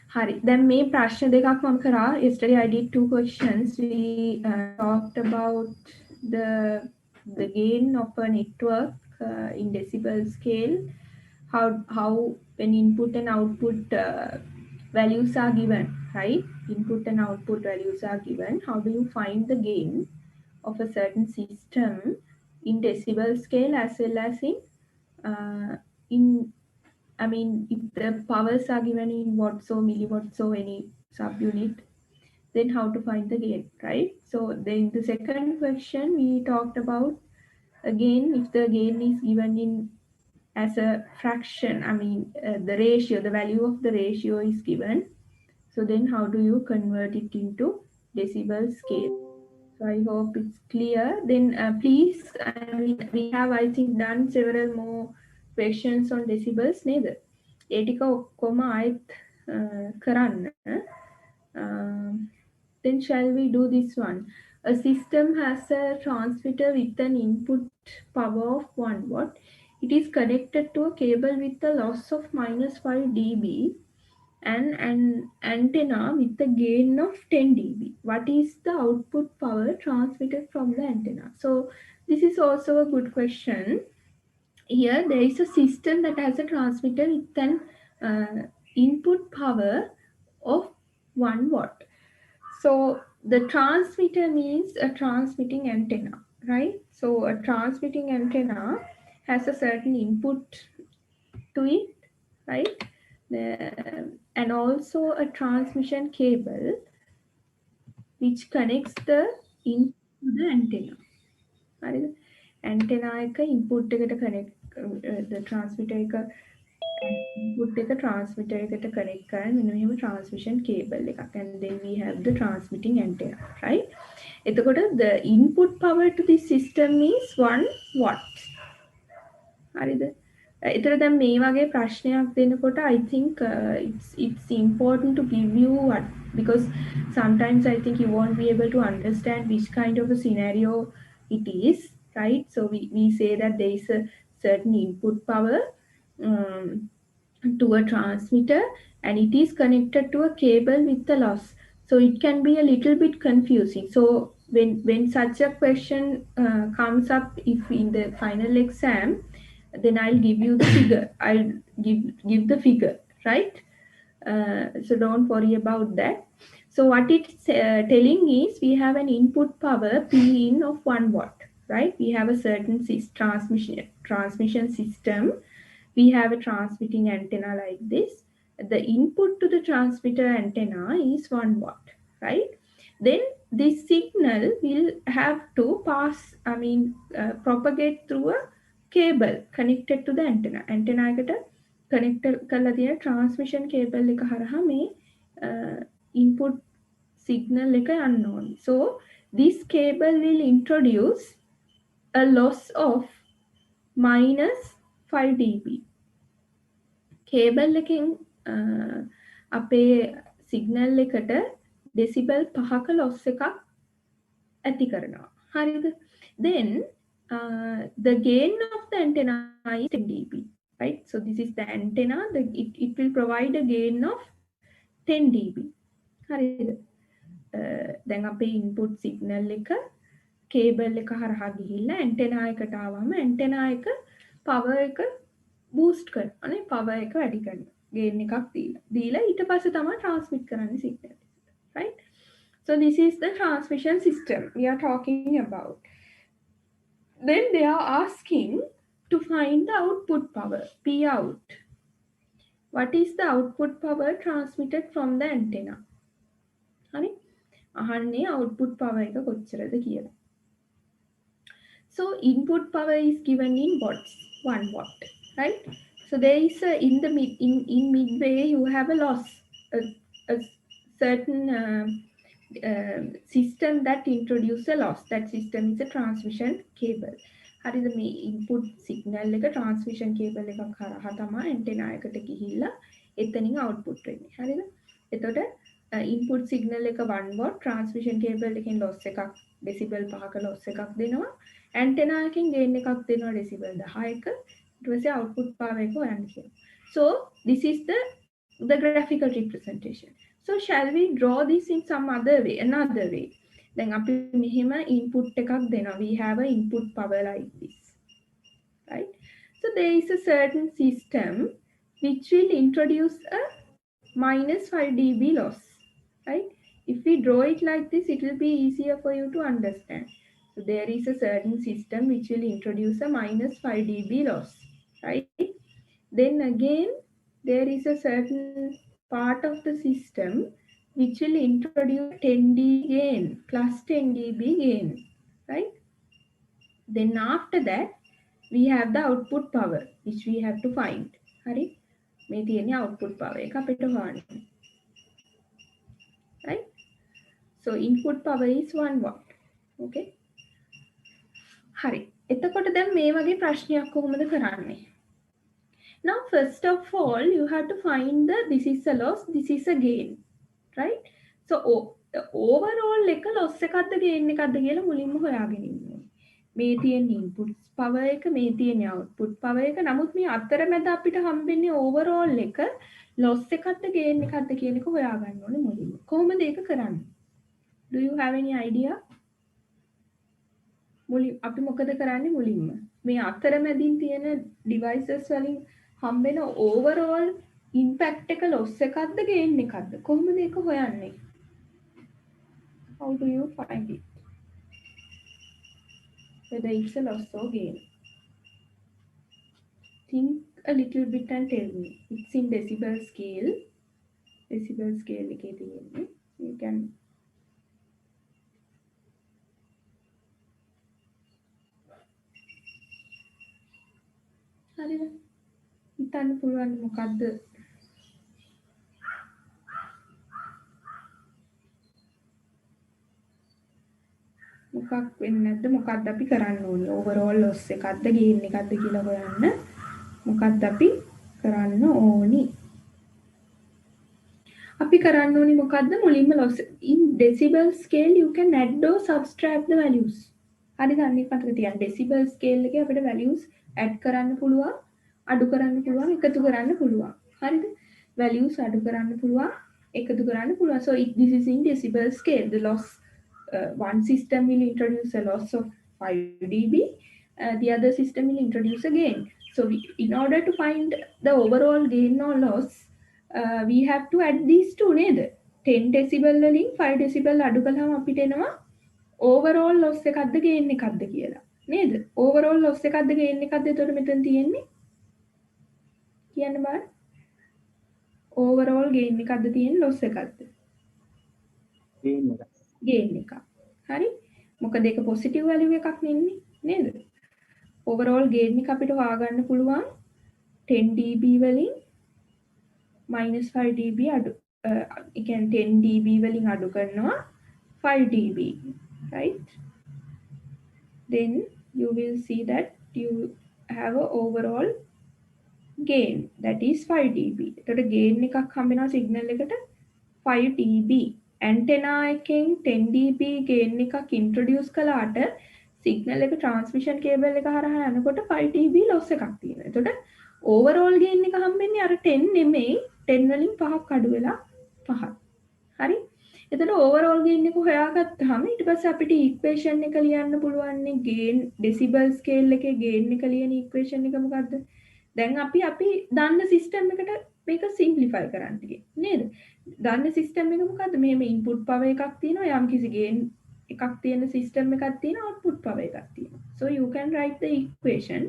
Hari. Then me prashna dekak mama kara. Yesterday I did 2 questions. We talked about the gain of a network in decibel scale. How when input and output values are given, right? Input and output values are given. How do you find the gain of a certain system in decibel scale as well as in I mean, if the powers are given in watts or milliwatts or any subunit, then how to find the gain, right? So then the second question we talked about, again, if the gain is given in as a fraction, I mean, the ratio, the value of the ratio is given. So then how do you convert it into decibel scale? So I hope it's clear. Then please, I mean, we have, I think, done several more questions on decibels නේද? ඒ ටික ඔක්කොම ආයෙත් කරන්න. Then shall we do this one? A system has a transmitter with an input power of 1 watt. It is connected to a cable with a loss of minus 5 dB and an antenna with a gain of 10 dB. What is the output power transmitted from the antenna? So this is also a good question. Here there is a system that has a transmitter with an input power of 1 watt. So the transmitter means a transmitting antenna, right? So a transmitting antenna has a certain input to it, right? And also a transmission cable which connects the input to the antenna. හරිද? antenna එක input එකට connect the transmitter එක input එක transmitter එකට connect කරන් මෙන්න මෙහෙම transmission cable එකක්, and then we have the transmitting antenna, right? එතකොට the input power to this system is 1 watt. හරිද? එතන දැන් මේ වගේ ප්‍රශ්නයක් දෙනකොට I think it's important to give you what, because sometimes I think you won't be able to understand which kind of a scenario it is, right? So we say that there is a certain input power to a transmitter and it is connected to a cable with a loss, so it can be a little bit confusing. So when such a question comes up, if in the final exam, then I'll give you the figure. I'll give the figure, right? So don't worry about that. So what it's telling is we have an input power P in of 1 watt, right? We have a certain transmission system. We have a transmitting antenna like this. The input to the transmitter antenna is 1 watt, right? Then this signal will have to pass, propagate through a cable connected to the antenna. Antenna එකට connect කරලා තියෙන transmission cable එක හරහා මේ input signal එක යන්න ඕනේ. So this cable will introduce a loss of minus 5 dB. Cable එකෙන් අපේ signal එකට decibel 5ක loss එකක් ඇති කරනවා. හරිද? Then the gain of the antenna is 10 dB, right? So this is the antenna. It will provide a gain of 10 dB. හරිද? දැන් අපේ input signal එක cable එක හරහා ගිහිල්ලා antenna එකට ආවම antenna එක power එක boost කරනවා නේ, power එක වැඩි කරනවා. gain එකක් දීලා ඊට පස්සේ තමයි transmit කරන්නේ signal, right? So this is the transmission system we are talking about. Then they are asking to find the output power, P out. What is the output power transmitted from the antenna? හරි? අහන්නේ output power එක කොච්චරද කියලා. So input power is given in watts, 1 watt, right? So there is in midway you have a loss, a certain system that introduces a loss. That system is a transmission cable. හරිද? මේ input signal එක transmission cable එකක් හරහා තමයි antenna එකට ගිහිල්ලා එතනින් output වෙන්නේ. හරිද? එතකොට input signal එක 1 watt, transmission cable එකෙන් loss එකක් decibel 5ක loss එකක් දෙනවා. antenna එකෙන් gain එකක් දෙනවා decibel 10ක. ඊට පස්සේ output power එක හොයන්න කියනවා. So this is the the graphical representation. So shall we draw this in some other way, another way? Then අපි මෙහෙම input එකක් දෙනවා. We have a input power like this, right? So there is a certain system which will introduce a minus 5 dB loss, right? If we draw it like this, it will be easier for you to understand. So there is a certain system which will introduce a minus 5 dB loss, right? Then again, there is a certain part of the system which will introduce a 10 dB gain, plus 10 dB gain, right? Then after that, we have the output power which we have to find. හරි? මේ තියෙන්නේ output power එක අපිට හොයන්න. Right? So input power is 1 watt. Okay? හරි. එතකොට දැන් මේ වගේ ප්‍රශ්නයක් කොහොමද කරන්නේ? Now first of all, you have to find this is a loss, this is a gain. Right? So overall එක loss එකක්ද gain එකක්ද කියලා මුලින්ම හොයාගෙන ඉන්න ඕනේ. මේ තියෙන input power එක, මේ තියෙන output power එක. නමුත් මේ අතරමැද අපිට හම්බෙන්නේ overall එක loss එකක්ද gain එකක්ද කියන එක හොයාගන්න ඕනේ මුලින්ම. කොහොමද ඒක කරන්නේ? Do you have any idea? අපි මොකද කරන්නේ මුලින්ම? මේ අතරමැදින් තියෙන devices වලින් හම්බෙන overall impact එක loss එකක්ද gain එකක්ද? කොහොමද ඒක හොයන්නේ? How do you find it? Whether it's a loss or gain. Think a little bit and tell me. It's in decibel scale. Decibel scale එකේ තියෙන්නේ. You can හරිද? හිතන්න පුළුවන් මොකද්ද? මොකක් වෙන්නේ නැද්ද? මොකක්ද අපි කරන්න ඕනේ? overall loss එකක්ද gain එකක්ද කියලා හොයන්න මොකක්ද අපි කරන්න ඕනි? අපි කරන්න ඕනි මොකක්ද? මුලින්ම loss in decibel scale you can add or subtract the values. හරිද? අනිත් පැත්තට තියන්න decibel scale එකේ අපිට values add කරන්න පුළුවන්, අඩු කරන්න පුළුවන්, එකතු කරන්න පුළුවන්. හරිද? values අඩු කරන්න පුළුවන්, එකතු කරන්න පුළුවන්. So this is in decibel scale. The loss one system will introduce a loss of 5 dB, the other system will introduce a gain. So in order to find the overall gain or loss, we have to add these two නේද? 10 decibel වලින් 5 decibel අඩු කළාම අපිට එනවා overall loss එකක්ද gain එකක්ද කියලා. නේද? overall loss එකක්ද gain එකක්ද එතකොට මෙතන තියෙන්නේ? කියන්න බලන්න. overall gain එකක්ද තියෙන්නේ loss එකක්ද? gain එක. gain එකක්. හරි? මොකද ඒක positive value එකක් නෙන්නේ නේද? overall gain එක අපිට හොයාගන්න පුළුවන් 10 dB වලින් minus 5 dB අඩු ඒ කියන්නේ 10 dB වලින් අඩු කරනවා 5 dB, right? Then you will see that you have a overall gain that is 5 dB. එතකොට gain එකක් හම්බෙනවා signal එකට 5 dB. antenna එකෙන් 10 dB gain එකක් introduce කළාට signal එක transmission cable එක හරහා යනකොට 5 dB loss එකක් තියෙනවා. එතකොට overall gain එක හම්බෙන්නේ අර 10 නෙමෙයි 10 වලින් 5ක් අඩු වෙලා 5ක්. හරි? එතකොට overall gain එක හොයාගත්තාම ඊට පස්සේ අපිට equation එක ලියන්න පුළුවන් නේ gain decibel scale එකේ gain එක ලියන equation එක මොකද්ද? දැන් අපි දන්න system එකට මේක simplify කරන්න නේද? දන්න system එක මොකද්ද? මෙහෙම input power එකක් තියෙනවා, යම්කිසි gain එකක් තියෙන system එකක් තියෙනවා, output power එකක් තියෙනවා. So you can write the equation.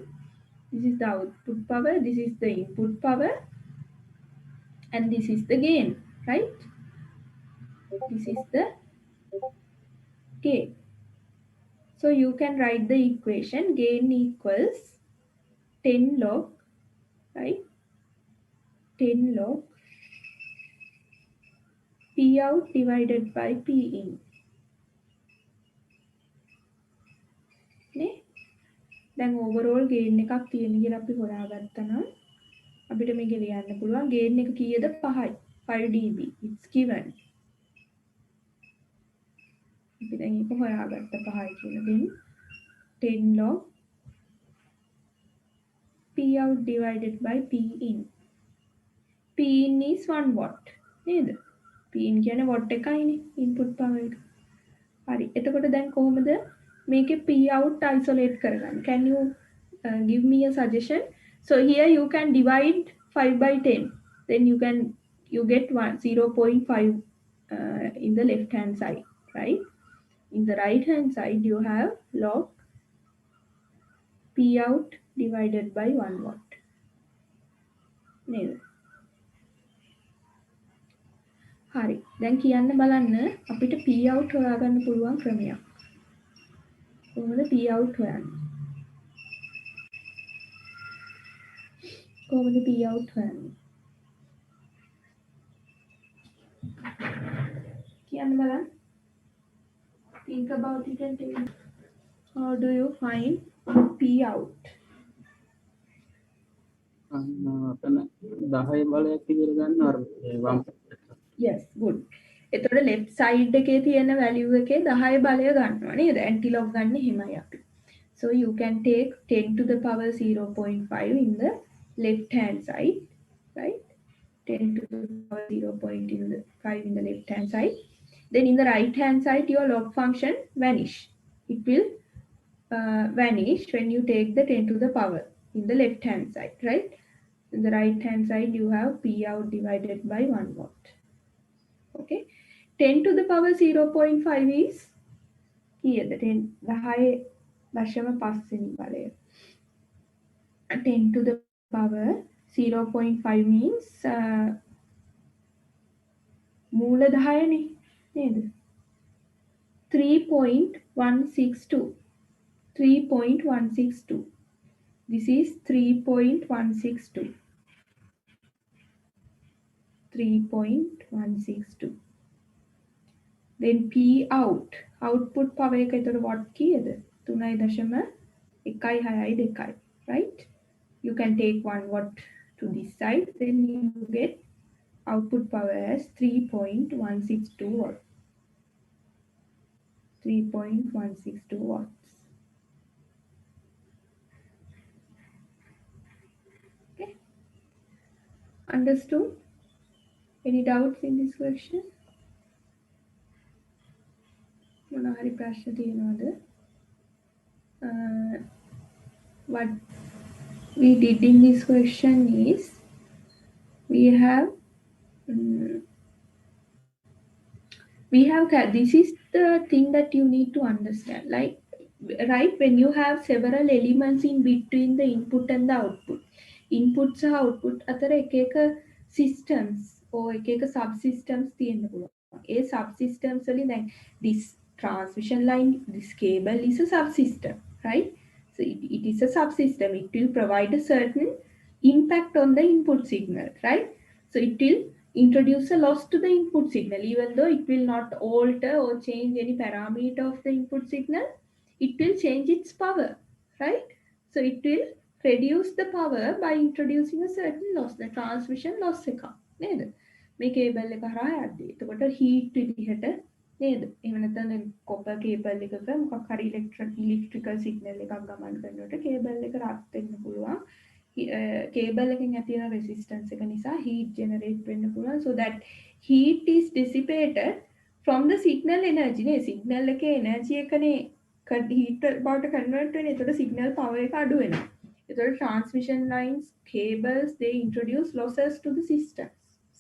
This is the output power, this is the input power, and this is the gain, right? This is the gain. So you can write the equation gain equals 10 log, right? 10 log P out divided by P in. නේ? දැන් overall gain එකක් තියෙන කියලා අපි හොයාගත්තා නම් අපිට මේක ලියන්න පුළුවන් gain එක කීයද? 5යි. 5 dB. It's given. අපි දැන් ඒක හොයාගත්ත 5යි කියලා දෙන්න. 10 log P out divided by P in. P in is 1 watt. නේද? P in කියන්නේ watt එකයිනේ input power එක. හරි. එතකොට දැන් කොහොමද මේකේ P out isolate කරගන්නේ? Can you give me a suggestion? So here you can divide 5 by 10. Then you get 0.5 in the left hand side, right? In the right hand side you have log P out divided by 1 watt. නේද? හරි. දැන් කියන්න බලන්න අපිට P out හොයාගන්න පුළුවන් ක්‍රමයක්. කොහොමද P out හොයන්නේ? කොහොමද P out හොයන්නේ? කියන්න බලන්න. Think about it and tell me. How do you find P out? අතන 10 බලයක් විදිහට ගන්න අර වම් Yes, good. එතකොට left side එකේ තියෙන value එකේ 10 බලය ගන්නවා නේද? anti-log ගන්න එහෙමයි අපි. So you can take 10 to the power 0.5 in the left hand side, right? 10 to the power 0.5 in the left hand side. Then in the right hand side, your log function vanish. It will vanish when you take the 10 to the power in the left hand side, right? In the right hand side, you have P out divided by 1 watt. Okay. 10 to the power 0.5 is here. The 10 බලය. 10 to the power 0.5 means මූල 10නේ නේද? 3.162. 3.162. This is 3.162. 3.162. Then P out. Output power එක එතකොට watt කීයද? 3.162. Right? You can take 1 watt to this side. Then you get output power as 3.162 watt. 3.162 watts. Okay. Understood? Any doubts in this question? මොනවා හරි ප්‍රශ්න තියෙනවද? What we did in this question is we have this is the thing that you need to understand, like right, when you have several elements in between the input and the output, input සහ output අතර එක එක systems or එක එක subsystems තියෙන්න පුළුවන්. ඒ subsystems වලින් දැන් this transmission line, this cable is a subsystem, right? So it is a subsystem. It will provide a certain impact on the input signal, right? So it will introduce a loss to the input signal, even though it will not alter or change any parameter of the input signal. It will change its power, right? So it will reduce the power by introducing a certain loss, the transmission loss එක නේද? මේ cable එක හරහා යද්දී. එතකොට heat විදිහට නේද? එහෙම නැත්නම් දැන් copper cable එකක මොකක් හරි electrical signal එකක් ගමන් කරනකොට කේබල් එක රත් වෙන්න පුළුවන්. Cable එකෙන් ඇති වෙන resistance එක නිසා heat generate වෙන්න පුළුවන්. So that heat is dissipated from the signal energy නේ. signal එකේ energy එකනේ heat බවට convert වෙන්නේ. එතකොට signal power එක අඩු වෙනවා. එතකොට transmission lines, cables, they introduce losses to the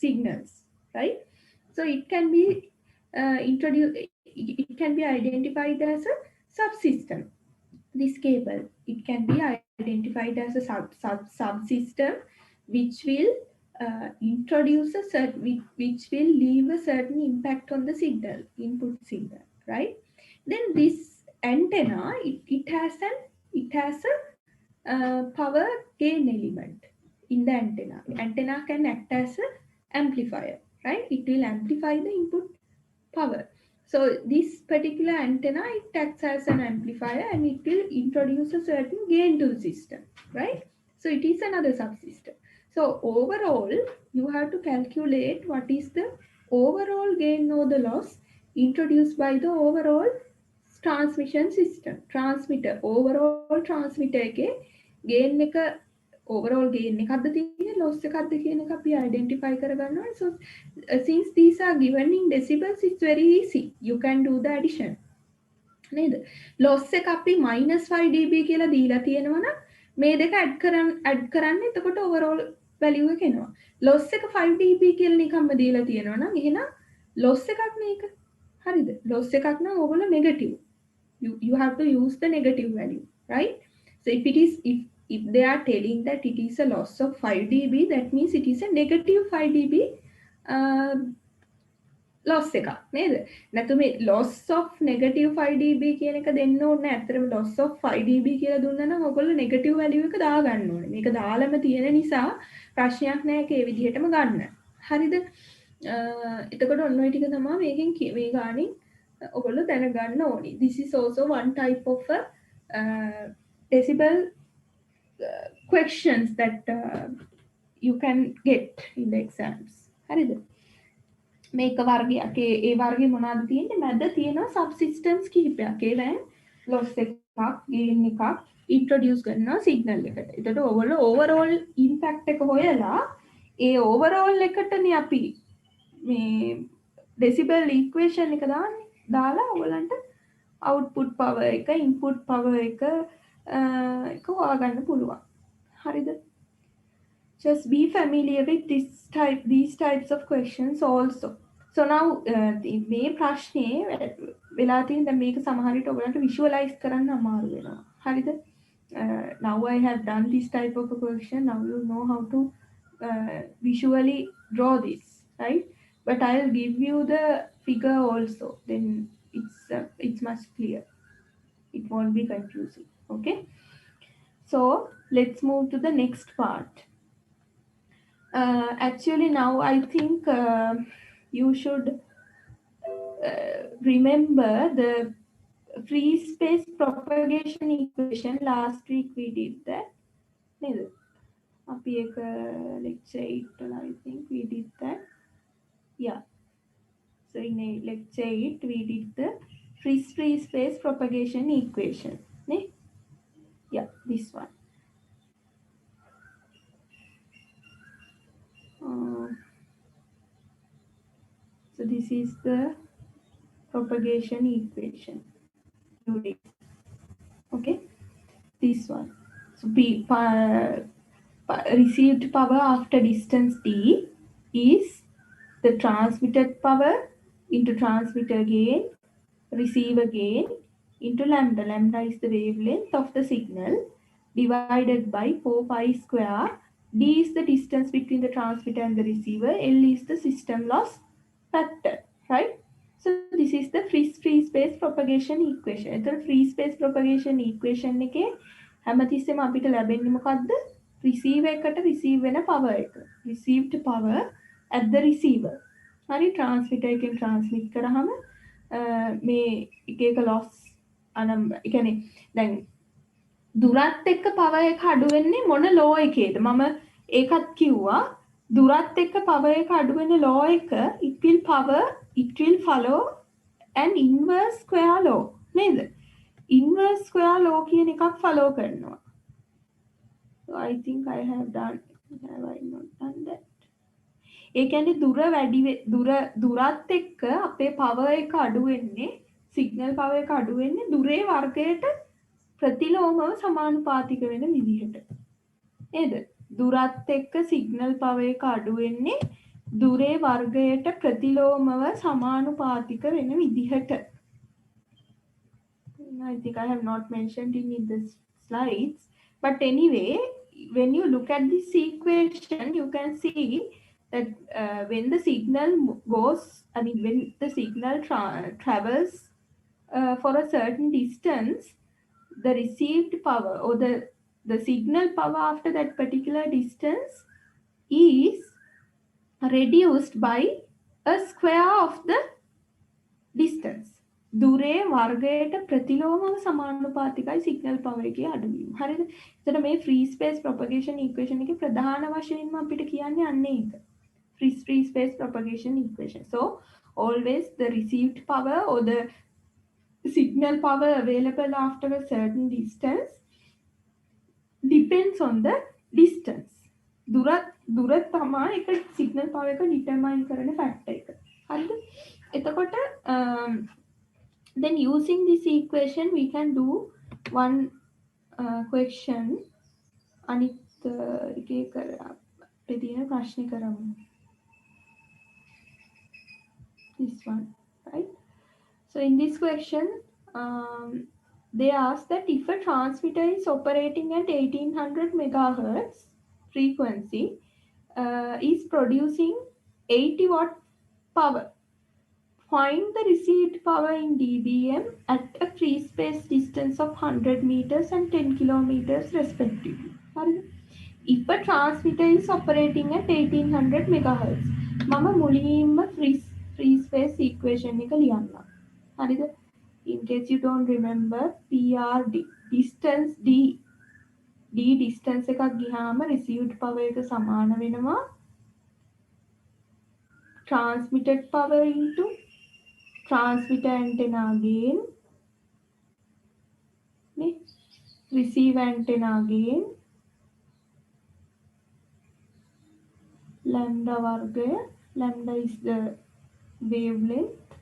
signals, right? So it can be it can be identified as a subsystem. This cable, it can be identified as a subsystem which will introduce a certain, which will leave a certain impact on the signal, input signal, right? Then this antenna, it has a power gain element in the antenna. Antenna can act as a amplifier, right? It will amplify the input power. So this particular antenna, it acts as an amplifier and it will introduce a certain gain to the system, right? So it is another subsystem. So overall, you have to calculate what is the overall gain or the loss introduced by the overall transmission system. Transmitter, overall transmitter ke gain එක overall gain එකක්ද තියෙන්නේ loss එකක්ද කියන එක අපි identify කරගන්නවා. So since these are given in decibels, it's very easy. You can do the addition. නේද? loss එක අපි -5 dB කියලා දීලා තියෙනවා නම් මේ දෙක add කරන්න එතකොට overall value එක එනවා. loss එක 5 dB කියලා නිකම්ම දීලා තියෙනවා නම් එහෙනම් loss එකක් නේ ඒක. හරිද? loss එකක් නම් ඕගොල්ලෝ negative. You have to use the negative value, right? So if they are telling that it is a loss of 5 dB, that means it is a negative 5 dB loss එකක් නේද? නැතු මේ loss of negative 5 dB කියන එක දෙන්න ඕනේ. ඇත්තටම loss of 5 dB කියලා දුන්නා නම් ඔයගොල්ලෝ negative value එක දාගන්න ඕනේ. මේක දාලම තියෙන නිසා ප්‍රශ්නයක් නෑ ඒක ඒ විදිහටම ගන්න. හරිද? එතකොට ඔන්න ඔය ටික තමයි මේකෙන් මේ ගානින් ඔයගොල්ලෝ දැනගන්න ඕනේ. This is also one type of decibel questions that you can get in the exams. හරිද? මේක වර්ගයක් ඒ වර්ගේ මොනවද තියෙන්නේ මැද තියෙනවා subsystems කිහිපයක් ඒවෙන් loss එකක් gain එකක් introduce කරනවා signal එකට. එතකොට ඔයගොල්ලෝ overall impact එක හොයලා ඒ overall එකටනේ අපි මේ decibel equation එක දාලා ඔයගලන්ට output power එක input power එක හොයාගන්න පුළුවන්. හරිද? Just be familiar with these types of questions also. So now මේ ප්‍රශ්නේ වෙලා තියෙන දැන් මේක සමහර විට ඔයගලන්ට visualize කරන්න අමාරු වෙනවා. හරිද? Now I have done this type of a question. Now you know how to visually draw this, right? But I'll give you the figure also. Then it's much clear. It won't be confusing. Okay? So let's move to the next part. Actually now I think you should remember the free space propagation equation. Last week we did that. Lecture 8 I think we did that. Yeah. So in lecture 8 we did the free space propagation equation. Yeah, this one. So this is the propagation equation. Okay, this one. So received power after distance d is the transmitted power into transmitter gain, receiver gain into lambda. Lambda is the wavelength of the signal divided by 4 pi square. D is the distance between the transmitter and the receiver. L is the system loss factor, right? So this is the free space propagation equation. එතකොට free space propagation equation එකේ හැමතිස්සෙම අපිට ලැබෙන්නේ මොකද්ද? receiver එකට receive වෙන power එක. received power at the receiver. හරි transmitter එකෙන් transmit කරාම මේ එක එක loss ඒ කියන්නේ දැන් දුරත් එක්ක power එක අඩු වෙන්නේ මොන law එකේද? මම ඒකත් කිව්වා දුරත් එක්ක power එක අඩු වෙන law එක it will follow an inverse square law නේද? inverse square law කියන එකක් follow කරනවා. So I think I have not done that? ඒ කියන්නේ දුරත් එක්ක අපේ power එක අඩු වෙන්නේ signal power එක අඩු වෙන්නේ දුරේ වර්ගයට ප්‍රතිලෝමව සමානුපාතික වෙන විදිහට. නේද? දුරත් එක්ක signal power එක අඩු වෙන්නේ දුරේ වර්ගයට ප්‍රතිලෝමව සමානුපාතික වෙන විදිහට. I think I have not mentioned it in the slides, but anyway, when you look at this equation, you can see that when the signal when the signal travels for a certain distance, the received power or the signal power after that particular distance is reduced by a square of the distance. දුරේ වර්ගයට ප්‍රතිලෝමව සමානුපාතිකයි signal power එකේ අඩුවීම. හරිද? එතන මේ free space propagation equation එකේ ප්‍රධාන වශයෙන්ම අපිට කියන්නේ අන්නේ ඒක. free space propagation equation. So always the received power or the signal power available after a certain distance depends on the distance. දුර තමයි එක සිග්නල් පවර් එක ඩිටර්මයින් කරන ෆැක්ටර් එක. හරිද? එතකොට then using this equation we can do one question අනිත් එකේ අපේ තියෙන ප්‍රශ්නේ කරමු. This one, right? So in this question, they ask that if a transmitter is operating at 1800 megahertz frequency, is producing 80 watt power, find the received power in dBm at a free space distance of 100 meters and 10 kilometers respectively. If a transmitter is operating at 1800 megahertz, මම මුලින්ම free space equation එක ලියන්නම්. හරිද? In case you don't remember, PRD distance D distance එකක් ගියාම received power එක සමාන වෙනවා transmitted power into transmitter antenna gain නේ receive antenna gain lambda vargaya. Lambda is the wavelength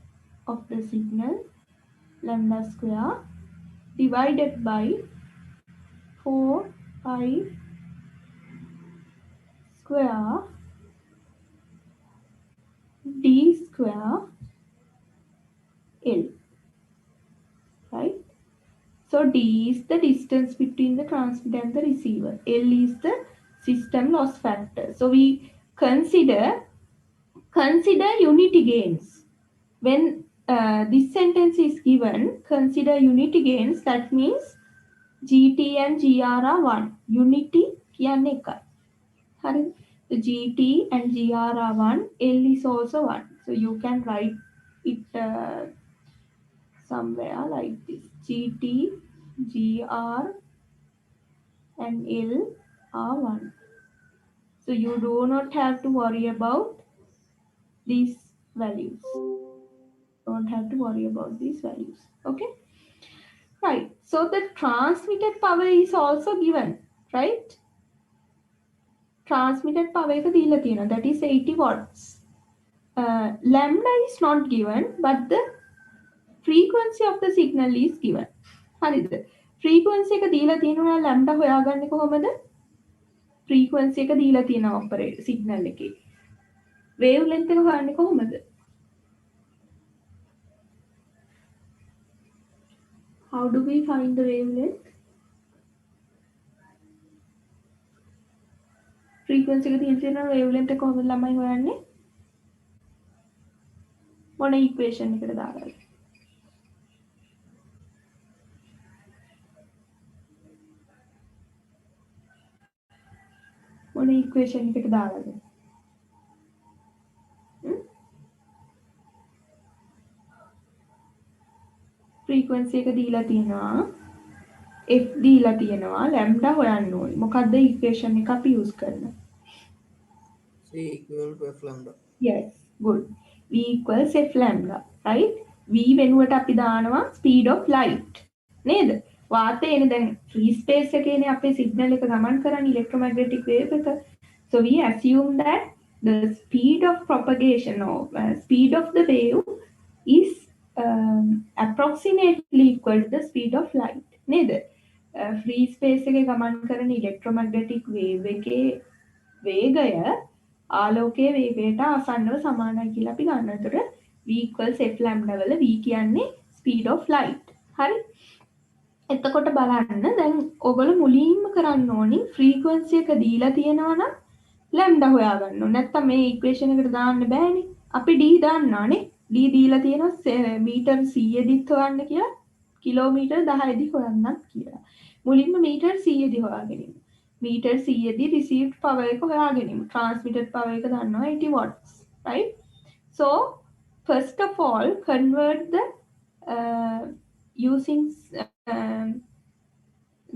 of the signal, lambda square, divided by 4 pi square d square L, right? So d is the distance between the transmitter and the receiver. L is the system loss factor. So we consider unity gains. When this sentence is given, consider unity gains. That means GT and GR are 1. Unity කියන්නේ එකයි. හරිද? So GT and GR are 1. L is also 1. So you can write it somewhere like this. GT, GR and L are 1. So you do not have to worry about these values. Don't have to worry about these values. Okay? Right. So the transmitted power is also given, right? Transmitted power එක දීලා තියෙනවා. That is 80 watts. Lambda is not given, but the frequency of the signal is given. හරිද? frequency එක දීලා තියෙනවා lambda හොයාගන්නේ කොහොමද? frequency එක දීලා තියෙනවා ඔපරේට් signal එකේ. wavelength එක හොයන්නේ කොහොමද? How do we find the wavelength? frequency එක තියෙන wavelength එක කොහොමද ළමයි හොයන්නේ? මොන equation එකකට දාලාද? මොන equation එකකට දාලාද? frequency එක දීලා තියෙනවා f දීලා තියෙනවා lambda හොයන්න ඕනේ. මොකද්ද equation එක අපි use කරන්නේ? C equal to F lambda. Yes, good. V equals F lambda, right? V වෙනුවට අපි දානවා speed of light. නේද? වාතයේනේ දැන් free space එකේනේ අපේ signal එක ගමන් කරන්නේ electromagnetic wave එක. So we assume that the speed of propagation or speed of the wave is approximately equal to the speed of light. නේද? free space එකේ ගමන් කරන electromagnetic wave එකේ වේගය ආලෝකයේ වේගයට ආසන්නව සමානයි කියලා අපි ගන්නවා. ඒතර v equals f lambda වල v කියන්නේ speed of light. හරි? එතකොට බලන්න දැන් ඔයගොල්ලෝ මුලින්ම කරන්න ඕනි frequency එක දීලා තියෙනවා නම් lambda හොයාගන්න ඕනේ. නැත්තම් මේ equation එකට දාන්න බෑනේ. අපි d දාන්නානේ. d දීලා තියෙනවා මීටර් 100 දිත් හොයන්න කියලා කිලෝමීටර් 10 දි හොයන්නත් කියලා. මුලින්ම මීටර් 100 දි හොයාගෙන ඉන්න. meter 100 දී received power එක හොයාගනිමු. transmitted power එක දන්නවා 80 watts, right? So first of all convert the using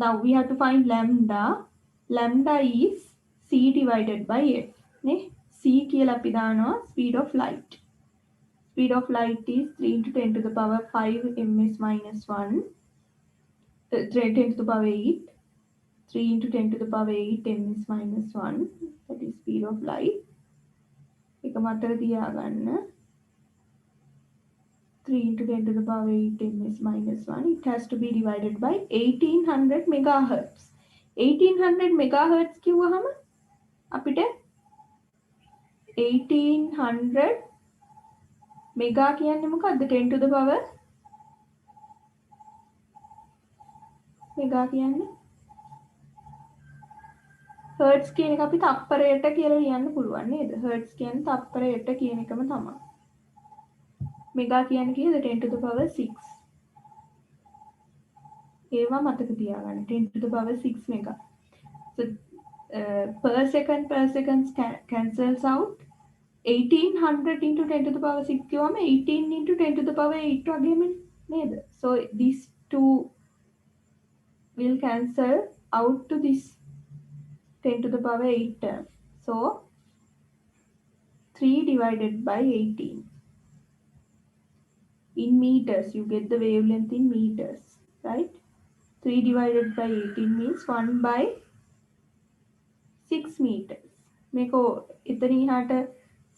now we have to find lambda. Lambda is c divided by f. නේ c කියලා අපි දානවා speed of light. Speed of light is 3 into 10 to the power 5 ms minus 1 10 to the power 8 3 into 10 to the power 8 m is minus 1, that is speed of light. එක මතක තියාගන්න 3 into 10 to the power 8 m is minus 1. It has to be divided by 1800 megahertz. 1800 megahertz කිව්වහම අපිට 1800 mega කියන්නේ මොකද්ද? 10 to the power mega කියන්නේ hertz කියන එක අපි තප්පරයට කියලා ලියන්න පුළුවන් නේද? හර්ට්ස් කියන්නේ තප්පරයට කියන එකම තමයි. මෙගා කියන්නේ කීයද? 10 to the power 6. ඒවා මතක තියාගන්න. 10 to the power 6 mega. So per second cancels out. 1800 into 10 to the power 6 කිව්වම 18 into 10 to the power 8 වගේම නේද? So these two will cancel out to this 10 to the power 8 term. So 3 divided by 18. In meters, you get the wavelength in meters, right? 3 divided by 18 means 1 by 6 meters. මේක එතනින් එහාට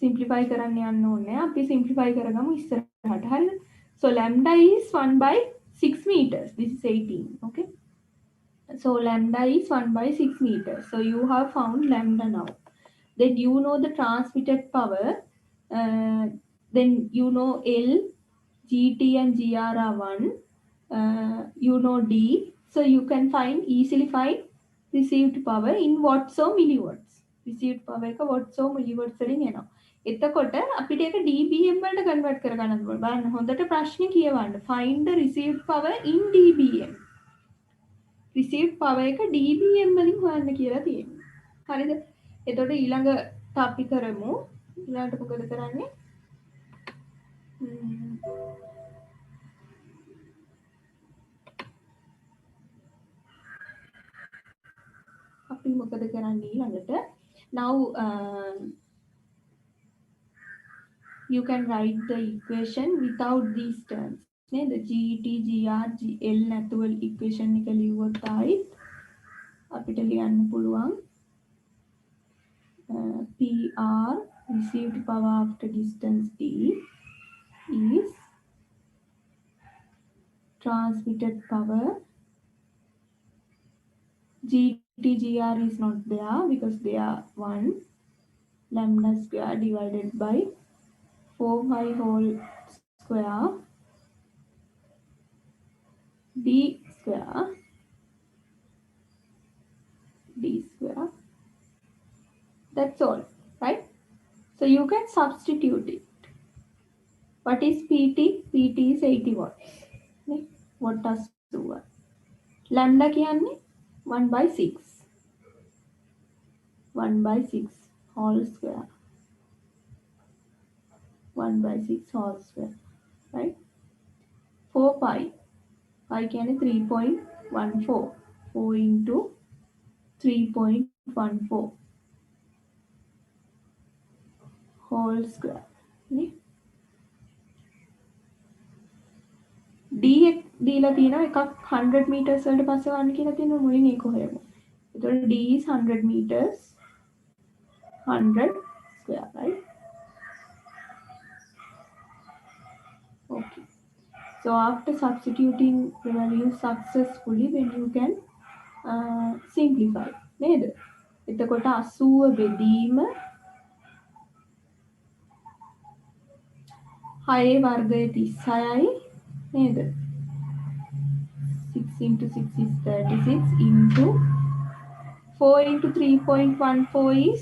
simplify කරන්න යන්න ඕනේ. අපි simplify කරගමු ඉස්සරහට. හරිද? So lambda is 1 by 6 meters. This is 18, okay? So lambda is 1 by 6 meters. So you have found lambda now. Then you know the transmitted power. Then you know L, GT and GR are 1. You know D. So you can easily find received power in watts or milliwatts. Received power එක watts or milliwatts වලින් එනවා. එතකොට අපිට ඒක dBm වලට convert කරගන්න ඕනේ. බලන්න හොඳට ප්‍රශ්නේ කියවන්න. Find the received power in dBm. Received power එක dBm වලින් හොයන්න කියලා තියෙනවා. හරිද? එතකොට ඊළඟට අපි කරමු. ඊළඟට මොකද කරන්නේ? අපි මොකද කරන්නේ ඊළඟට? Now you can write the equation without these terms. නේද? GT, GR, GL නැතුව equation එක ලියුවොත් ආයිත් අපිට ලියන්න පුළුවන් PR received power after distance D is transmitted power. GT, GR is not there because they are 1. Lambda square divided by 4pi whole square D square that's all, right? So you can substitute it. What is PT? PT is 80 watts. What does do? Lambda කියන්නේ 1 by 6. 1 by 6 whole square. 1 by 6 whole square, right? 4 pi. Pi can 3.14. 4 into 3.14 whole square. D දීලා තියෙනවා එකක් 100 meters වලට පස්සේ වන්න කියලා තියෙනවා මුලින් ඒක හොයමු. එතකොට D is 100 meters 100 square, right? Okay. So after substituting the values successfully, then you can simplify. නේද? එතකොට 80 බෙදීම 6 වර්ගය 36යි නේද? 6 into 6 is 36 into 4 into 3.14 is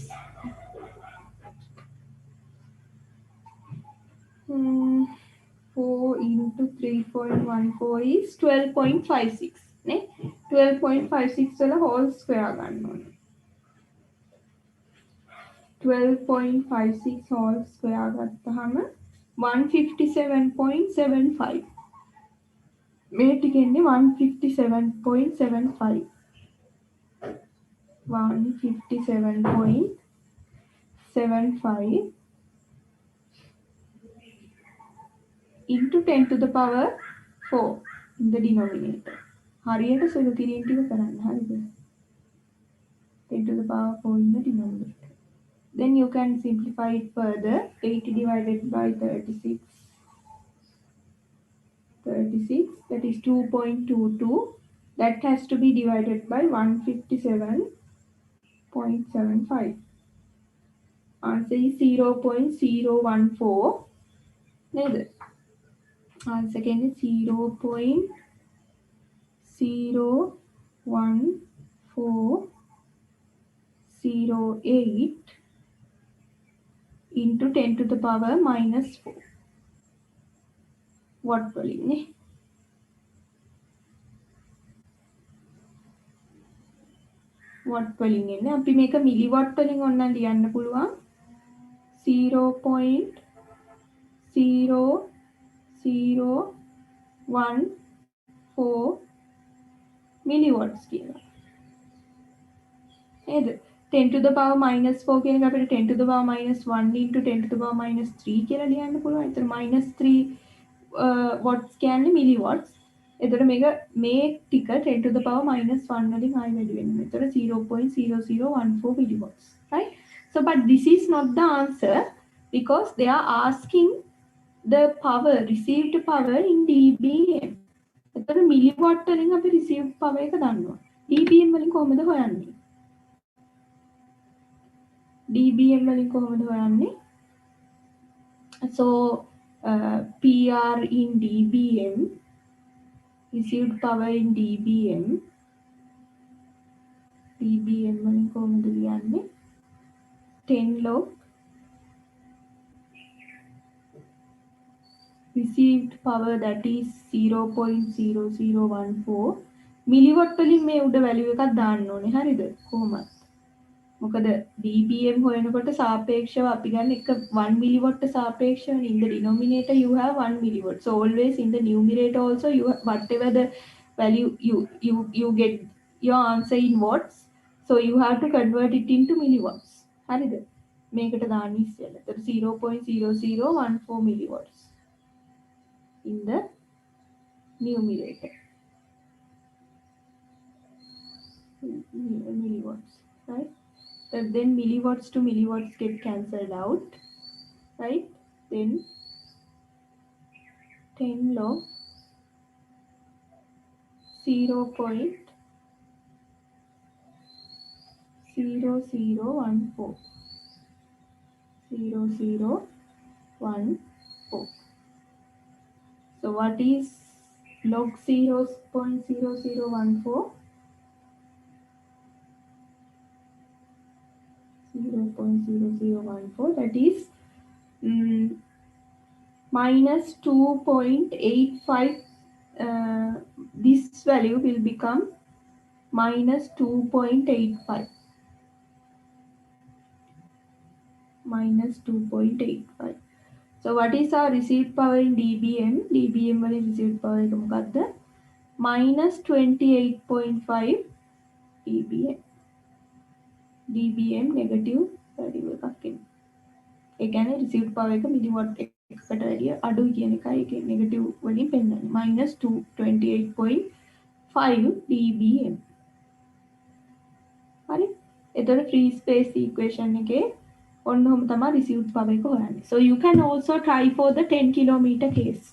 4 into 3.14 is 12.56 නේ 12.56 වල whole square ගන්න ඕනේ 12.56 whole square ගත්තාම 157.75 මේ ටික එන්නේ 157.75 157.75 into 10 to the power 4 in the denominator. හරියට සුළු කිරීම ටික කරන්න හරිද? 10 to the power 4 in the denominator. Then you can simplify it further. 80 divided by 36, that is 2.22. That has to be divided by 157.75. Answer is 0.014. Neither. Answer again is 0.01408 into 10 to the power minus 4 watt වලින් නේ. watt වලින් එන්නේ. අපි මේක මිලි watt වලින් ඔන්න ලියන්න පුළුවන්. 0.001 milliwatts කියලා. නේද? 10 to the power minus 4 කියන එක අපිට 10 to the power minus 1 into 10 to the power minus 3 කියලා ලියන්න පුළුවන්. ඒතර minus 3 watts කියන්නේ milliwatts. එතකොට මේ ටික 10 to the power minus 1 වලින් ආයෙ වැඩි වෙනවා. එතකොට 0.0014 milliwatts. Right? So but this is not the answer because they are asking the power, received power in dBm. එතකොට milliwatt වලින් අපි received power එක දන්නවා. dBm වලින් කොහොමද හොයන්නේ? dBm වලින් කොහොමද හොයන්නේ? So PR in dBm, received power in dBm වලින් කොහොමද ලියන්නේ? 10 log received power, that is 0.0014 milliwatt වලින් මේ උඩ value එකක් දාන්න ඕනේ. හරිද? කොහොමද? මොකද dBm හොයනකොට සාපේක්ෂව අපි ගන්න එක 1 milliwatt සාපේක්ෂව in the denominator you have 1 milliwatt. So always in the numerator also you whatever the value you get your answer in watts, so you have to convert it into milliwatts. හරිද? මේකට දාන්න ඉස්සෙල්ලා. එතකොට 0.0014 milliwatts in the numerator. Milliwatts, right? Then milliwatts to milliwatts get cancelled out, right? Then 10 log 0.0014. So what is log 0.0014? 0.0014, that is minus 2.85. This value will become minus 2.85. Minus 2.85. So what is our received power in dBm? dBm වලින් received power එක මොකක්ද? minus 28.5 dBm. dBm negative value එකක් එන්නේ. ඒ කියන්නේ received power එක milliwatt එකකට වැඩිය අඩුයි කියන එකයි ඒකේ negative වලින් පෙන්නන්නේ. minus 28.5 dBm. හරි? එතකොට free space equation එකේ ඔන්න ඔහොම තමයි received power එක හොයන්නේ. So you can also try for the 10 kilometer case.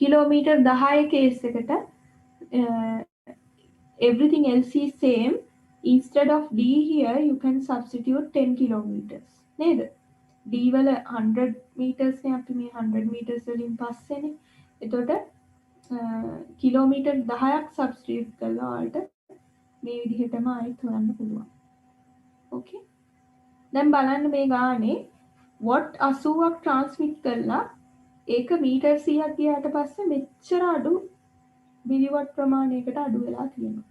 Kilometre 10 case එකට everything else is same. Instead of D here you can substitute 10 kilometers. නේද? D වල 100 meters නේ අපි මේ 100 meters වලින් පස්සේනේ. එතකොට කිලෝමීටර් 10ක් substitute කළා ඔයාලට මේ විදිහටම ආයෙත් හොයන්න පුළුවන්. Okay? දැන් බලන්න මේ ගානේ watt 80ක් transmit කළා ඒක මීටර් 100ක් ගියාට පස්සේ මෙච්චර අඩු මිලිවට් ප්‍රමාණයකට අඩු වෙලා තියෙනවා.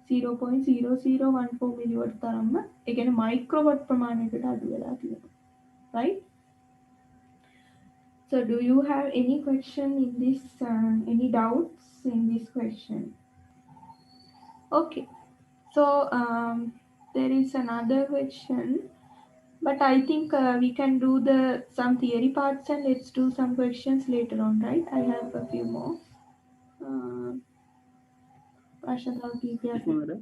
0.0014 milliwatt තරම්ම ඒ කියන්නේ microwatt ප්‍රමාණයකට අඩු වෙලා තියෙනවා. Right? So do you have any question in this, any doubts in this question? Okay. So there is another question, but I think we can do some theory parts and let's do some questions later on, right? I have a few more. Ashadal, මට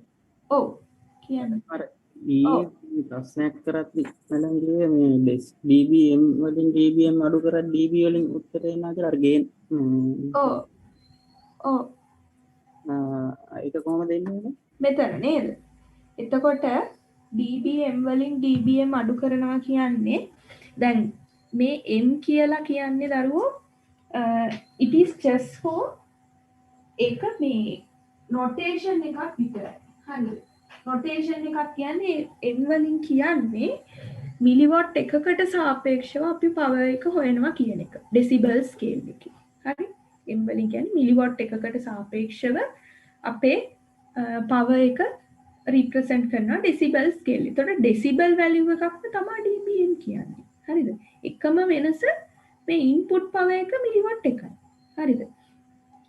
oh, කියන්නේ. අර ඊයේ ප්‍රශ්නයක් කරද්දි මම කිව්වේ මේ DBM වලින් DBM අඩු කරලා DB වලින් උත්තරේ එනවා කියලා අර ගේන් ඔව් ඔව් ඒක කොහොමද එන්නේ? මෙතන නේද? එතකොට DBM වලින් DBM අඩු කරනවා කියන්නේ දැන් මේ M කියලා කියන්නේ දරුවෝ it is just for ඒක මේ notation එකක් විතරයි. හරිද? notation එකක් කියන්නේ M වලින් කියන්නේ මිලිවොට් එකකට සාපේක්ෂව අපි power එක හොයනවා කියන එක. decibel scale එකේ. හරි? M වලින් කියන්නේ මිලිවොට් එකකට සාපේක්ෂව අපේ power එක represent කරනවා decibel scale. එතකොට decibel value එකක්ම තමයි dBm කියන්නේ. හරිද? එකම වෙනස මේ input power එක මිලිවොට් එකයි. හරිද?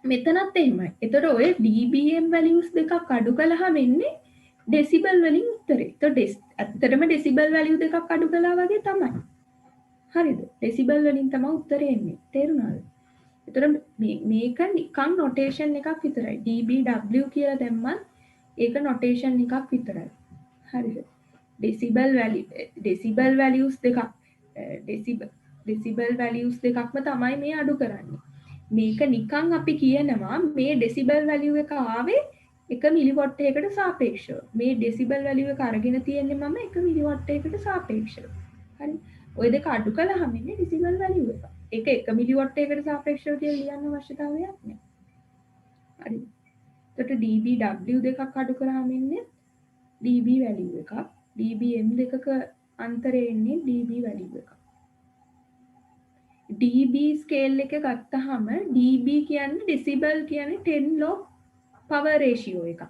මෙතනත් එහෙමයි. එතකොට ඔය dBm values දෙකක් අඩු කළාම එන්නේ decibel වලින් උත්තරේ. එතකොට ඇත්තටම decibel value දෙකක් අඩු කළා වගේ තමයි. හරිද? decibel වලින් තමයි උත්තරේ එන්නේ. තේරුණාද? එතකොට මේක නිකන් notation එකක් විතරයි. dBW කියලා දැම්මත් ඒක notation එකක් විතරයි. හරිද? decibel values දෙකක් decibel values දෙකක්ම තමයි මේ අඩු කරන්නේ. මේක නිකන් අපි කියනවා මේ decibel value එක ආවේ 1 මිලිවොට් එකකට සාපේක්ෂව. මේ decibel value එක අරගෙන තියෙන්නේ මම 1 මිලිවොට් එකකට සාපේක්ෂව. හරි. ওই දෙක අඩු කළාම ඉන්නේ decibel value එක. ඒක 1 මිලිවොට් එකකට සාපේක්ෂව කියලා ලියන්න අවශ්‍යතාවයක් නැහැ. හරි. එතකොට dBW දෙකක් අඩු කරාම ඉන්නේ dB value එකක්. dBm දෙකක අන්තරේ ඉන්නේ dB value එකක්. dB scale එක ගත්තාම dB කියන්නේ decibel කියන්නේ 10 log power ratio එකක්.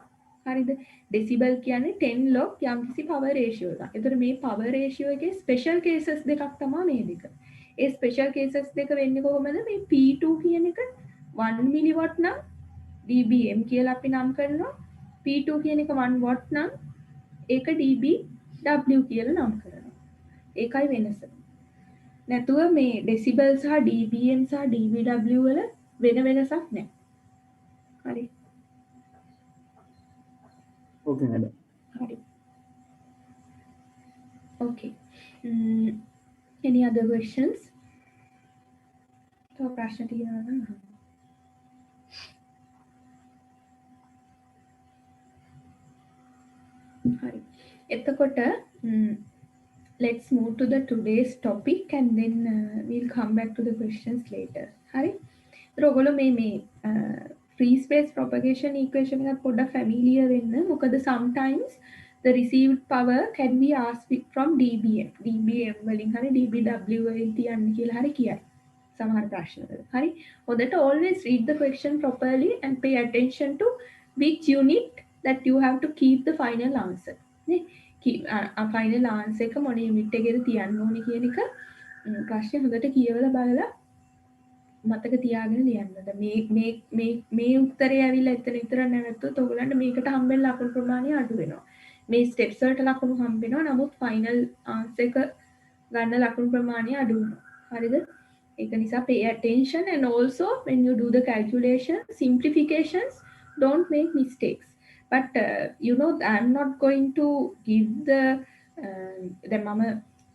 හරිද? decibel කියන්නේ 10 log යම්කිසි power ratio එකක්. ඒතර මේ power ratio එකේ special cases දෙකක් තමයි මේ දෙක. ඒ special cases දෙක වෙන්නේ කොහොමද? මේ P2 කියන එක 1 milliwatt නම් dBm කියලා අපි නම් කරනවා. P2 කියන එක 1 watt නම් ඒක dBW කියලා නම් කරනවා. ඒකයි වෙනස. නැතුව මේ decibel සහ dBm සහ dBW වල වෙන වෙනසක් නැහැ. හරි. Okay madam. Hari. Okay. Any other questions? तो प्रश्न තියෙනවා නම් හරි. එතකොට let's move to the today's topic and then we'll come back to the questions later. හරි. ඒතර ඔයගොල්ලෝ මේ free space propagation equation එක පොඩ්ඩක් familiar වෙන්න. මොකද sometimes the received power can be asked from dBm. dBm වලින් හරි dBW වලින් තියන්න කියලා හරි කියයි. සමහර ප්‍රශ්නවල. හරි. හොඳට always read the question properly and pay attention to which unit that you have to keep the final answer. නේ? final answer එක මොන unit එකේද තියන්න ඕනේ කියන එක ප්‍රශ්නේ හොඳට කියවලා බලලා මතක තියාගෙන ලියන්න. මේ උත්තරේ ඇවිල්ලා එතන විතර නැවතුත් ඔයගලන්ට මේකට හම්බෙන්න ලකුණු ප්‍රමාණය අඩු වෙනවා. මේ ස්ටෙප්ස් වලට ලකුණු හම්බ වෙනවා. නමුත් ෆයිනල් ආන්සර් එක ගන්න ලකුණු ප්‍රමාණය අඩු වෙනවා. හරිද? ඒක නිසා pay attention and also when you do the calculation simplifications don't make mistakes. But I'm not going to give the දැන් මම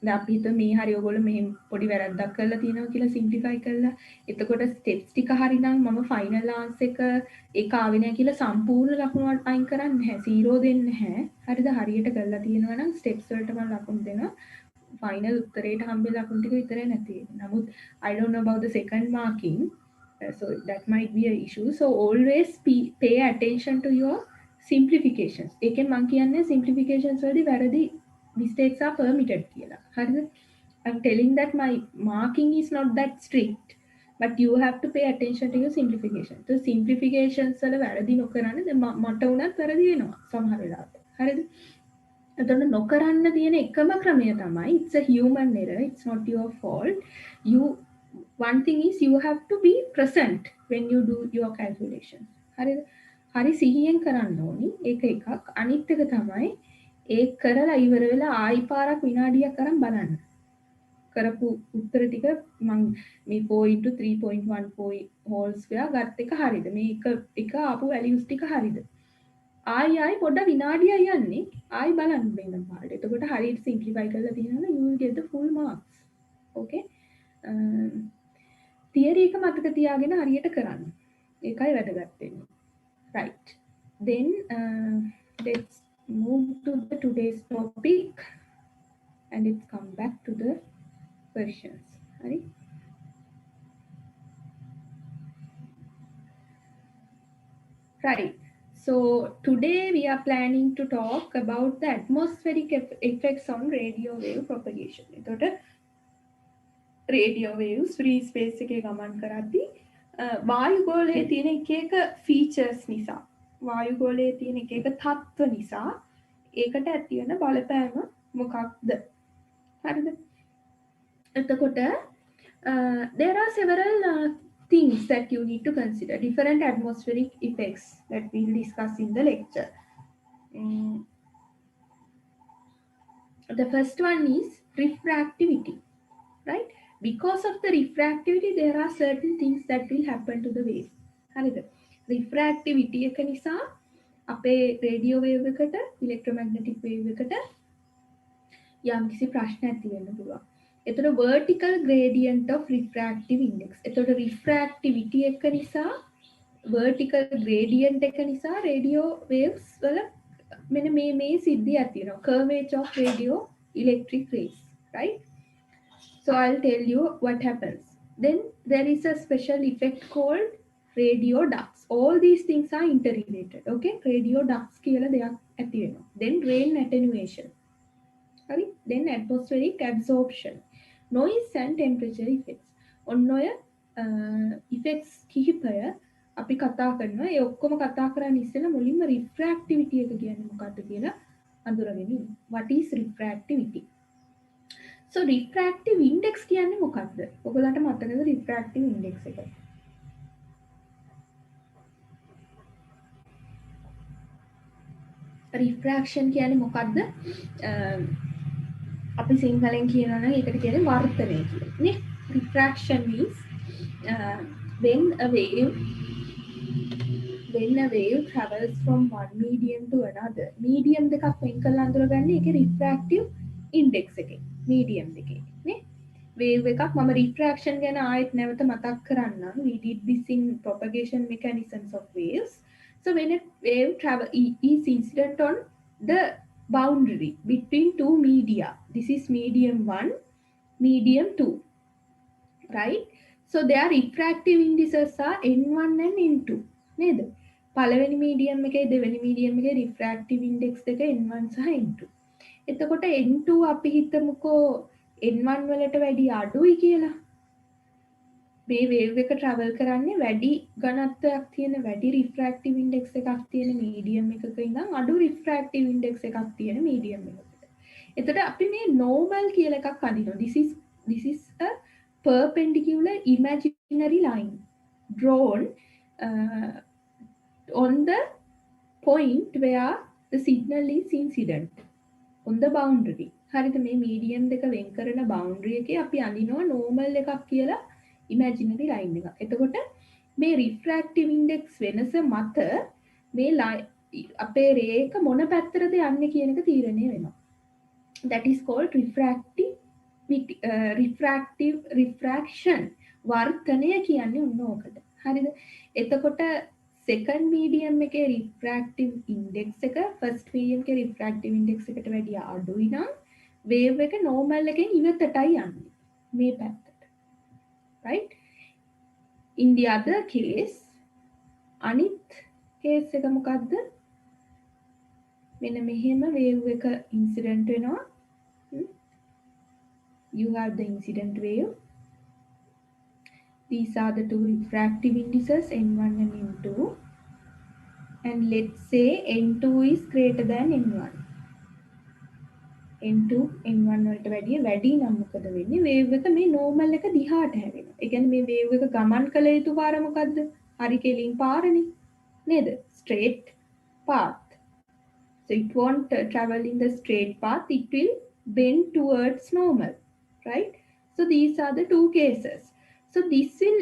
දැන් අපි හිතමු මේ හරි ඔයගොල්ලෝ මේ පොඩි වැරද්දක් කරලා තියෙනවා කියලා සිම්ප්ලිෆයි කරලා එතකොට ස්ටෙප්ස් ටික හරි නම් මම ෆයිනල් ආන්සර් එක ඒක ආවේ නැහැ කියලා සම්පූර්ණ ලකුණු වලට අයින් කරන්නේ නැහැ 0 දෙන්නේ නැහැ හරිද හරියට කරලා තියෙනවා නම් ස්ටෙප්ස් වලට මම ලකුණු දෙනවා ෆයිනල් උත්තරේට හම්බෙලා ලකුණු ටික විතරයි නැති වෙන්නේ නමුත් I don't know about the second marking so that might be a issue so always pay attention to your simplifications ඒකෙන් මම කියන්නේ simplifications වලදී වැරදි mistakes are permitted කියලා. හරිද? I'm telling that my marking is not that strict but you have to pay attention to your simplification. So simplifications වල වැරදි නොකරන්න දැන් මට උනත් වැරදි වෙනවා සමහර වෙලාවට. හරිද? එතකොට නොකරන්න තියෙන එකම ක්‍රමය තමයි it's a human error it's not your fault. One thing is you have to be present when you do your calculations. හරිද? හරි සිහියෙන් කරන්න ඕනි. ඒක එකක්. අනිත් එක තමයි ඒ කරලා ඉවර වෙලා ආයි පාරක් විනාඩියක් අරන් බලන්න. කරපු උත්තර ටික මම මේ 4 * 3.14 whole square ගත්ත එක හරියද? මේ එක ආපු values ටික හරියද? ආයි පොඩ්ඩක් විනාඩියක් යන්නේ ආයි බලන්න වෙන පාඩ. එතකොට හරියට සිම්ප්ලිෆයි කරලා තියෙනවා you will get the full marks. Okay. Theory එක මතක තියාගෙන හරියට කරන්න. ඒකයි වැදගත් වෙන්නේ. Right. Then let's move to the today's topic and let's come back to the questions. Right? Right. So today we are planning to talk about the atmospheric effects on radio wave propagation. එතකොට radio waves free space එකේ ගමන් කරද්දී වායුගෝලයේ තියෙන එක එක features නිසා වායුගෝලයේ තියෙන එක එක තත්ත්ව නිසා ඒකට ඇති වෙන බලපෑම මොකක්ද? හරිද? එතකොට there are several things that you need to consider, different atmospheric effects that we'll discuss in the lecture. The first one is refractivity, right? Because of the refractivity there are certain things that will happen to the wave. හරිද? refractivity එක නිසා අපේ radio wave එකට electromagnetic wave එකට යම්කිසි ප්‍රශ්නයක් තියෙන්න පුළුවන්. එතකොට vertical gradient of refractive index. එතකොට refractivity එක නිසා vertical gradient එක නිසා radio waves වල මෙන්න මේ සිද්ධියක් තියෙනවා. curvature of radio electric rays, right? So I'll tell you what happens. Then there is a special effect called radio ducts. All these things are interrelated. Okay, radio ducts කියලා දෙයක් ඇති වෙනවා. Then rain attenuation. Sorry. Then atmospheric absorption, noise and temperature effects. ඔන්න ඔය effects කිහිපය අපි කතා කරනවා. ඒ ඔක්කොම කතා කරන්න ඉස්සෙල්ලා මුලින්ම refractivity එක කියන්නේ මොකක්ද කියලා අඳුරගෙන ඉන්න. What is refractivity? So refractive index කියන්නේ මොකක්ද? ඔයගොල්ලන්ට මතකද refractive index එක? refraction කියන්නේ මොකක්ද? අපි සිංහලෙන් කියනවා නම් ඒකට කියන්නේ වර්ධනය කියලා නේ. Refraction means when a wave travels from one medium to another. medium දෙකක් වෙන් කරලා අඳුරගන්නේ ඒකේ refractive index එකේ. medium දෙකේ නේ. wave එකක් මම refraction ගැන ආයෙත් නැවත මතක් කරන්නම්. we did this in propagation mechanisms of waves. So when a wave travel is incident on the boundary between two media, this is medium 1, medium 2, right? So their refractive indices are n1 and n2 නේද? පළවෙනි medium එකේ දෙවෙනි medium එකේ refractive index දෙක n1 සහ n2. එතකොට n2 අපි හිතමුකෝ n1 වලට වැඩි අඩුයි කියලා. මේ wave එක travel කරන්නේ වැඩි ඝනත්වයක් තියෙන වැඩි refractive index එකක් තියෙන medium එකක ඉඳන් අඩු refractive index එකක් තියෙන medium එකකට. එතකොට අපි මේ normal කියලා එකක් අඳිනවා. This is a perpendicular imaginary line drawn on the point where the signal is incident on the boundary. හරිද? මේ medium දෙක වෙන් කරන boundary එකේ අපි අඳිනවා normal එකක් කියලා imaginary line එකක්. එතකොට මේ refractive index වෙනස මත මේ අපේ ray එක මොන පැත්තටද යන්නේ කියන එක තීරණය වෙනවා. That is called refraction. වර්ධනය කියන්නේ ඔන්න ඕකට. හරිද? එතකොට second medium එකේ refractive index එක first medium එකේ refractive index එකට වැඩිය අඩුයි නම් wave එක normal එකෙන් ඉවතටයි යන්නේ. මේ පැත්තට. Right? In the other case, අනිත් case එක මොකද්ද? මෙන්න මෙහෙම wave එක incident වෙනවා. You have the incident wave. These are the two refractive indices n1 and n2. And let's say n2 is greater than n1. n2 n1 වලට වැඩි නම් මොකද වෙන්නේ? wave එක මේ normal එක දිහාට හැරෙනවා. ඒ කියන්නේ මේ wave එක ගමන් කළ යුතු පාර මොකද්ද? හරි කෙලින් පාරනේ. නේද? straight path. So it won't travel in the straight path. It will bend towards normal, right? So these are the two cases. So this will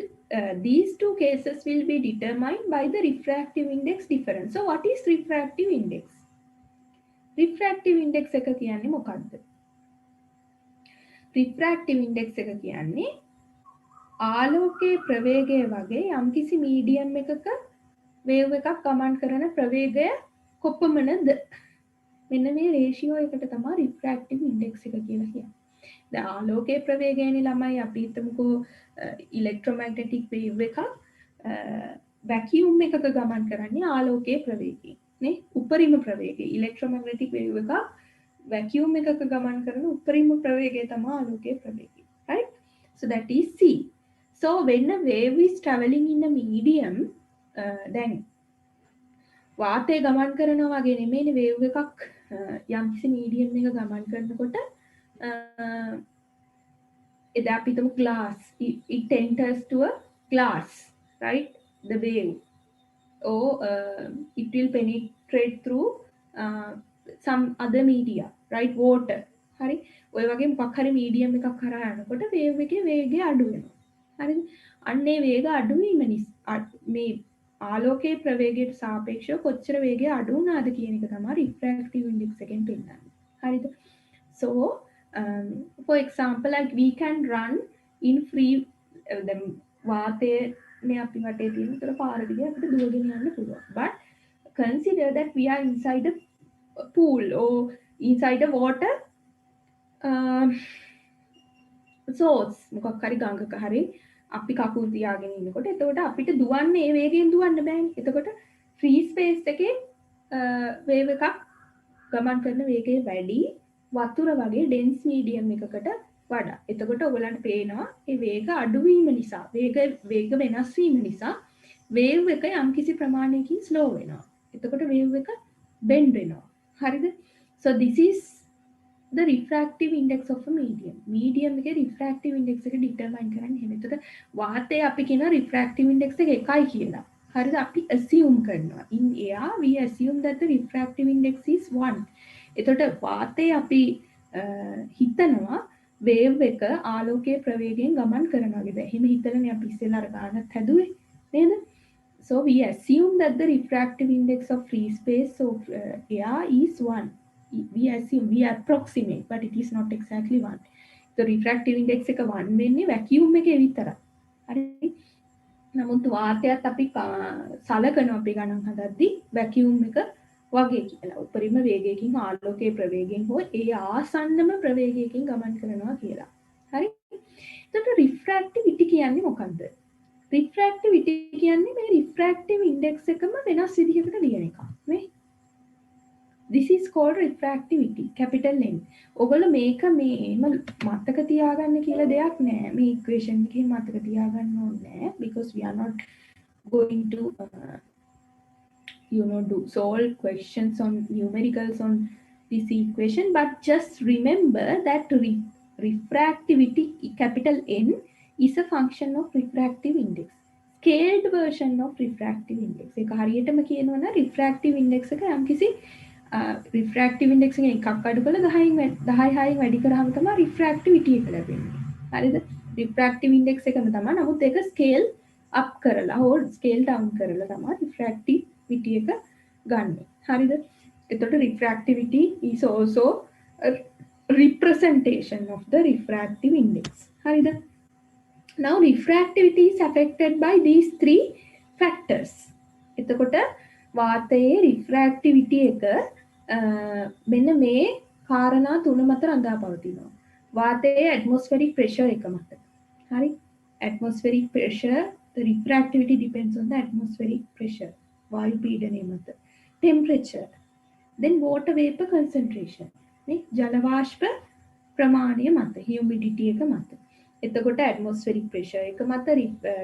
these two cases will be determined by the refractive index difference. So what is refractive index? Refractive index එක කියන්නේ මොකක්ද? Refractive index එක කියන්නේ ආලෝකයේ ප්‍රවේගය වගේ යම්කිසි medium එකක wave එකක් ගමන් කරන ප්‍රවේගය කොපමණද? මෙන්න මේ රේෂියෝ එකට තමයි refractive index එක කියලා කියන්නේ. දැන් ආලෝකයේ ප්‍රවේගයනේ ළමයි අපි හිතමුකෝ ඉලෙක්ට්‍රොමැග්නටික් වේව් එකක් වැකියුම් එකක ගමන් කරන්නේ ආලෝකයේ ප්‍රවේගයෙන් නේ උපරිම ප්‍රවේගය ඉලෙක්ට්‍රොමැග්නටික් වේව් එකක් වැකියුම් එකක ගමන් කරන උපරිම ප්‍රවේගය තමයි ආලෝකයේ ප්‍රවේගය, right? So that is c. So when a wave is traveling in a medium, then වාතය ගමන් කරනවා වගේ නෙමෙයිනේ වේව් එකක් යම්කිසි මීඩියම් එක ගමන් කරනකොට එදා අපි හිතමු glass, it enters to a glass, right? The wave or it will penetrate through some other media, right? Water. හරි ඔය වගේ මොකක් හරි මීඩියම් එකක් කරා යනකොට වේව් එකේ වේගය අඩු වෙනවා. හරිද? අන්නේ වේග අඩු වීම නිසා මේ ආලෝකයේ ප්‍රවේගයට සාපේක්ෂව කොච්චර වේගය අඩු වුණාද කියන එක තමයි refractive index එකෙන් පෙන්නන්නේ. හරිද? So for example, like we can run in free the වාතයේ මේ අපි වටේ තියෙන උතර පාර දිගේ අපිට දුවගෙන යන්න පුළුවන්. But consider that we are inside a pool or inside a water source. මොකක් හරි ගඟක හරි අපි කකුල් තියාගෙන ඉන්නකොට එතකොට අපිට දුවන්න ඒ වේගයෙන් දුවන්න බෑනේ. එතකොට ෆ්‍රී ස්පේස් එකේ වේව් එකක් ගමන් කරන වේගය වැඩි වතුර වගේ ඩෙන්ස් මීඩියම් එකකට වඩා. එතකොට ඔයගලන්ට පේනවා මේ වේග අඩු වීම නිසා වේග වෙනස් වීම නිසා වේව් එක යම්කිසි ප්‍රමාණයකින් ස්ලෝ වෙනවා. එතකොට වේව් එක බෙන්ඩ් වෙනවා. හරිද? So this is the refractive index of a medium. Medium එකේ refractive index එක determine කරන්නේ එහෙම. එතකොට වාතයේ අපි කියන refractive index එක 1යි කියලා. හරිද? අපි assume කරනවා. In air we assume that the refractive index is 1. එතකොට වාතයේ අපි හිතනවා වේව් එක ආලෝකයේ ප්‍රවේගයෙන් ගමන් කරනවා වගේ. එහෙම හිතලානේ අපි ඉස්සෙල්ලා අර ගානක් හැදුවේ නේද? So we assume that the refractive index of free space of air is 1. We assume, we approximate, but it is not exactly 1. The refractive index එක 1 වෙන්නේ vacuum එකේ විතරයි. හරි? නමුත් වාතයත් අපි සලකනවා අපි ගණන් හදද්දී vacuum එක වගේ කියලා. උපරිම වේගයකින් ආලෝකයේ ප්‍රවේගයෙන් හෝ ඒ ආසන්නම ප්‍රවේගයකින් ගමන් කරනවා කියලා. හරි? එතකොට refractivity කියන්නේ මොකක්ද? Refractivity කියන්නේ මේ refractive index එකම වෙනස් විදිහකට ලියන එකක්. නේ? This is called refractivity, capital N. ඔයගොල්ලෝ මේක මේම මතක තියාගන්න කියලා දෙයක් නෑ. මේ equation එකේ මතක තියාගන්න ඕනේ නෑ because we are not going to do solve questions on numericals on this equation, but just remember that refractivity, capital N, is a function of refractive index. Scaled version of refractive index. ඒක හරියටම කියනවා නම් refractive index එක යම්කිසි refractive index එක එකක් අඩු කරලා 10න් 6න් වැඩි කරාම තමයි refractivity එක ලැබෙන්නේ. හරිද? refractive index එකම තමයි. නමුත් ඒක scale up කරලා හෝ scale down කරලා තමයි refractivity එක ගන්නෙ. හරිද? එතකොට refractivity is also a representation of the refractive index. හරිද? Now refractivity is affected by these 3 factors. එතකොට වාතයේ refractivity එක මෙන්න මේ කාරණා තුන මත රඳා පවතිනවා. වාතයේ atmospheric pressure එක මත. හරි? Atmospheric pressure, the refractivity depends on the atmospheric pressure. වායු පීඩනය මත. Temperature. Then water vapor concentration. නේ? ජල වාෂ්ප ප්‍රමාණය මත, humidity එක මත. එතකොට atmospheric pressure එක මත,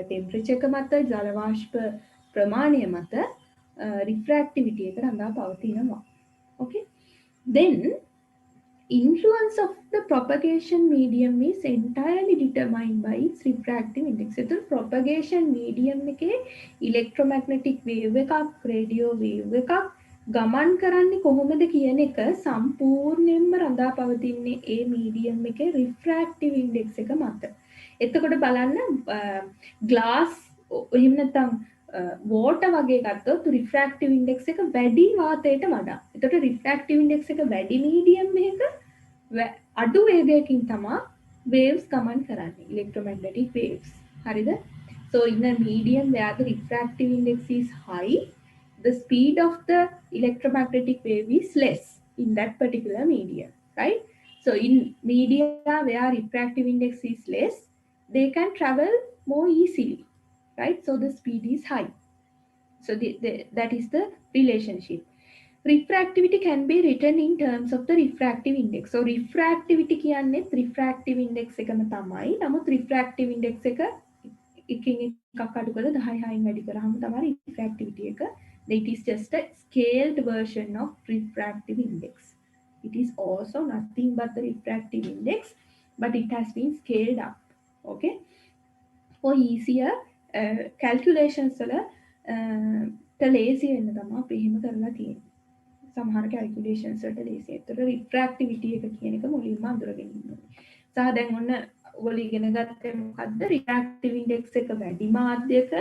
temperature එක මත, ජල වාෂ්ප ප්‍රමාණය මත refractivity එක රඳා පවතිනවා. Okay? Then influence of the propagation medium is entirely determined by its refractive index. So propagation medium එකේ electromagnetic wave එකක්, radio wave එකක් ගමන් කරන්නේ කොහොමද කියන එක සම්පූර්ණයෙන්ම රඳා පවතින්නේ ඒ medium එකේ refractive index එක මත. එතකොට බලන්න ග්ලාස් එහෙම නැත්නම් වෝටර් වගේ ගත්තොත් රිෆ්‍රැක්ටිව් ඉන්ඩෙක්ස් එක වැඩි වාතයට වඩා. එතකොට රිෆ්‍රැක්ටිව් ඉන්ඩෙක්ස් එක වැඩි මීඩියම් එකක අඩු වේගයකින් තමයි waves ගමන් කරන්නේ, electromagnetic waves. හරිද? So in a medium where the refractive index is high, the speed of the electromagnetic wave is less in that particular medium, right? So in media where refractive index is less, they can travel more easily, right? So the speed is high. So that is the relationship. Refractivity can be written in terms of the refractive index. So refractivity කියන්නේත් refractive index එකම තමයි. නමුත් refractive index එක එකකින් එකක් අඩු කරලා 10 6න් වැඩි කරාම තමයි refractivity එක. It is just a scaled version of refractive index. It is also nothing but the refractive index, but it has been scaled up. Okay? For easier calculations වල lazy වෙන්න තමයි අපි එහෙම කරලා තියෙන්නේ. සමහර calculations වලට lazy. ඒතර refractivity එක කියන එක මුලින්ම අඳුරගෙන ඉන්න ඕනේ. සහ දැන් ඔන්න ඔයගොල්ලෝ ඉගෙන ගත්තේ මොකද්ද? refractive index එක වැඩි මාධ්‍යක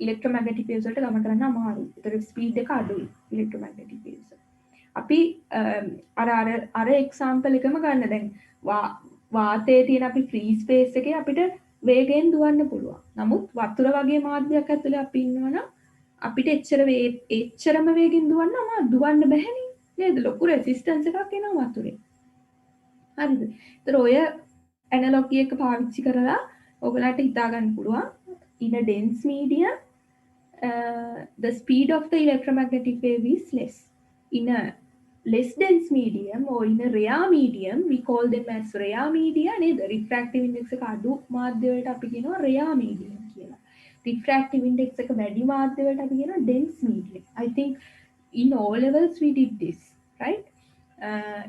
electromagnetic waves වලට ගමන් කරන්න අමාරුයි. ඒතර speed එක අඩුයි electromagnetic waves. අපි අර example එකම ගන්න දැන් වාතයේ තියෙන අපි free space එකේ අපිට වේගයෙන් දුවන්න පුළුවන්. නමුත් වතුර වගේ මාධ්‍යයක් ඇතුලේ අපි ඉන්නවනම් අපිට එච්චරම වේගෙන් දුවන්න බැහැනේ නේද? ලොකු රෙසිස්ටන්ස් එකක් එනවා වතුරේ. හරිද? ඒතර ඔය ඇනලොගි එක පාවිච්චි කරලා ඔයගලන්ට හිතා ගන්න පුළුවන් in a dense medium the speed of the electromagnetic wave is less. In a less dense medium or in a rare medium, we call them as rare media නේද? refractive index එක අඩු මාධ්‍ය වලට අපි කියනවා rare medium කියලා. refractive index එක වැඩි මාධ්‍ය වලට අපි කියනවා dense medium. I think in O levels we did this, right?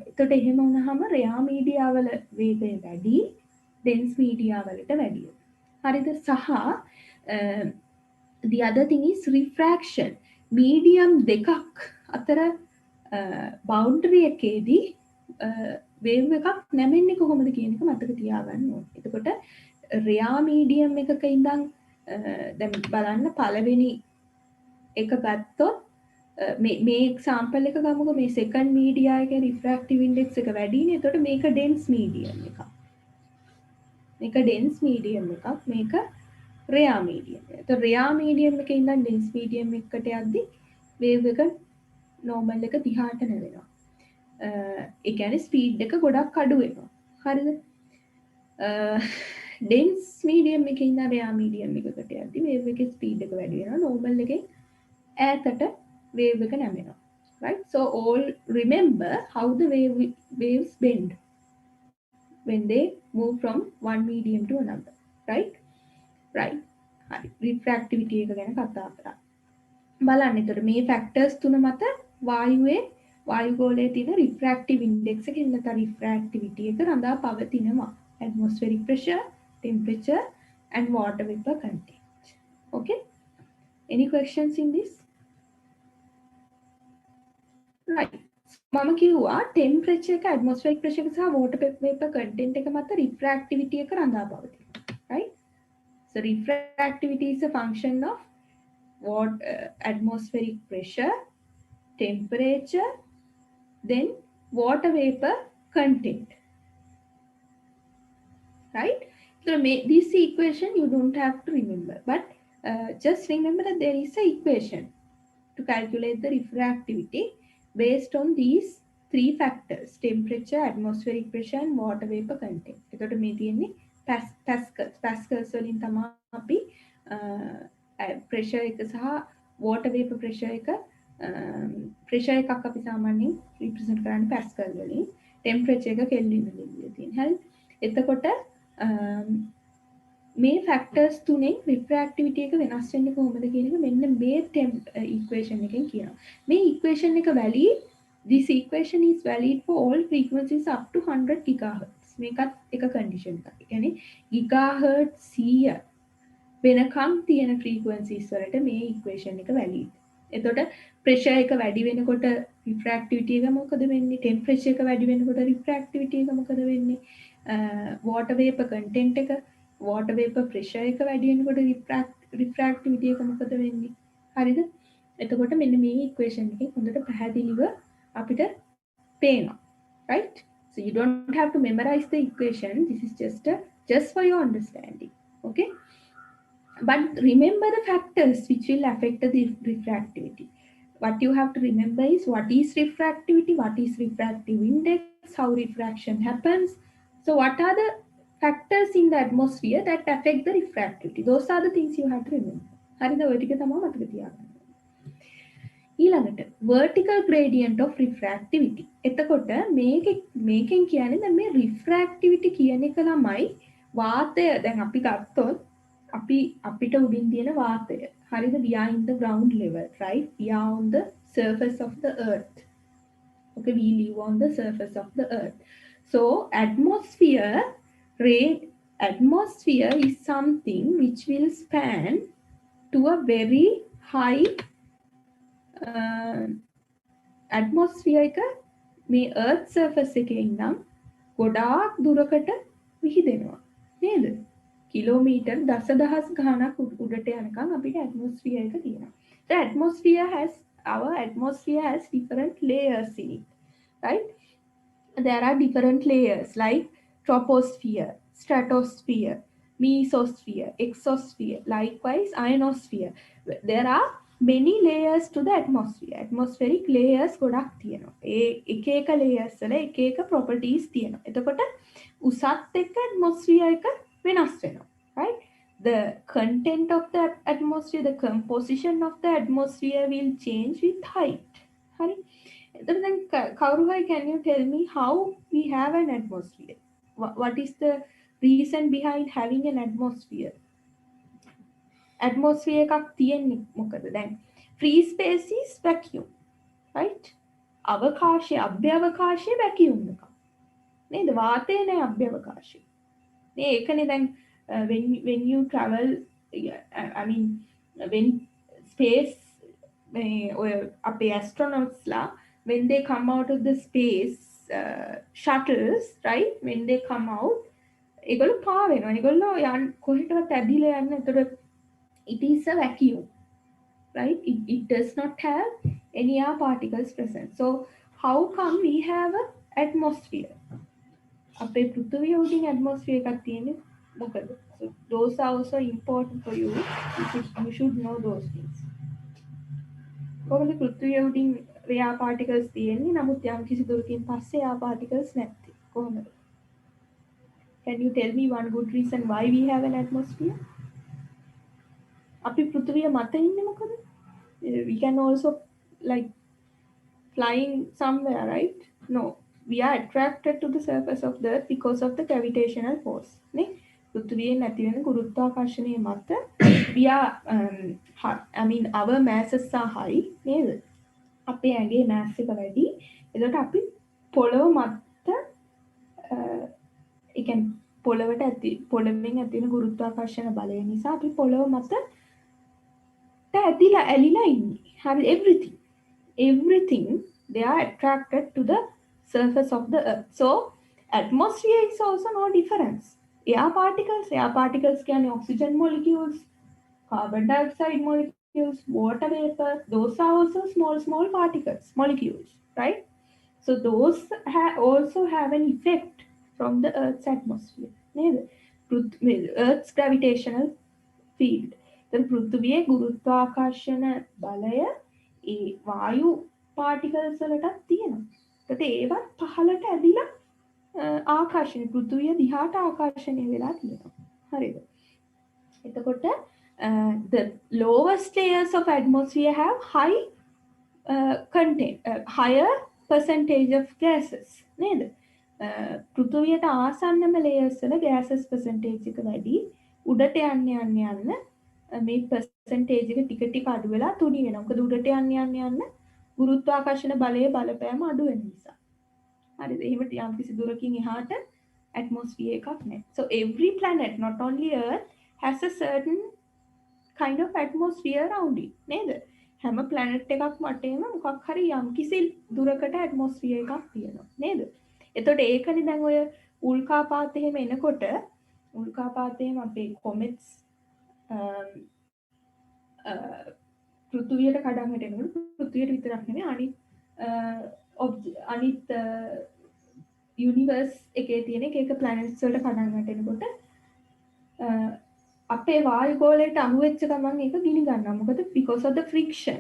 එතකොට එහෙම වුණාම rare media වල වේගය වැඩි, dense media වලට වැඩි. හරිද? සහ the other thing is refraction. medium දෙකක් අතර boundary එකේදී wave එකක් නැමෙන්නේ කොහොමද කියන එක මතක තියාගන්න ඕනේ. එතකොට rare medium එකක ඉඳන් දැන් බලන්න පළවෙනි එක ගත්තොත් මේ example එක ගමුකෝ. මේ second media එකේ refractive index එක වැඩිනේ. එතකොට මේක dense medium එකක්. මේක dense medium එකක්. මේක rare medium. එතකොට rare medium එකේ ඉඳන් dense medium එකකට යද්දි wave එක normal එක දිහාට නැවෙනවා. ඒ කියන්නේ speed එක ගොඩක් අඩු වෙනවා. හරිද? dense medium එකේ ඉඳන් rare medium එකකට යද්දි wave එකේ speed එක වැඩි වෙනවා. normal එකෙන් ඈතට wave එක නැමෙනවා. Right? So all remember how the waves bend when they move from one medium to another. Right? Right. හරි. refractivity එක ගැන කතා කරා. බලන්න එතකොට මේ factors තුන මත වායුගෝලයේ තියෙන refractive index එක නැත්නම් refractivity එක රඳා පවතිනවා. atmospheric pressure, temperature and water vapor content. Okay? Any questions in this? Right. මම කිව්වා temperature එක, atmospheric pressure එක සහ water vapor content එක මත refractivity එක රඳා පවතිනවා. Right? So refractivity is a function of atmospheric pressure, temperature, then water vapor content. Right? So this equation you don't have to remember, but just remember that there is an equation to calculate the refractivity based on these three factors: temperature, atmospheric pressure and water vapor content. එතකොට මේ තියෙන්නේ pascals වලින් තමයි අපි pressure එක සහ water vapor pressure එක pressure එකක් අපි සාමාන්‍යයෙන් represent කරන්නේ pascal වලින්, temperature එක kelvin වලින් දීලා තියෙනවා. හරි? එතකොට මේ factors තුනෙන් refractivity එක වෙනස් වෙන්නේ කොහොමද කියන එක මෙන්න මේ equation එකෙන් කියනවා. මේ equation එක valid, this equation is valid for all frequencies up to 100 gigahertz. මේකත් එක condition එකක්. ඒ කියන්නේ gigahertz 100 වෙනකම් තියෙන frequencies වලට මේ equation එක valid. එතකොට pressure එක වැඩි වෙනකොට refractivity එක මොකද වෙන්නේ? temperature එක වැඩි වෙනකොට refractivity එක මොකද වෙන්නේ? water vapor content එක water vapor pressure එක වැඩි වෙනකොට refractivity එක මොකද වෙන්නේ? හරිද? එතකොට මෙන්න මේ equation එකෙන් හොඳට පැහැදිලිව අපිට පේනවා. Right? So you don't have to memorize the equation. This is just for your understanding. Okay? But remember the factors which will affect the refractivity. What you have to remember is what is refractivity, what is refractive index, how refraction happens. So what are the factors in the atmosphere that affect the refractivity? Those are the things you have to remember. හරිද ඔය ටික තමයි මතක තියාගන්න. ඊළඟට vertical gradient of refractivity. එතකොට මේකෙන් කියන්නේ දැන් මේ refractivity කියන එක ළමයි වාතය දැන් අපි ගත්තොත් අපිට උඩින් තියෙන වාතය. හරිද? We are in the ground level, right? We are on the surface of the earth. Okay, we live on the surface of the earth. So atmosphere is something which will span to a very high atmosphere එක මේ earth surface එකේ ඉඳන් ගොඩාක් දුරකට විහිදෙනවා නේද? Kilometre දසදහස් ගණනක් උඩට යනකම් අපිට atmosphere එක තියෙනවා. Our atmosphere has different layers in it, right? There are different layers like troposphere, stratosphere, mesosphere, exosphere, likewise ionosphere. There are many layers to the atmosphere. Atmospheric layers ගොඩක් තියෙනවා. එක එක layers වල එක එක properties තියෙනවා. එතකොට උසත් එක්ක atmosphere එක වෙනස් වෙනවා. Right? The content of the atmosphere, the composition of the atmosphere will change with height. හරි? Then Kauruhai, can you tell me how we have an atmosphere? What is the reason behind having an atmosphere? Atmosphere එකක් තියෙන්නේ මොකද? දැන් free space is vacuum, right? අවකාශය අභ්‍යවකාශය vacuum එකක්. නේද? වාතය නෑ අභ්‍යවකාශය. නේ ඒකනේ දැන් when you travel, I mean when space ඔය අපේ astronauts ලා when they come out of the space shuttles, right? When they come out, ඒගොල්ලෝ පා වෙනවා. ඒගොල්ලෝ කොහෙටවත් ඇදිලා යන්නේ. එතකොට it is a vacuum, right? It does not have any air particles present. So how come we have an atmosphere? අපේ පෘථිවිය උඩින් atmosphere එකක් තියෙන්නේ මොකද? So those are also important for you. You should know those things. කොහොමද පෘථිවිය උඩින් air particles තියෙන්නේ? නමුත් යම් කිසි දුරකින් පස්සේ air particles නැත්තේ. කොහොමද? Can you tell me one good reason why we have an atmosphere? අපි පෘථිවිය මත ඉන්නේ මොකද? We can also like flying somewhere, right? No, we are attracted to the surface of the earth because of the gravitational force. නේ? පෘථිවියේ නැති වෙන ගුරුත්වාකර්ෂණය මත we are I mean our masses are high නේද? අපේ ඇඟේ mass එක වැඩි. එතකොට අපි පොළව මත ඒ කියන්නේ පොළවෙන් ඇති වෙන ගුරුත්වාකර්ෂණ බලය නිසා අපි පොළව මත ඇදිලා ඇලිලා ඉන්නේ. හරි? everything they are attracted to the surface of the earth. So atmosphere is also no difference. Air particles කියන්නේ oxygen molecules, carbon dioxide molecules, water vapor. Those are also small particles, molecules, right? So those also have an effect from the earth's atmosphere. Earth's gravitational field. Then පෘථිවියේ ගුරුත්වාකර්ෂණ බලය ඒ වායු particles වලටත් තියෙනවා. ඒකට ඒවත් පහළට ඇදිලා ආකර්ෂණය පෘථිවිය දිහාට ආකර්ෂණය වෙලා තියෙනවා. හරිද? එතකොට the lowest layers of atmosphere have high content, higher percentage of gases. නේද? පෘථිවියට ආසන්නම layers වල gases percentage එක වැඩි. උඩට යන්න මේ percentage එක ටික ටික අඩු වෙලා තුනි වෙනවා. මොකද උඩට යන්න ගුරුත්වාකර්ෂණ බලයේ බලපෑම අඩු වෙන නිසා. හරිද? එහෙම යම් කිසි දුරකින් එහාට atmosphere එකක් නැහැ. So every planet, not only Earth, has a certain kind of atmosphere around it. නේද? හැම planet එකක් වටේම මොකක් හරි යම් කිසි දුරකට atmosphere එකක් තියෙනවා. නේද? එතකොට ඒකනේ දැන් ඔය උල්කාපාත එහෙම එනකොට උල්කාපාතයෙන් අපේ කොමෙට්ස් පෘථුවියට කඩන් වැටෙනකොට පෘථුවියට විතරක් නෙමෙයි අනිත් යුනිවර්ස් එකේ තියෙන එක ප්ලැනට්ස් වලට කඩන් වැටෙනකොට අපේ වායුගෝලයට අහු වෙච්ච ගමන් ඒක ගිනි ගන්නවා. මොකද because of the friction,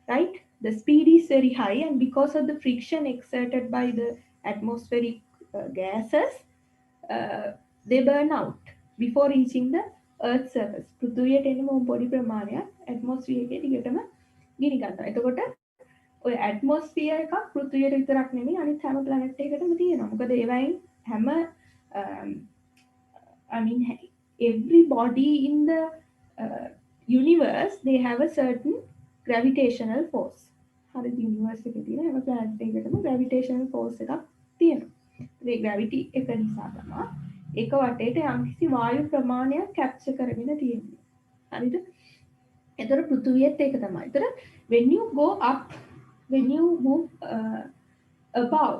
right? The speed is very high and because of the friction exerted by the atmospheric gases, they burn out before reaching the earth surface. පෘථුවියට එන පොඩි ප්‍රමාණයක් ඇට්මොස්ෆියර් එකේ දිගටම ගිනි ගන්නවා. එතකොට ඔය ඇට්මොස්ෆියර් එකක් පෘථුවියට විතරක් නෙමෙයි අනිත් හැම ප්ලැනට් එකකටම තියෙනවා. මොකද ඒවයින් හැම I mean every body in the universe they have a certain gravitational force. හරි universe එකේ තියෙන හැම planet එකකටම gravitational force එකක් තියෙනවා. ඒ gravity එක නිසා තමයි ඒක වටේට යම්කිසි වායු ප්‍රමාණයක් capture කරගෙන තියෙන්නේ. හරිද? එතකොට පෘථුවියත් ඒක තමයි. එතකොට when you go up, when you move above,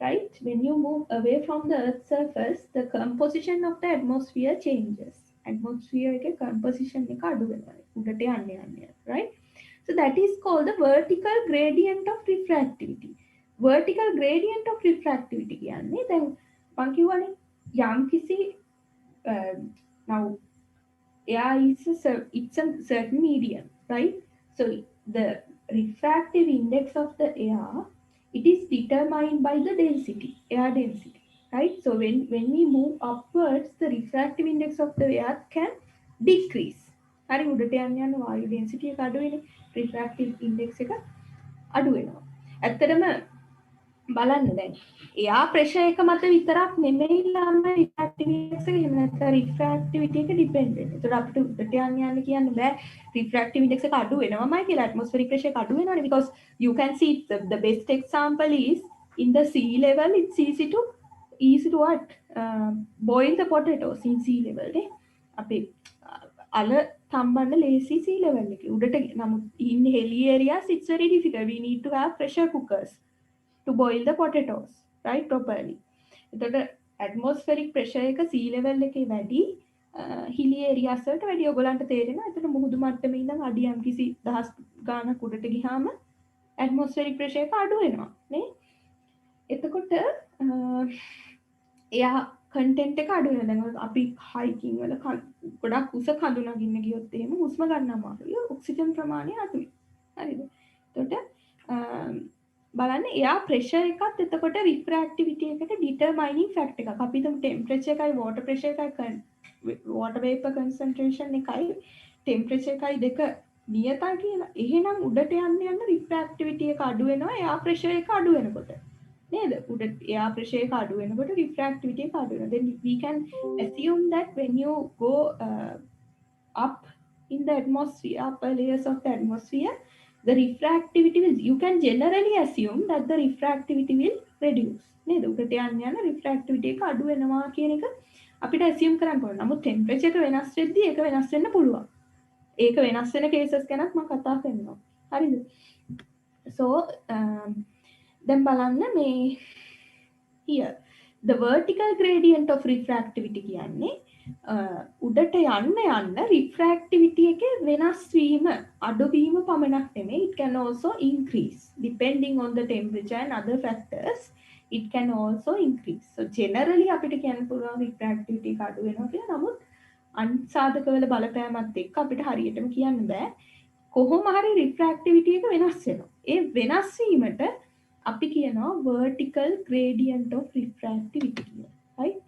right? When you move away from the Earth's surface, the composition of the atmosphere changes. Atmosphere එක composition එක අඩු වෙනවා. උඩට යන්න යන්න, right? So that is called the vertical gradient of refractivity. Vertical gradient of refractivity කියන්නේ දැන් මම කියවනේ යම්කිසි now air is it's a certain medium, right? So the refractive index of the air, it is determined by the density, air density, right? So when we move upwards, the refractive index of the air can decrease. හරි උඩට යන්න යන වායු density එක අඩු වෙන්නේ, refractive index එක අඩු වෙනවා. ඇත්තටම බලන්න දැන් එයා ප්‍රෙෂර් එක මත විතරක් නෙමෙයි ළමයි රිෆ්‍රැක්ටිව් ඉන්ඩෙක්ස් එක එහෙම නැත්නම් රිෆ්‍රැක්ටිවිටි එක ඩිපෙන්ඩ් වෙන්නේ. ඒතකොට අපිට උඩට යන්න කියන්න බෑ රිෆ්‍රැක්ටිව් ඉන්ඩෙක්ස් එක අඩු වෙනවමයි කියලා ඇට්මොස්ෆියරික් ප්‍රෙෂර් එක අඩු වෙනවනේ because you can see the best example is in the sea level it's easy to what boil the potatoes in sea level නේ. අපේ අල තම්බන්න ලේසි sea level එකේ. උඩට නමුත් in hilly areas it's very difficult. We need to have pressure cookers to boil the potatoes, right, properly. එතකොට atmospheric pressure එක sea level එකේ වැඩි hilly areas වලට වැඩි ඔයගොල්ලන්ට තේරෙනවා. එතකොට මුහුදු මට්ටමේ ඉඳන් අඩි යම්කිසි දහස් ගාණක් උඩට ගියාම atmospheric pressure එක අඩු වෙනවා නේ. එතකොට එයා content එක අඩු වෙනවා. දැන් අපි hiking වල ගොඩක් උස කඳු නගින්න ගියොත් එහෙම හුස්ම ගන්න අමාරුයි. ඔක්සිජන් ප්‍රමාණය අඩුයි. හරිද? එතකොට බලන්න එයා ප්‍රෙෂර් එකත් එතකොට රිෆ්‍රැක්ටිවිටි එකට ඩිටර්මයිනින් ෆැක්ටර් එකක්. අපි හිතමු ටෙම්පරේචර් එකයි වෝටර් ප්‍රෙෂර් එකයි වෝටර් වේපර් කන්සන්ට්‍රේෂන් එකයි ටෙම්පරේචර් එකයි දෙක නියතයි කියලා. එහෙනම් උඩට යන්න යන්න රිෆ්‍රැක්ටිවිටි එක අඩු වෙනවා එයා ප්‍රෙෂර් එක අඩු වෙනකොට. නේද? උඩ එයා ප්‍රෙෂර් එක අඩු වෙනකොට රිෆ්‍රැක්ටිවිටි එක අඩු වෙනවා. Then we can assume that when you go up in the atmosphere, upper layers of the atmosphere, the refractivity will, you can generally assume that the refractivity will reduce. නේද? උඩට යන්න යන refractivity එක අඩු වෙනවා කියන එක අපිට assume කරන්න ඕන. නමුත් temperature එක වෙනස් වෙද්දී ඒක වෙනස් වෙන්න පුළුවන්. ඒක වෙනස් වෙන cases ගැනත් මම කතා කරනවා. හරිද? So දැන් බලන්න මේ here the vertical gradient of refractivity කියන්නේ උඩට යන්න යන්න refractivity එකේ වෙනස් වීම අඩුවීම පමණක් නෙමෙයි, it can also increase depending on the temperature and other factors. It can also increase. So generally අපිට කියන්න පුළුවන් refractivity එක අඩු වෙනවා කියලා. නමුත් අන්සාධක වල බලපෑමත් එක්ක අපිට හරියටම කියන්න බෑ. කොහොම හරි refractivity එක වෙනස් වෙනවා. ඒ වෙනස් වීමට අපි කියනවා vertical gradient of refractivity කියලා. Right?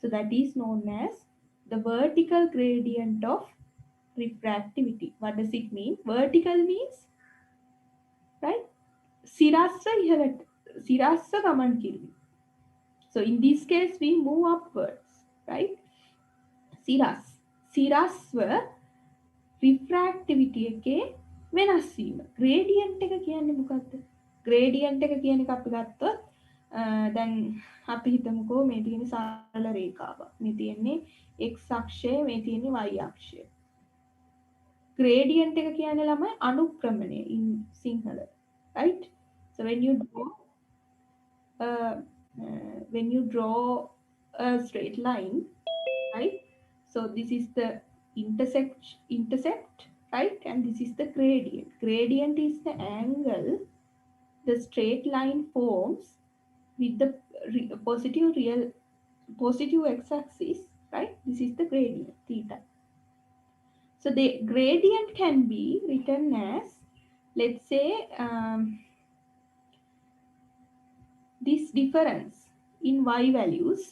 So that is known as the vertical gradient of refractivity. What does it mean? Vertical means, right? සිරස්ව ඉහළට සිරස්ව ගමන් කිරීම. So in this case we move upwards, right? සිරස්ව refractivity එකේ වෙනස් වීම. gradient එක කියන්නේ මොකක්ද? gradient එක කියන එක අපි ගත්තොත් දැන් අපි හිතමුකෝ මේ තියෙන සරල රේඛාවක්. මේ තියෙන්නේ x අක්ෂය, මේ තියෙන්නේ y අක්ෂය. gradient එක කියන්නේ ළමයි අනුක්‍රමණය in Sinhala, right? So when you draw a straight line, right? So this is the intercept, right? And this is the gradient. Gradient is the angle the straight line forms with the positive x-axis, right? This is the gradient theta. So the gradient can be written as, let's say, this difference in y values.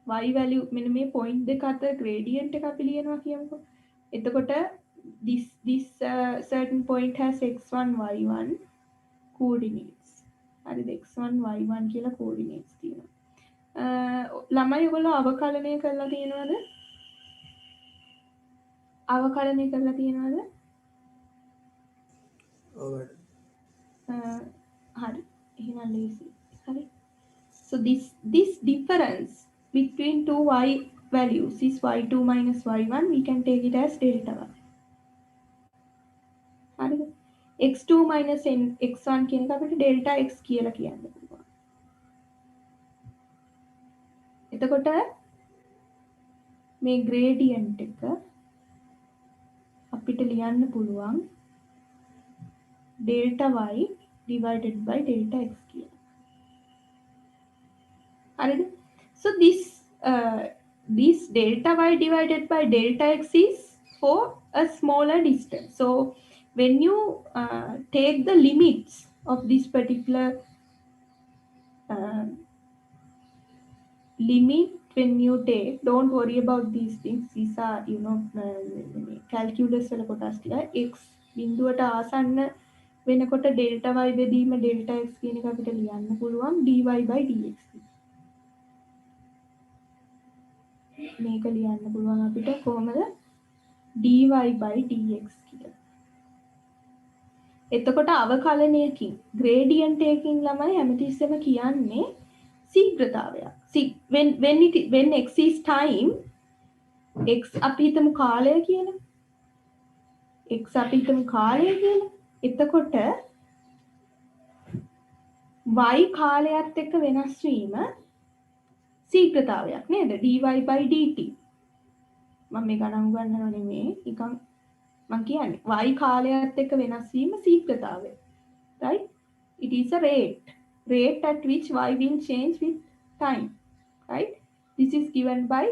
Y value මෙන්න මේ point දෙක අතර gradient එක අපි ලියනවා කියමුකෝ. එතකොට this certain point has x1 y1 coordinates. හරිද? x1 y1 කියලා coordinates තියෙනවා. ළමයි ඔයගොල්ලෝ අවකලනය කරලා තියෙනවද? අවකලනය කරලා තියෙනවද? ඔව්. හරි. එහෙනම් ලේසි. හරි. So this difference between two y values is y2 minus y1. We can take it as delta y. හරිද? x2 minus x1 කියන එක අපිට delta x කියලා කියන්න පුළුවන්. එතකොට මේ gradient එක අපිට ලියන්න පුළුවන් delta y divided by delta x කියලා. හරිද? So this delta y divided by delta x is for a smaller distance. So when you take the limits of this particular limit, when you take, don't worry about these things. These are, calculus වල කොටස් ටික. x බිඳුවට ආසන්න වෙනකොට delta y බෙදීම delta x කියන එක අපිට ලියන්න පුළුවන් dy by dx. මේක ලියන්න පුළුවන් අපිට කොහමද dy by dx කියලා. එතකොට අවකලනයකින් gradient එකකින් ළමයි හැමතිස්සෙම කියන්නේ ශීඝ්‍රතාවයක්. When x is time, x අපි හිතමු කාලය කියලා. x අපි හිතමු කාලය කියලා. එතකොට y කාලයත් එක්ක වෙනස් වීම ශීඝ්‍රතාවයක් නේද? dy by dt. මම මේ ගණන් ගන්නව නෙමෙයි. නිකන් මම කියන්නේ y කාලයත් එක්ක වෙනස් වීම ශීඝ්‍රතාවය. Right? It is a rate at which y will change with time. Right? This is given by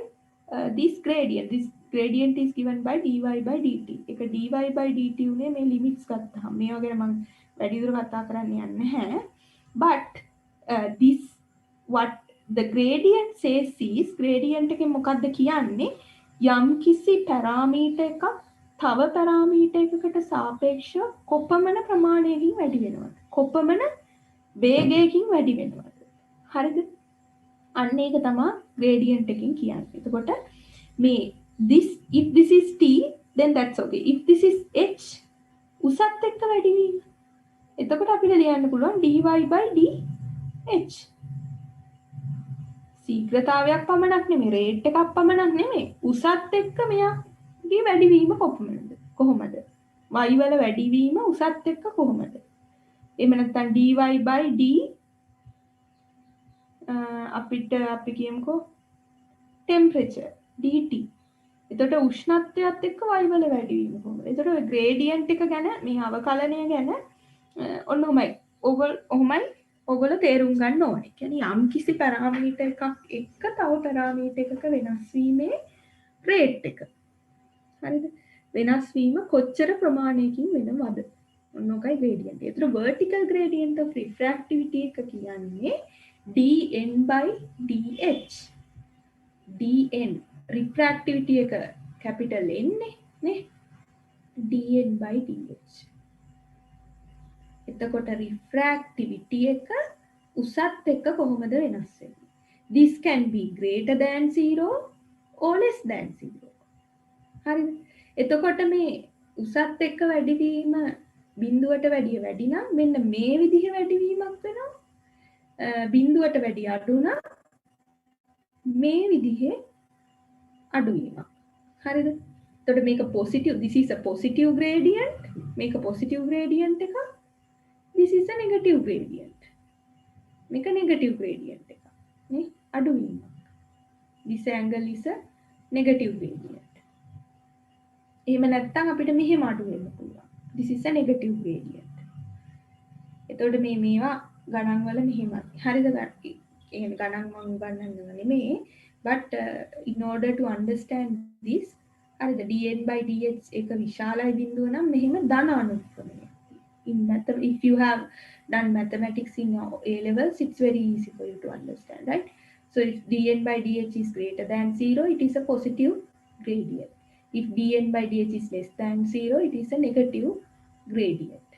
this gradient. This gradient is given by dy by dt. එක dy by dt උනේ මේ limits ගත්තාම. මේ වගේ මම වැඩි දුර කතා කරන්න යන්නේ නැහැ. But this what the gradient says is, gradient එකෙන් මොකක්ද කියන්නේ? යම් කිසි පැරාමීටර් එකක් තව පැරාමීටර් එකකට සාපේක්ෂව කොපමණ ප්‍රමාණයකින් වැඩි වෙනවද? කොපමණ වේගයකින් වැඩි වෙනවද? හරිද? අන්න ඒක තමයි gradient එකකින් කියන්නේ. එතකොට මේ if this is t, then that's okay. If this is h, උසත් එක්ක වැඩි වීම. එතකොට අපිට ලියන්න පුළුවන් dy by dh. ශීඝ්‍රතාවයක් පමණක් නෙමෙයි, රේට් එකක් පමණක් නෙමෙයි. උසත් එක්ක මෙයාගේ වැඩිවීම කොහොමද? y වල වැඩිවීම උසත් එක්ක කොහොමද? එහෙම නැත්නම් dy by d අපිට අපි කියමුකෝ temperature dt. එතකොට උෂ්ණත්වයත් එක්ක y වල වැඩිවීම කොහොමද? එතකොට gradient එක ගැන මේ අවකලනය ගැන ඔන්න ඔයගොල්ලෝ තේරුම් ගන්න ඕනේ. කියන්නේ යම් කිසි පැරාමීටර් එකක් එක්ක තව පැරාමීටර් එකක වෙනස් වීමේ රේට් එක. හරිද? වෙනස් වීම කොච්චර ප්‍රමාණයකින් වෙනවද? ඔන්න ඔකයි gradient. ඒතර vertical gradient of refractivity එක කියන්නේ dn by dh. dn refractivity එක capital N නේ. dn by dh. එතකොට refractivity එක උසත් එක්ක කොහොමද වෙනස් වෙන්නේ? This can be greater than 0 or less than 0. හරිද? එතකොට මේ උසත් එක්ක වැඩිවීම බිඳුවට වැඩිය වැඩි නම් මෙන්න මේ විදිහේ වැඩිවීමක් වෙනවා. බිඳුවට වැඩි අඩු නම් මේ විදිහේ අඩුවීමක්. හරිද? එතකොට මේක positive, this is a positive gradient. මේක positive gradient එකක්. This is a negative gradient. මේක negative gradient එකක්. නේ? අඩුවීමක්. This angle is a negative gradient. එහෙම නැත්නම් අපිට මෙහෙම අඩු වෙන්න පුළුවන්. This is a negative gradient. එතකොට මේවා ගණන් වල මෙහෙමයි. හරිද? ඒ ගණන් මම උගන්වන්නව නෙමෙයි. But in order to understand this, හරිද? dn by dx එක විශාලයි බිඳුව නම් මෙහෙම ධන අනුක්‍රමයක්. If you have done mathematics in your A levels, it's very easy for you to understand, right? So if dn by dx is greater than 0, it is a positive gradient. If dn by dx is less than 0, it is a negative gradient.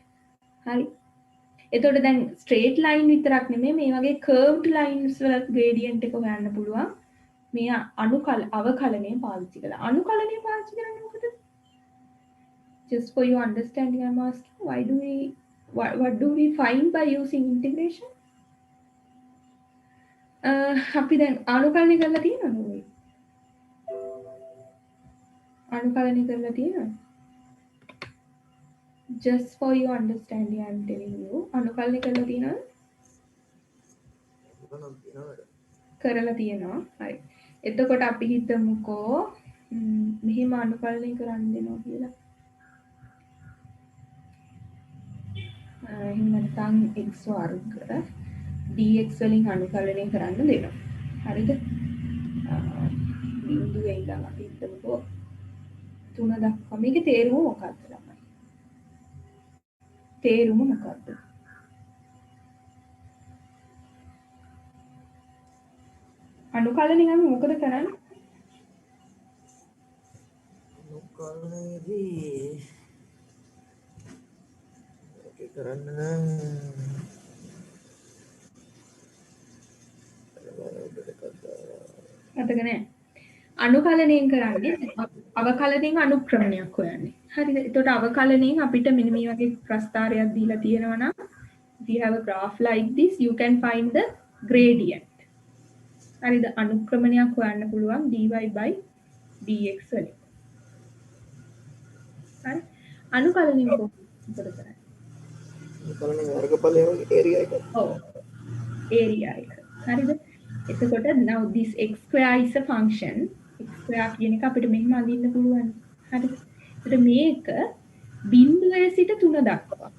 Right? එතකොට දැන් straight line විතරක් නෙමෙයි මේ වගේ curved lines වල gradient එක හොයන්න පුළුවන්. මේ අවකලනය පාවිච්චි කරලා. අනුකලනය පාවිච්චි කරන්නේ මොකද? Just for your understanding, I'm asking, what do we find by using integration? අපි දැන් අනුකලනය කරලා තියෙනවද ඔය? අනුකලනය කරලා තියෙනවද? Just for your understanding, I'm telling you, අනුකලනය කරලා තියෙනවද? කරලා තියෙනවා. හරි. එතකොට අපි හිතමුකෝ මෙහෙම අනුකලනය කරන්න දෙනවා කියලා. එහෙම නැත්නම් x වර්ග dx වලින් අනුකලනය කරන්න දෙනවා. හරිද? බිඳුවේ ඉඳන් අපි හිතමුකෝ 3 දක්වා. මේකේ තේරුම මොකක්ද ළමයි? තේරුම මොකක්ද? අනුකලනය ගන්න මොකද කරන්නේ? අනුකලනයේදී ඒක කරන්න නම් මතක නැහැ. අනුකලනයෙන් කරන්නේ අවකලනයෙන් අනුක්‍රමණයක් හොයන්නේ. හරිද? එතකොට අවකලනයෙන් අපිට මෙන්න මේ වගේ ප්‍රස්ථාරයක් දීලා තියෙනවා නම් if you have a graph like this, you can find the gradient. හරිද? අනුක්‍රමණයක් හොයන්න පුළුවන් dy by dx වලින්. හරි? අනුකලනයෙන් කොහොමද කරන්නේ? අනුකලනයේ වර්ගඵලය වගේ ඒරියා එක. ඔව්. ඒරියා එක. හරිද? එතකොට now this x square is a function. x square කියන එක අපිට මෙහෙම අඳින්න පුළුවන්. හරිද? එතකොට මේක බිඳුවේ සිට 3 දක්වා.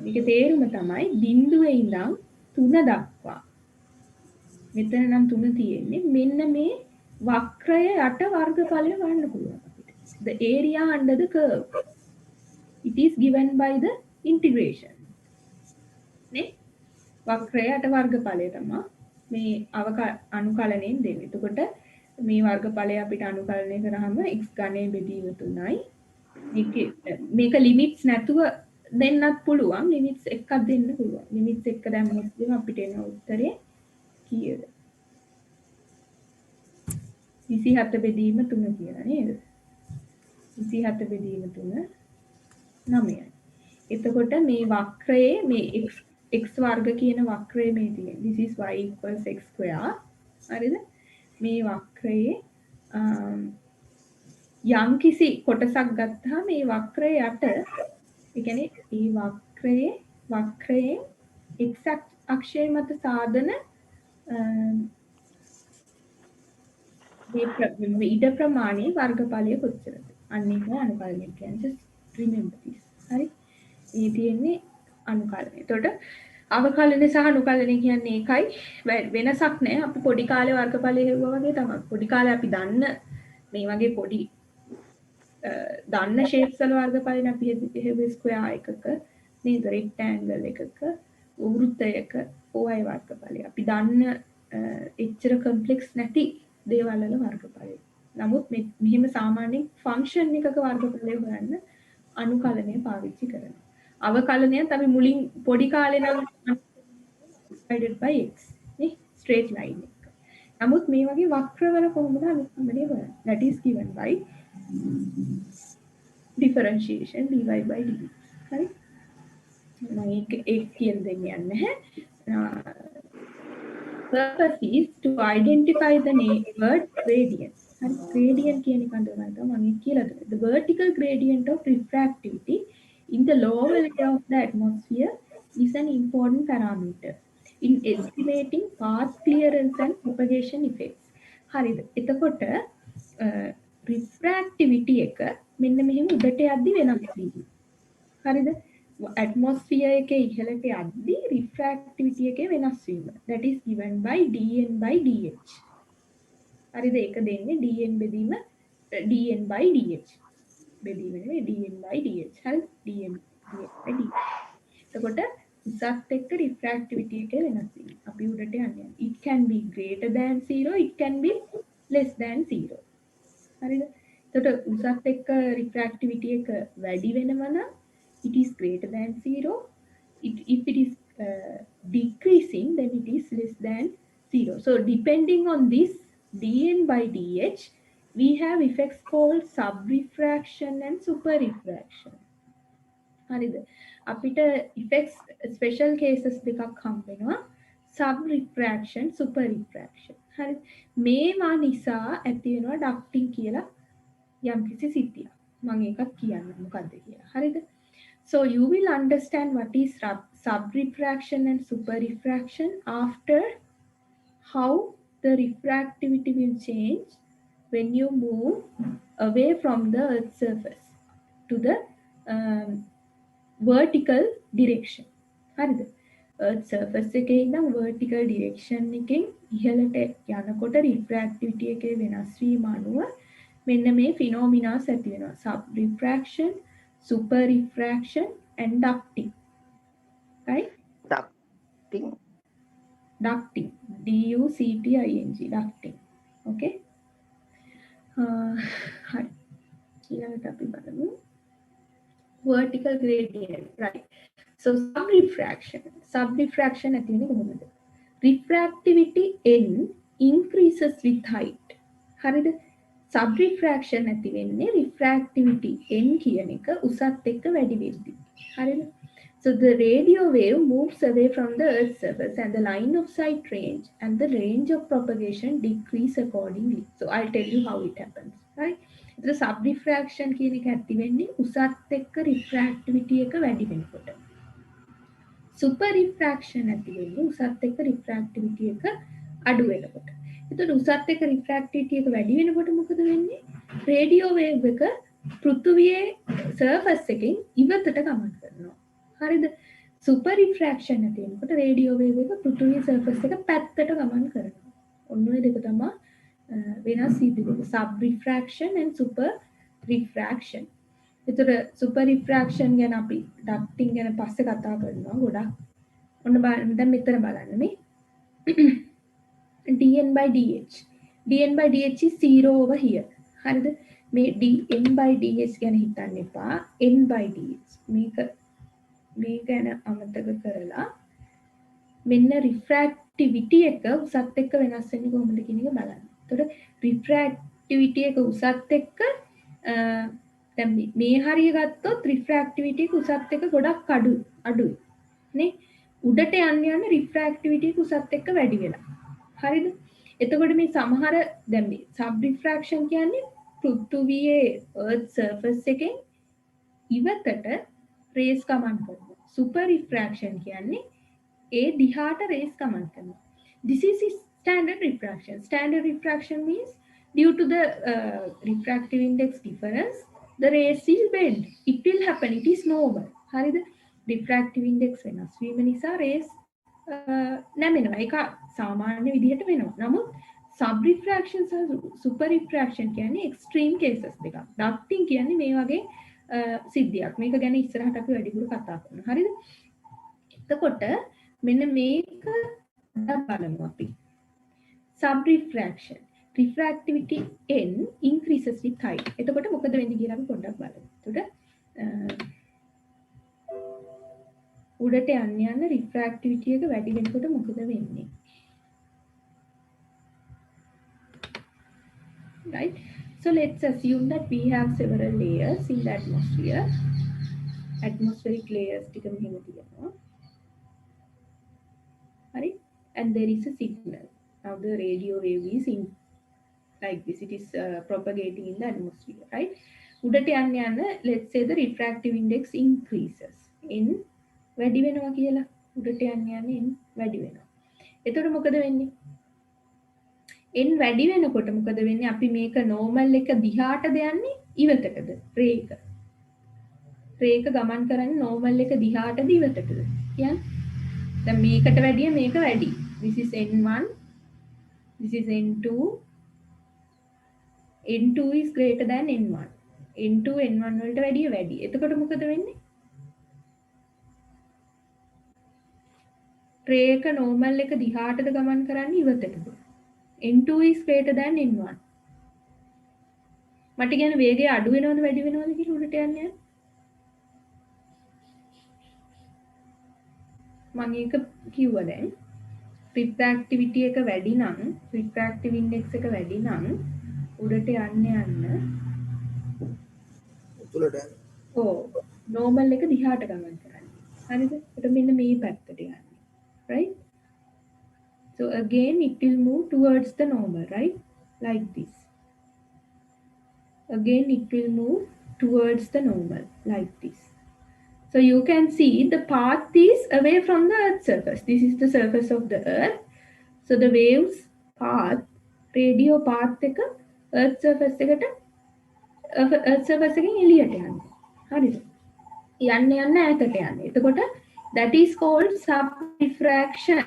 මේක තේරුම තමයි බිඳුවේ ඉඳන් 3 දක්වා. මෙතන නම් 3 තියෙන්නේ. මෙන්න මේ වක්‍රය යට වර්ගඵලය ගන්න පුළුවන් අපිට. The area under the curve. It is given by the integration. නේ? වක්‍රය යට වර්ගඵලය තමයි මේ අනුකලනයෙන් දෙන්නේ. එතකොට මේ වර්ගඵලය අපිට අනුකලනය කරාම x ඝනය බෙදීම 3යි. මේක ලිමිට්ස් නැතුව දෙන්නත් පුළුවන්. ලිමිට්ස් එකක් දෙන්න පුළුවන්. ලිමිට්ස් එක දැම්මොත් අපිට එන උත්තරේ කීයද? 27 බෙදීම 3 කියලා නේද? 27 බෙදීම 3 9යි. එතකොට මේ වක්‍රයේ මේ x වර්ග කියන වක්‍රය මේ තියෙන්නේ. This is y equals x square. හරිද? මේ වක්‍රයේ යම් කිසි කොටසක් ගත්තාම මේ වක්‍රය යට ඒ කියන්නේ මේ වක්‍රයේ x අක්ෂය මත සාදන මේ ඉඩ ප්‍රමාණයේ වර්ගඵලය කොච්චරද? අන්න ඒක අනුකලනය කියන්නේ. Just remember this. හරි? මේ තියෙන්නේ අනුකලනය. එතකොට අවකලනය සහ අනුකලනය කියන්නේ ඒකයි. වෙනසක් නැහැ. අපි පොඩි කාලේ වර්ගඵලය හෙව්වා වගේ තමයි. පොඩි කාලේ අපි දන්න මේ වගේ පොඩි දන්න shapes වල වර්ගඵලනේ අපි හෙව්වේ ස්ක්වයර් එකක නේද? රෙක්ටැන්ගල් එකක වෘත්තයක OI වර්ගඵලය. අපි දන්න එච්චර කම්ප්ලෙක්ස් නැති දේවල් වල වර්ගඵලය. නමුත් මෙහෙම සාමාන්‍යයෙන් ෆන්ක්ෂන් එකක වර්ගඵලය හොයන්න අනුකලනය පාවිච්චි කරනවා. අවකලනයත් අපි මුලින් පොඩි කාලේ නම් divided by x නේ straight line එක. නමුත් මේ වගේ වක්‍රවල කොහොමද අනුකලනය හොයන්නේ? That is given by differentiation dy by dx. හරි? මම ඒක කියන දෙන්නේ නැහැ. Purpose is to identify the word gradient. And gradient කියන එක අඳුරගන්න මම කියලා දුන්නා. The vertical gradient of refractivity in the lower layer of the atmosphere is an important parameter in estimating path clearance and propagation effects. හරිද? එතකොට refractivity එක මෙන්න මෙහෙම උඩට යද්දි වෙනස් වෙනවා. හරිද? atmosphere එකේ ඉහළට යද්දි refractivity එකේ වෙනස් වීම. That is given by dn by dh. හරිද? ඒක දෙන්නේ dn බෙදීම dn by dh. බෙදීම නෙවෙයි dn by dh. හරි? dn by dh. එතකොට උසත් එක්ක refractivity එකේ වෙනස් වීම. අපි උඩට යන්නේ. It can be greater than 0, it can be less than 0. හරිද? එතකොට උසත් එක්ක refractivity එක වැඩි වෙනවා නම් it is greater than 0. If it is decreasing, then it is less than 0. So depending on this dn by dh, we have effects called subrefraction and superrefraction. හරිද? අපිට effects special cases දෙකක් හම්බ වෙනවා. subrefraction, superrefraction. හරි? මේවා නිසා ඇති වෙනවා ducting කියලා යම්කිසි සිද්ධියක්. මම ඒකත් කියන්න මොකද්ද කියලා. හරිද? So you will understand what is subrefraction and superrefraction after how the refractivity will change when you move away from the Earth's surface to the vertical direction. හරිද? Earth surface එකේ ඉඳන් vertical direction එකෙන් ඉහළට යනකොට refractivity එකේ වෙනස් වීම අනුව මෙන්න මේ phenomena ඇති වෙනවා. subrefraction, superrefraction and ducting. Right? Ducting. Ducting. D-U-C-T-I-N-G. Ducting. Okay? Hi. ඊළඟට අපි බලමු. Vertical gradient. Right. So subrefraction. Subrefraction ඇති වෙන්නේ කොහොමද? Refractivity N increases with height. හරිද? Subrefraction ඇති වෙන්නේ refractivity N කියන එක උසත් එක්ක වැඩි වෙද්දී. හරිද? So the radio wave moves away from the Earth's surface and the line of sight range and the range of propagation decrease accordingly. So I'll tell you how it happens. Right? The subrefraction කියන එක ඇති වෙන්නේ උසත් එක්ක refractivity එක වැඩි වෙනකොට. Superrefraction ඇති වෙන්නේ උසත් එක්ක refractivity එක අඩු වෙනකොට. එතකොට උසත් එක්ක refractivity එක වැඩි වෙනකොට මොකද වෙන්නේ? රේඩියෝ වේව් එක පෘථුවියේ surface එකෙන් ඉවතට ගමන් කරනවා. හරිද? Superrefraction ඇති වෙනකොට රේඩියෝ වේව් එක පෘථුවියේ surface එක පැත්තට ගමන් කරනවා. ඔන්න ඔය දෙක තමයි වෙනස් සිද්ධ දෙක. Subrefraction and superrefraction. එතකොට superrefraction ගැන අපි ducting ගැන පස්සේ කතා කරනවා ගොඩක්. ඔන්න දැන් මෙතන බලන්න මේ dn by dh. dn by dh is 0 over here. හරිද? මේ dn by dh ගැන හිතන්න එපා. n by dh. මේ ගැන අමතක කරලා මෙන්න refractivity එක උසත් එක්ක වෙනස් වෙන්නේ කොහොමද කියන එක බලන්න. එතකොට refractivity එක උසත් එක්ක දැන් මේ හරිය ගත්තොත් refractivity එක උසත් එක්ක ගොඩක් අඩුයි නේ. උඩට යන්න යන refractivity එක උසත් එක්ක වැඩි වෙනවා. හරිද? එතකොට මේ සමහර දැන් මේ subrefraction කියන්නේ පෘථුවියේ earth surface එකෙන් ඉවතට rays ගමන් කරනවා. superrefraction කියන්නේ ඒ දිහාට rays ගමන් කරනවා. This is standard refraction. Standard refraction means due to the refractive index difference, the rays will bend. It will happen. It is normal. හරිද? refractive index වෙනස් වීම නිසා rays නැමෙනවා. ඒක සාමාන්‍ය විදිහට වෙනවා. නමුත් subrefraction සහ superrefraction කියන්නේ extreme cases දෙකක්. ducting කියන්නේ මේ වගේ සිද්ධියක්. මේක ගැන ඉස්සරහට අපි වැඩිපුර කතා කරනවා. හරිද? එතකොට මෙන්න මේක බලමු අපි. Subrefraction. Refractivity N increases with height. එතකොට මොකද වෙන්නේ කියලා අපි පොඩ්ඩක් බලමු. එතකොට උඩට යන්න refractivity එක වැඩි වෙනකොට මොකද වෙන්නේ? Right? So let's assume that we have several layers in the atmosphere. Atmospheric layers ටික මෙහෙම තියෙනවා. හරි? And there is a signal. Now the radio wave is in like this. It is propagating in the atmosphere, right? උඩට යන්න let's say the refractive index increases in වැඩි වෙනවා කියලා. උඩට යන්න in වැඩි වෙනවා. එතකොට මොකද වෙන්නේ? n වැඩි වෙනකොට මොකද වෙන්නේ? අපි මේක normal එක දිහාටද යන්නේ ඉවතටද? ray එක. ray එක ගමන් කරන්නේ normal එක දිහාටද ඉවතටද? කියන්නේ දැන් මේකට වැඩිය මේක වැඩි. This is n1, this is n2. n2 is greater than n1. n2 n1 වලට වැඩිය වැඩි. එතකොට මොකද වෙන්නේ? ray එක normal එක දිහාටද ගමන් කරන්නේ ඉවතටද? n2 is greater than n1. මට කියන්නේ වේගය අඩු වෙනවද වැඩි වෙනවද කියලා උඩට යන්නේ? මම ඒක කිව්වා දැන්. refractivity එක වැඩි නම් refractive index එක වැඩි නම් උඩට යන්න උතුලට යන්න. ඕ normal එක දිහාට ගමන් කරන්නේ. හරිද? ඒකට මෙන්න මේ පැත්තට යන්නේ. Right? So again it will move towards the normal, right? Like this. Again it will move towards the normal like this. So you can see the path is away from the earth surface. This is the surface of the earth. So the waves path, radio path එක earth surface එකට earth surface එකෙන් එළියට යන්නේ. හරිද? යන්න ඈතට යන්නේ. එතකොට that is called sub refraction.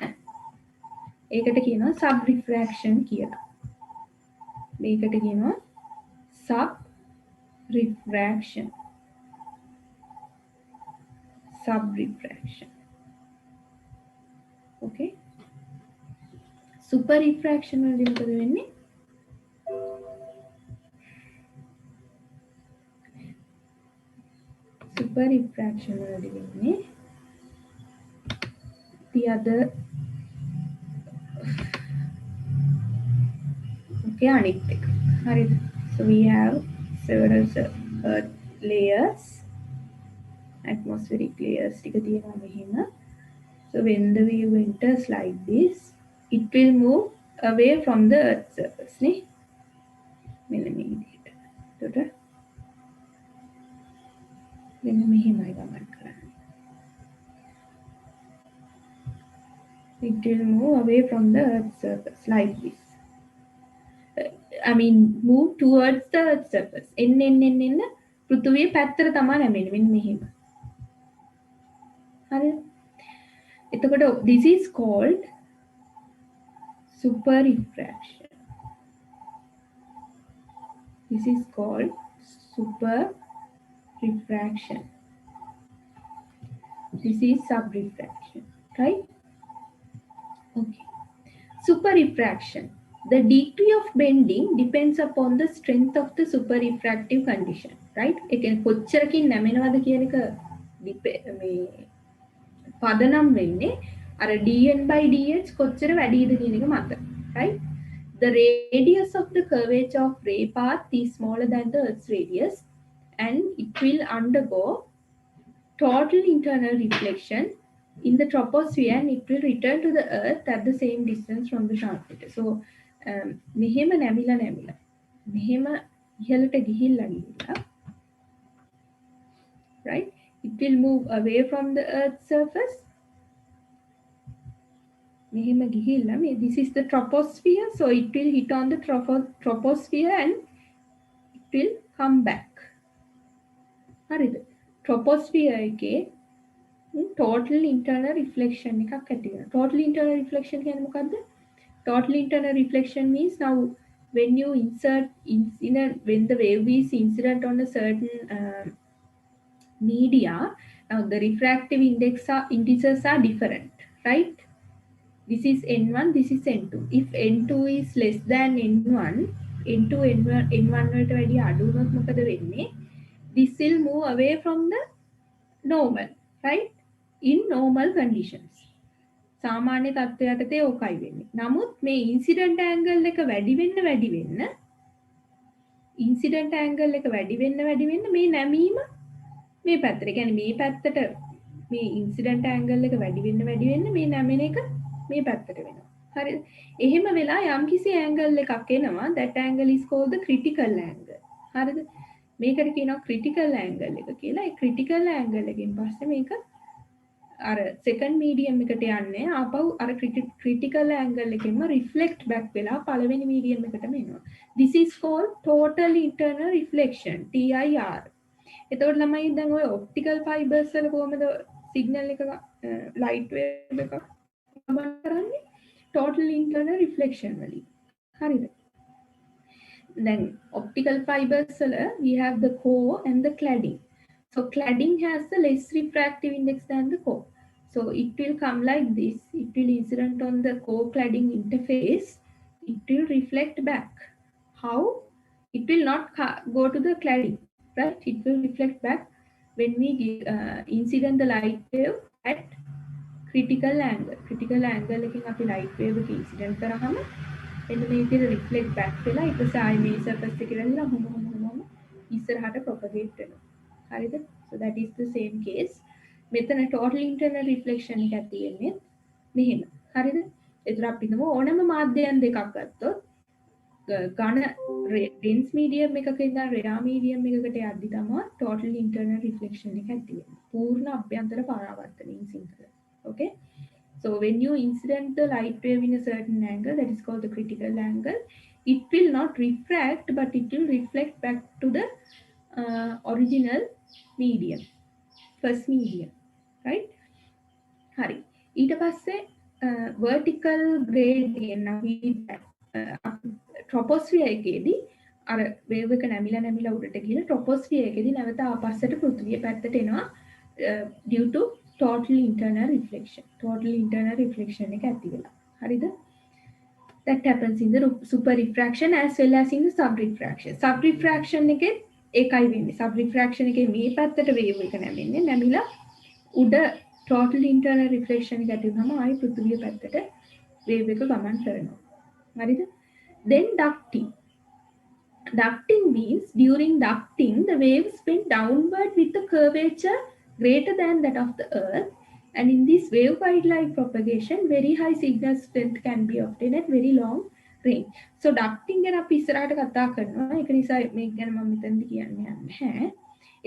ඒකට කියනවා sub refraction කියලා. මේකට කියනවා sub refraction. Sub refraction. Okay. Super refraction වලදී මොකද වෙන්නේ? Super refraction වලදී වෙන්නේ the other okay අනිත් එක. හරිද? So we have several layers, atmospheric layers ටික තියෙනවා මෙහෙම. So when the wave enters like this, it will move away from the earth surface නේ. මෙන්න මේ විදිහට. එතකොට මෙන්න මෙහෙමයි ගමන් කරන්නේ. It will move away from the earth surface like this. I mean move towards the earth surface. එන්න පෘථුවිය පැත්තට තමයි නැමෙන්නේ මෙන්න මෙහෙම. හරිද? එතකොට this is called super refraction. This is called super refraction. This is sub refraction, right? Okay. Super refraction. The degree of bending depends upon the strength of the super refractive condition, right? ඒ කියන්නේ කොච්චරකින් නැමෙනවද කියන එක මේ පදනම් වෙන්නේ අර dn by dh කොච්චර වැඩිද කියන එක මත, right? The radius of the curvature of ray path is smaller than the Earth's radius, and it will undergo total internal reflection in the troposphere, and it will return to the Earth at the same distance from the transmitter. So මෙහෙම නැමිලා මෙහෙම ඉහළට ගිහිල්ලා right? It will move away from the Earth's surface. මෙහෙම ගිහිල්ලා this is the troposphere, so it will hit on the troposphere and it will come back. හරිද? troposphere එකේ total internal reflection එකක් ඇති වෙනවා. Total internal reflection කියන්නේ මොකද්ද? Total internal reflection means now when you when the wave is incident on a certain media, now the refractive indices are different, right? This is n1, this is n2. If n2 is less than n1, n1 වලට වැඩිය අඩු වුණොත් මොකද වෙන්නේ? This will move away from the normal, right? In normal conditions. සාමාන්‍ය තත්ත්වයට යටතේ ඕකයි වෙන්නේ. නමුත් මේ ඉන්සිඩන්ට් ඇන්ගල් එක වැඩි වෙන්න ඉන්සිඩන්ට් ඇන්ගල් එක වැඩි වෙන්න මේ නැමීම මේ පැත්තට. ඒ කියන්නේ මේ පැත්තට මේ ඉන්සිඩන්ට් ඇන්ගල් එක වැඩි වෙන්න මේ නැමෙන එක මේ පැත්තට වෙනවා. හරිද? එහෙම වෙලා යම්කිසි ඇන්ගල් එකක් එනවා. that angle is called the critical angle. හරිද? මේකට කියනවා critical angle එක කියලා. ඒ critical angle එකෙන් පස්සේ මේක අර second medium එකට යන්නේ ආපහු අර critical angle එකෙන්ම reflect back වෙලා පළවෙනි medium එකටම එනවා. This is called total internal reflection, TIR. එතකොට ළමයි දැන් ඔය optical fibers වල කොහමද signal එක light wave එක ගමන් කරන්නේ? Total internal reflection වලින්. හරිද? Then optical fibers වල we have the core and the cladding. So cladding has the less refractive index than the core. So it will come like this. It will incident on the core cladding interface. It will reflect back. How? It will not go to the cladding, right? It will reflect back when we incident the light wave at critical angle. Critical angle එකකින් අපි light wave එක incident කරාම එන්න මේ විදිහට reflect back වෙලා ඊට පස්සේ ආයි මේ surface එකේ වැදිලා මොම ඉස්සරහට propagate වෙනවා. හරිද? So that is the same case. මෙතන total internal reflection එකක් තියෙන්නේ මෙහෙම. හරිද? ඒතර අපි හිතමු ඕනම මාධ්‍යයන් දෙකක් ගත්තොත් ඝන dense medium එකක ඉඳන් rare medium එකකට යද්දි තමයි total internal reflection එක ඇති වෙන්නේ. පූර්ණ අභ්‍යන්තර පරාවර්තනයෙන් Sinhala. Okay? So when you incident the light wave in a certain angle, that is called the critical angle, it will not refract, but it will reflect back to the original medium, first medium, right? Hari. ඊට පස්සේ vertical gradient අපි troposphere එකේදී අර wave එක නැමිලා උඩට ගිහලා troposphere එකේදී නැවත ආපස්සට පෘථිවිය පැත්තට එනවා due to total internal reflection. Total internal reflection එක ඇති වෙලා. හරිද? That happens in the super refraction as well as in the subrefraction. Subrefraction එකේ ඒකයි වෙන්නේ. Subrefraction එකේ මේ පැත්තට wave එක නැමිලා උඩ total internal reflection එක ඇති වුනම ආයි පෘථිවිය පැත්තට wave එක ගමන් කරනවා. හරිද? Then ducting. Ducting means during ducting the waves spin downward with the curvature greater than that of the earth, and in this waveguide-like propagation very high signal strength can be obtained at very long range. So ducting ගැන අපි ඉස්සරහට කතා කරනවා. ඒක නිසා මේක ගැන මම මෙතනදි කියන්න යන්නේ නැහැ.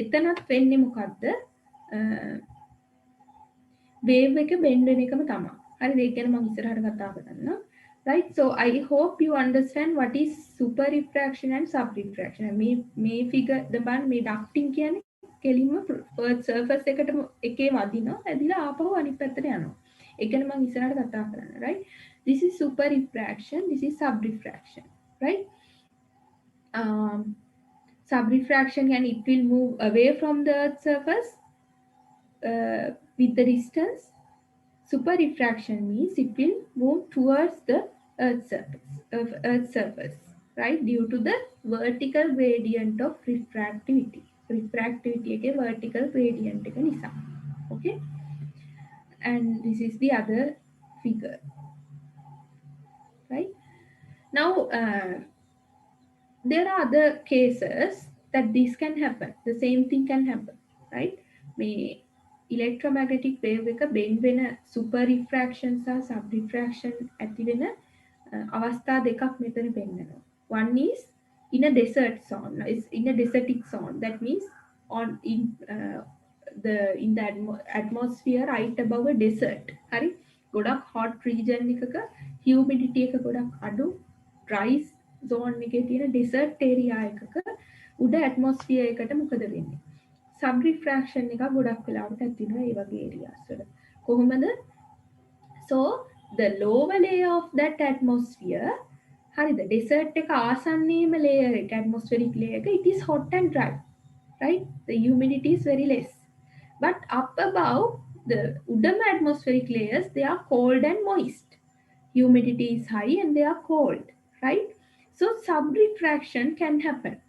එතනත් වෙන්නේ මොකද්ද? wave එක bend වෙන එකම තමයි. හරිද? ඒක ගැන මම ඉස්සරහට කතා කරනවා. Right? So I hope you understand what is super refraction and subrefraction. මේ figure දබන් මේ ducting කියන්නේ කෙලින්ම earth surface එකට එකේ වදිනවා ඇදිලා ආපහු අනිත් පැත්තට යනවා. ඒක ගැන මම ඉස්සරහට කතා කරන්න. Right? This is super refraction, this is subrefraction. Right? Subrefraction and it will move away from the earth surface with the distance. Super refraction means it will move towards the earth surface, right? Due to the vertical gradient of refractivity. Refractivity is a vertical gradient. Okay? And this is the other figure. Right? Now, there are other cases that this can happen. The same thing can happen. Right? Electromagnetic wave එක bend වෙන super refraction සහ sub refraction ඇති වෙන අවස්ථා දෙකක් මෙතන පෙන්නනවා. One is in a desert zone, is in a desertic zone. That means in the atmosphere right above a desert. හරි? ගොඩක් hot region එකක humidity එක ගොඩක් අඩු dry zone එකේ තියෙන desert area එකක උඩ atmosphere එකට මොකද වෙන්නේ? Subrefraction එක ගොඩක් වෙලාවට ඇති වෙනවා ඒ වගේ areas වල. කොහොමද? So the lower layer of that atmosphere, හරිද? desert එක ආසන්නයේම layer එක atmospheric layer එක, it is hot and dry, right? The humidity is very less. But up above the උඩම atmospheric layers, they are cold and moist. Humidity is high and they are cold, right? So subrefraction can happen.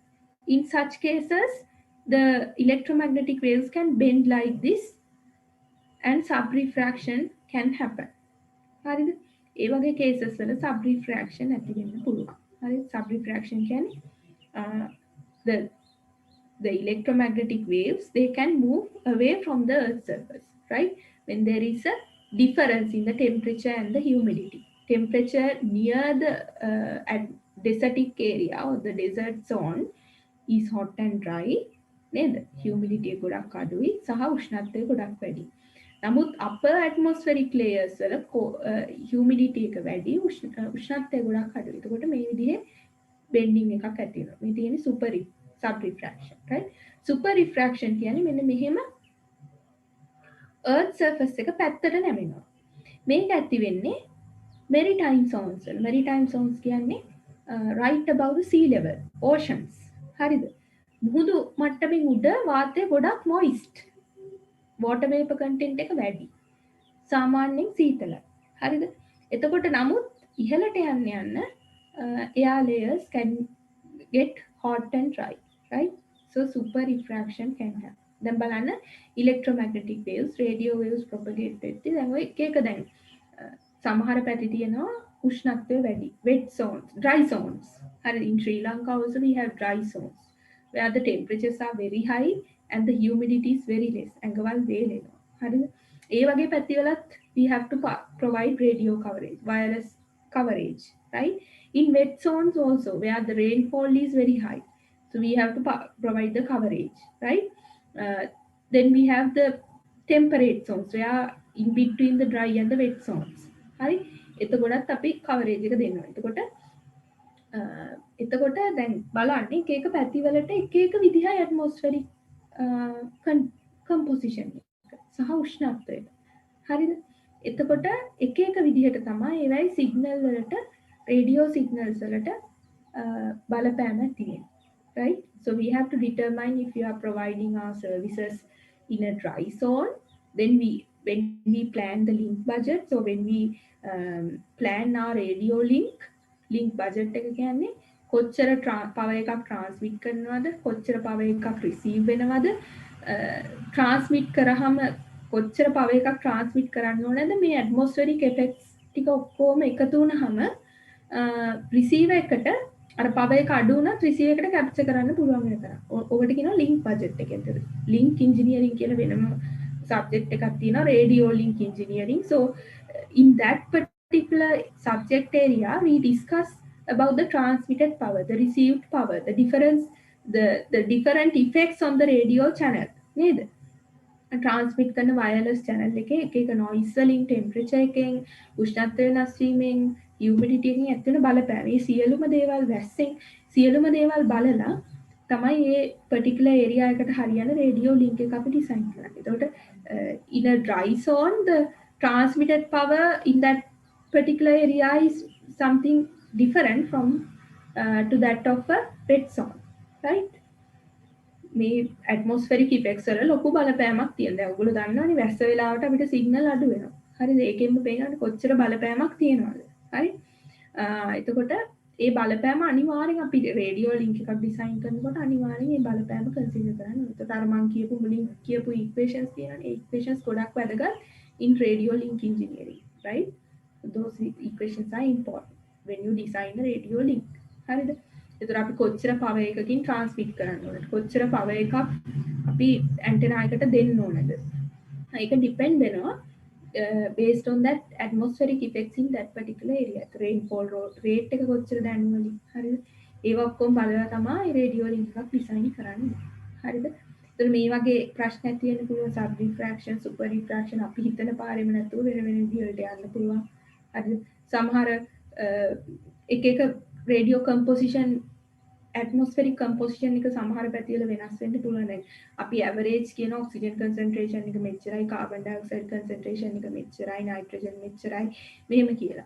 In such cases, the electromagnetic waves can bend like this and subrefraction can happen. හරිද? ඒ වගේ cases වල subrefraction ඇති වෙන්න පුළුවන්. හරිද? Subrefraction කියන්නේ the electromagnetic waves, they can move away from the earth's surface, right? When there is a difference in the temperature and the humidity. Temperature near the desertic area or the desert zone is hot and dry. නේද? humidity ගොඩක් අඩුයි සහ උෂ්ණත්වය ගොඩක් වැඩි. නමුත් upper atmospheric layers වල humidity එක වැඩි, උෂ්ණත්වය ගොඩක් අඩුයි. එතකොට මේ විදිහේ bending එකක් ඇති වෙනවා. මේ තියෙන්නේ sub refraction, right? Super refraction කියන්නේ මෙන්න මෙහෙම earth surface එක පැත්තට නැමෙනවා. මේක ඇති වෙන්නේ maritime zones වල. maritime zones කියන්නේ right above the sea level, oceans. හරිද? මුහුදු මට්ටමින් උඩ වාතය ගොඩක් moist. water vapor content එක වැඩි. සාමාන්‍යයෙන් සීතලයි. හරිද? එතකොට නමුත් ඉහළට යන්න යන්න air layers can get hot and dry, right? So super refraction can happen. දැන් බලන්න electromagnetic waves, radio waves propagate වෙද්දී දැන් ඔය එක දැන් සමහර පැති තියෙනවා උෂ්ණත්වය වැඩි, wet zones, dry zones. හරිද? In Sri Lanka also we have dry zones where the temperatures are very high and the humidity is very less. ඇඟවල් වේලෙනවා. හරිද? ඒ වගේ පැතිවලත් we have to provide radio coverage, wireless coverage, right? In wet zones also where the rainfall is very high, so we have to provide the coverage, right? Then we have the temperate zones where in between the dry and the wet zones, හරි? එතකොටත් අපි coverage එක දෙනවා. එතකොට දැන් බලන්න එක එක පැතිවලට එක එක විදිහයි atmospheric composition සහ උෂ්ණත්වය. හරිද? එතකොට එක එක විදිහට තමයි ඒවයි සිග්නල් වලට, රේඩියෝ සිග්නල්ස් වලට බලපෑමක් තියෙන්නේ. Right? So we have to determine if you are providing our services in a dry zone. Then when we plan the link budget, so when we plan our radio link budget එක කියන්නේ කොච්චර power එකක් transmit කරනවද, කොච්චර power එකක් receive වෙනවද, transmit කරාම කොච්චර power එකක් transmit කරන්න ඕනද, මේ atmospheric effects ටික ඔක්කොම එකතු වුණාම receiver එකට අර power එක අඩු වුණත් receiver එකට capture කරන්න පුළුවන් වෙනවා. ඔකට කියනවා link budget එක. link engineering කියලා වෙනම subject එකක් තියෙනවා, radio link engineering. So in that particular subject area we discuss about the transmitted power, the received power, the difference, the different effects on the radio channel. නේද? transmit කරන wireless channel එකේ එක එක noise වලින්, temperature එකෙන්, උෂ්ණත්වය වෙනස් වීමෙන්, humidity එකෙන් ඇති වෙන බලපෑම. මේ සියලුම දේවල් වැස්සෙන් සියලුම දේවල් බලලා තමයි මේ particular area එකට හරියන radio link එක අපි design කරන්නේ. එතකොට in a dry zone the transmitted power in that particular area is something different from to that of a wet zone, right? මේ atmospheric effects වල ලොකු බලපෑමක් තියෙනවා. දැන් ඔයගොල්ලෝ දන්නවනේ වැස්ස වෙලාවට අපිට සිග්නල් අඩු වෙනවා. හරිද? ඒකෙන්ම පේනවනේ කොච්චර බලපෑමක් තියෙනවද. හරි? එතකොට ඒ බලපෑම අනිවාර්යෙන් අපි රේඩියෝ ලින්ක් එකක් ඩිසයින් කරනකොට අනිවාර්යෙන් මේ බලපෑම කන්සිඩර් කරන්න ඕනේ. ඒකට අර මම කියපු මුලින් කියපු ඉක්වේෂන්ස් තියෙනවනේ. ඒ ඉක්වේෂන්ස් ගොඩක් වැදගත් in radio link engineering, right? Those equations are important when you design a radio link. හරිද? එතකොට අපි කොච්චර power එකකින් transmit කරන්න ඕනද? කොච්චර power එකක් අපි antenna එකට දෙන්න ඕනද? ඒක depend වෙනවා based on that atmospheric effects in that particular area. rainfall rate එක කොච්චර දැනුම වලින්. හරිද? ඒවා ඔක්කොම බලලා තමයි radio link එකක් design කරන්නේ. හරිද? එතකොට මේ වගේ ප්‍රශ්නයක් තියෙන්න පුළුවන්, sub refraction, super refraction අපි හිතන පාරෙම නැතුව වෙන වෙන විදිහට යන්න පුළුවන්. හරිද? සමහර එක එක radio composition, atmospheric composition එක සමහර පැතිවල වෙනස් වෙන්න පුළුවන්. දැන් අපි average කියන oxygen concentration එක මෙච්චරයි, carbon dioxide concentration එක මෙච්චරයි, nitrogen මෙච්චරයි මෙහෙම කියලා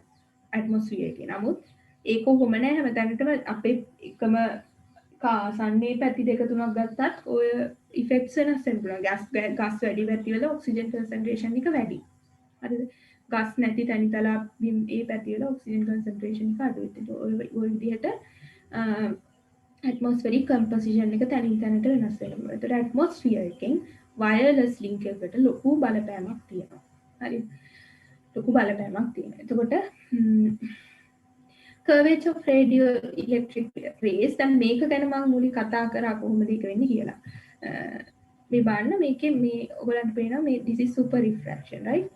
atmosphere එකේ. නමුත් ඒක කොහොම නැහැ හැමතැනටම අපේ එකම සන්නේ පැති දෙක තුනක් ගත්තත් ඔය effects වෙනස් වෙන්න පුළුවන්. gas වැඩි පැතිවල oxygen concentration එක වැඩි. හරිද? gas නැති තැනිතලා මේ පැතිවල oxygen concentration එක අඩුයි. ඔය විදිහට atmospheric composition එක තැනින් තැනට වෙනස් වෙනවා. ඒතර atmosphere එකෙන් wireless link එකකට ලොකු බලපෑමක් තියෙනවා. හරි. ලොකු බලපෑමක් තියෙනවා. එතකොට curvature of radio electric rays දැන් මේක ගැන මම මුලින් කතා කරා කොහොමද ඒක වෙන්නේ කියලා. මේ බලන්න මේකේ මේ ඔයගලන්ට පේනවා මේ this is super refraction, right?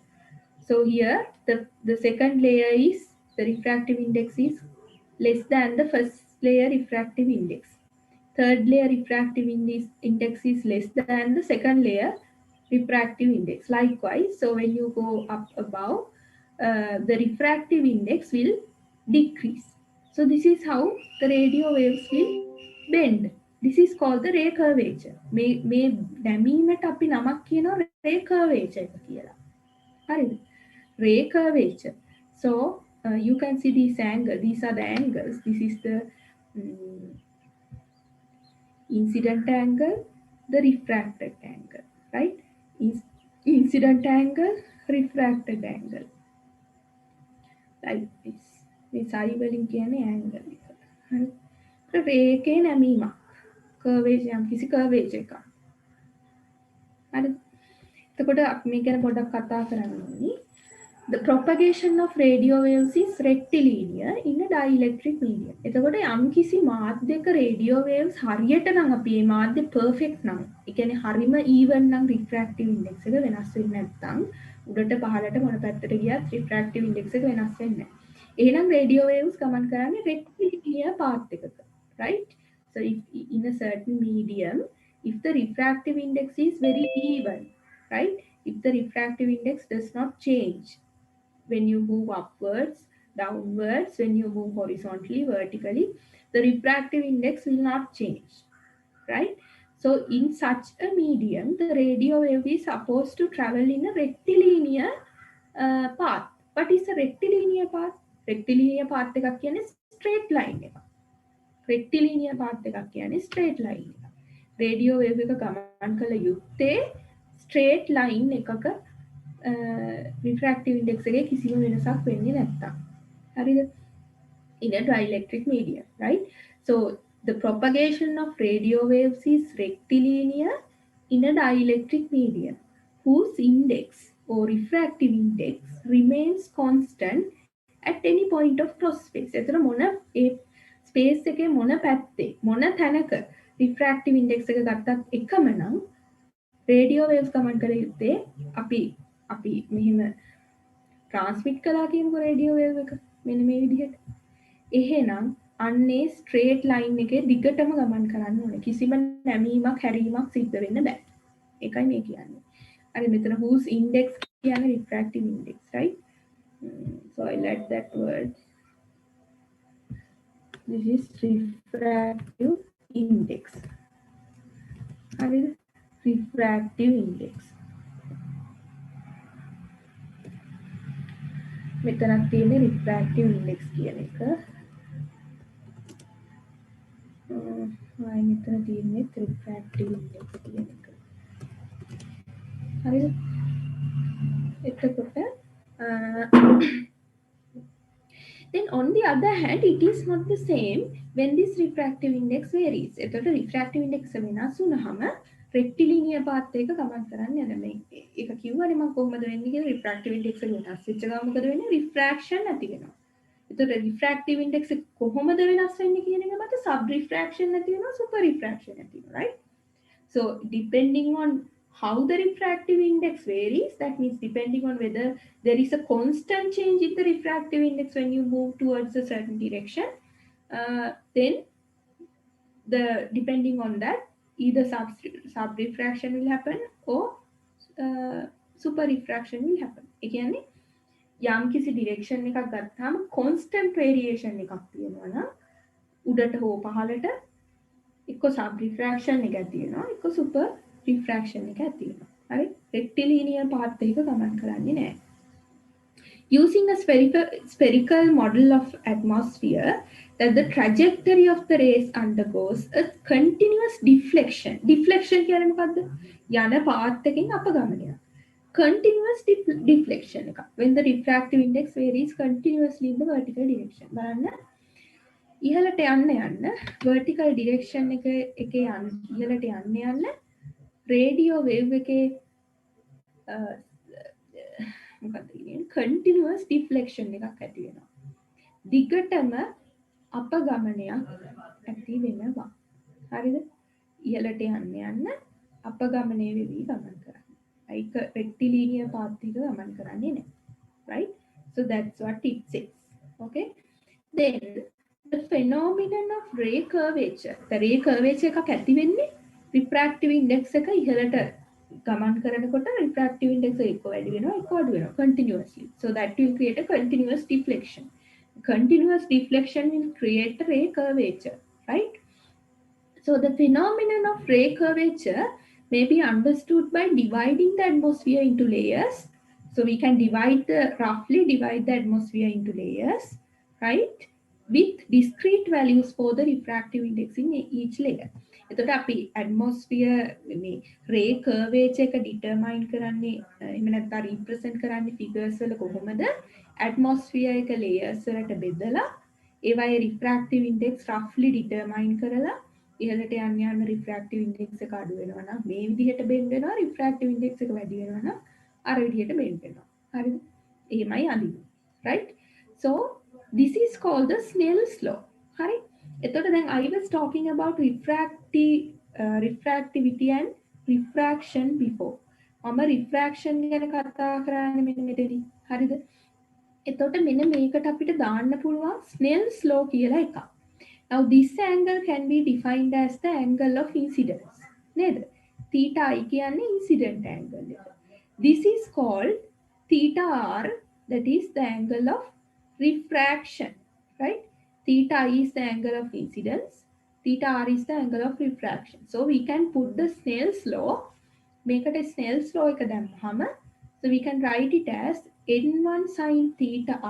So here the second layer is the refractive index is less than the first layer refractive index. Third layer refractive index is less than the second layer refractive index. Likewise, so when you go up above, the refractive index will decrease. So this is how the radio waves will bend. This is called the ray curvature. මේ දැමීමට අපි නමක් කියනවා ray curvature එක කියලා. හරිද? Ray curvature. So you can see these angles. These are the angles. This is the incident angle, the refracted angle, right? Incident angle, refracted angle, like this. මේ සයි වලින් කියන්නේ angle එක. හරි. ray එකේ නැමීමක්. curvature යම් කිසි curvature එකක්. හරි. එතකොට අපි මේ ගැන පොඩ්ඩක් කතා කරන්න ඕනේ. The propagation of radio waves is rectilinear in a dielectric medium. එතකොට යම් කිසි මාධ්‍යක radio waves හරියට නම් අපි මේ මාධ්‍ය perfect නම්, ඒ කියන්නේ හරිම even නම් refractive index එක වෙනස් වෙන්නේ නැත්නම් උඩට පහළට මොන පැත්තට ගියත් refractive index එක වෙනස් වෙන්නේ නැහැ. එහෙනම් radio waves ගමන් කරන්නේ rectilinear path එකක, right? So if in a certain medium, if the refractive index is very even, right? If the refractive index does not change when you move upwards, downwards, when you move horizontally, vertically, the refractive index will not change, right? So in such a medium, the radio wave is supposed to travel in a rectilinear path. What is a rectilinear path? Rectilinear path එකක් කියන්නේ straight line එක. Rectilinear path එකක් කියන්නේ straight line එක. Radio wave එක ගමන් කළ යුත්තේ straight line එකක refractive index එකේ කිසිම වෙනසක් වෙන්නේ නැත්තම්. හරිද? In a dielectric medium, right? So the propagation of radio waves is rectilinear in a dielectric medium whose index or refractive index remains constant at any point of cross space. එතන මොන space එකේ මොන පැත්තේ මොන තැනක refractive index එක ගත්තත් එකම නම් radio waves ගමන් කළ යුත්තේ අපි මෙහෙම transmit කළා කියමුකෝ radio wave එක මෙන්න මේ විදිහට. එහෙනම් අන්නේ straight line එකේ දිගටම ගමන් කරන්න ඕනේ. කිසිම නැමීමක් හැරීමක් සිද්ධ වෙන්න බෑ. ඒකයි මේ කියන්නේ. හරි මෙතන whose index කියන්නේ refractive index, right? So I'll add that word. This is refractive index. හරිද? Refractive index. මෙතනක් තියෙන්නේ refractive index කියන එක. මෙතන තියෙන්නේ refractive index කියන එක. හරිද? එතකොට then on the other hand, it is not the same when this refractive index varies. එතකොට refractive index වෙනස් වුණාම rectilinear path එක ගමන් කරන්න යන මේ ඒක කිව්වනේ මම කොහොමද වෙන්නේ කියලා refractive index එක වෙනස් වෙච්ච ගමන් මොකද වෙන්නේ? refraction ඇති වෙනවා. එතකොට refractive index එක කොහොමද වෙනස් වෙන්නේ කියන එක මත sub refraction ඇති වෙනවා, super refraction ඇති වෙනවා, right? So depending on how the refractive index varies, that means depending on whether there is a constant change in the refractive index when you move towards a certain direction, then depending on that, either sub refraction will happen or super refraction will happen. ඒ කියන්නේ යම් කිසි direction එකක් ගත්තාම constant variation එකක් තියෙනවා නම් උඩට හෝ පහළට එක්ක sub refraction එක ඇති වෙනවා, එක්ක super refraction එක ඇති වෙනවා. හරි? rectilinear path එක ගමන් කරන්නේ නැහැ. Using a spherical model of atmosphere, that the trajectory of the rays undergoes a continuous deflection. Deflection කියන්නේ මොකද්ද? යන path එකෙන් අපගමනය. Continuous deflection එක. When the refractive index varies continuously in the vertical direction. බලන්න ඉහළට යන්න vertical direction එකේ ඉහළට යන්න radio wave එකේ මොකක්ද කියන්නේ continuous deflection එකක් ඇති වෙනවා. දිගටම අපගමනයක් ඇති වෙනවා. හරිද? ඉහළට යන්න අපගමනය වෙවි ගමන් කරන්නේ. ඒක rectilinear path එක ගමන් කරන්නේ නැහැ. Right? So that's what it says. Okay? Then the phenomenon of ray curvature. The ray curvature එකක් ඇති වෙන්නේ refractive index එක ඉහළට ගමන් කරනකොට refractive index එක වැඩි වෙනවා එක අඩු වෙනවා continuously. So that will create a continuous deflection. Continuous deflection will create a ray curvature, right? So the phenomenon of ray curvature may be understood by dividing the atmosphere into layers. So we can roughly divide the atmosphere into layers, right? With discrete values for the refractive index in each layer. එතකොට අපි atmosphere මේ ray curvature එක determine කරන්නේ එහෙම නැත්නම් represent කරන්නේ figures වල කොහොමද? atmosphere එක layers වලට බෙදලා ඒවායේ refractive index roughly determine කරලා ඉහළට යන්න යන refractive index එක අඩු වෙනවා නම් මේ විදිහට බෙන්ඩ් වෙනවා refractive index එක වැඩි වෙනවා නම් අර විදිහට බෙන්ඩ් වෙනවා. හරිද? එහෙමයි අඳින්නේ. right? So this is called the Snell's law. හරි? එතකොට දැන් I was talking about refractivity and refraction before. මම refraction ගැන කතා කරන්නේ මෙන්න මෙතනදී. හරිද? එතකොට මෙන්න මේකට අපිට දාන්න පුළුවන් Snell's law කියලා එකක්. Now this angle can be defined as the angle of incidence. නේද? theta I කියන්නේ incident angle එක. This is called theta r, that is the angle of refraction, right? Theta I is the angle of incidence, theta r is the angle of refraction. So we can put the Snell's law, මේකට Snell's law එක දැම්මහම so we can write it as n1 sin theta I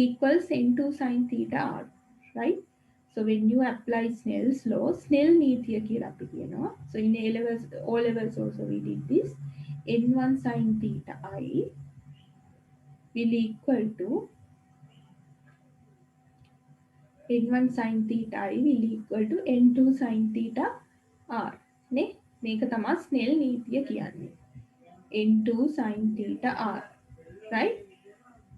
equals n2 sin theta r, right? So when you apply Snell's law, Snell නීතිය කියලා අපි කියනවා. So in A levels, O levels also we did this. n1 sin theta I will equal to n1 sin theta I will equal to n2 sin theta r. නේ? මේක තමයි Snell නීතිය කියන්නේ. n2 sin theta r, right?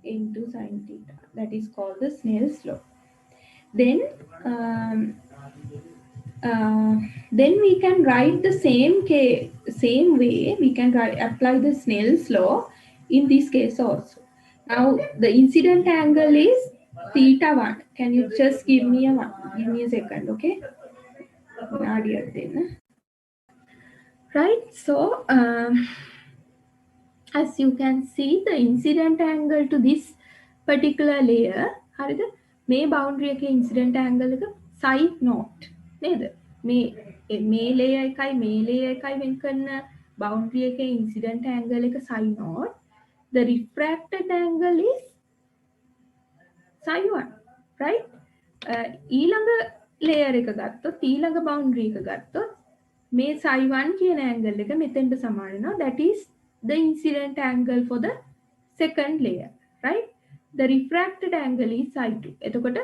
n2 sin theta. That is called the Snell's law. Then we can write the same way we can apply the Snell's law in this case also. Now the incident angle is theta 1. Can you just give me a second, okay? Right, so as you can see the incident angle to this particular layer, හරිද? මේ boundary එකේ incident angle එක psi naught නේද? මේ layer එකයි වෙන් කරන boundary එකේ incident angle එක psi naught. The refracted angle is psi 1, right? ඊළඟ layer එක ගත්තොත් ඊළඟ boundary එක ගත්තොත් මේ psi 1 කියන angle එක මෙතෙන්ට සමාන වෙනවා. That is the incident angle for the second layer, right? The refracted angle is psi 2. එතකොට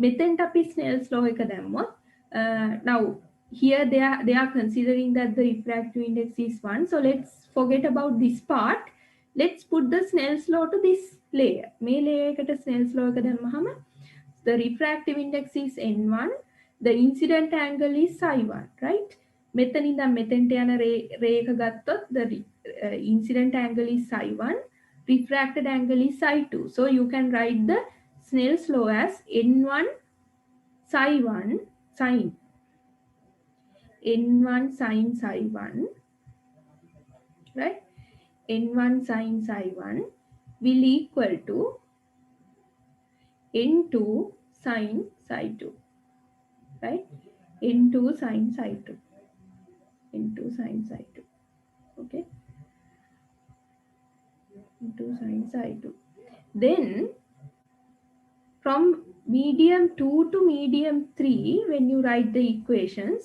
මෙතෙන්ට අපි Snell's law එක දැම්මොත් now here they are considering that the refractive index is 1. So let's forget about this part. Let's put the Snell's law to this layer. මේ layer එකට Snell's law එක දැම්මහම the refractive index is n1, the incident angle is psi 1, right? මෙතන ඉඳන් මෙතෙන්ට යන ray එක ගත්තොත් the incident angle is psi 1, refracted angle is psi 2. So you can write the Snell's law as n1 psi 1 sin n1 sin psi 1, right? n1 sin psi 1 will equal to n2 sin psi 2, right? n2 sin psi 2, n2 sin psi 2, okay? n2 sin psi 2. Then from medium 2 to medium 3, when you write the equations,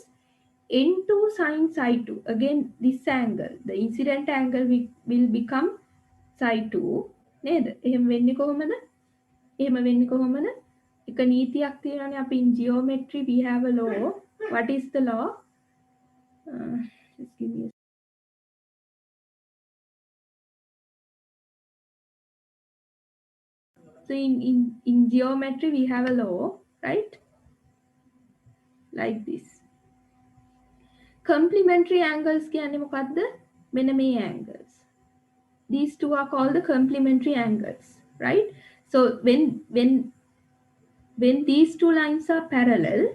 n2 sin psi 2, again this angle, the incident angle will become psi 2 නේද? එහෙම වෙන්නේ කොහොමද? එක නීතියක් තියෙනවානේ අපි in geometry we have a law. What is the law? Just give me a So in geometry we have a law, right? Like this. Complementary angles කියන්නේ මොකද්ද? මෙන්න මේ angles. These two are called the complementary angles, right? So when these two lines are parallel,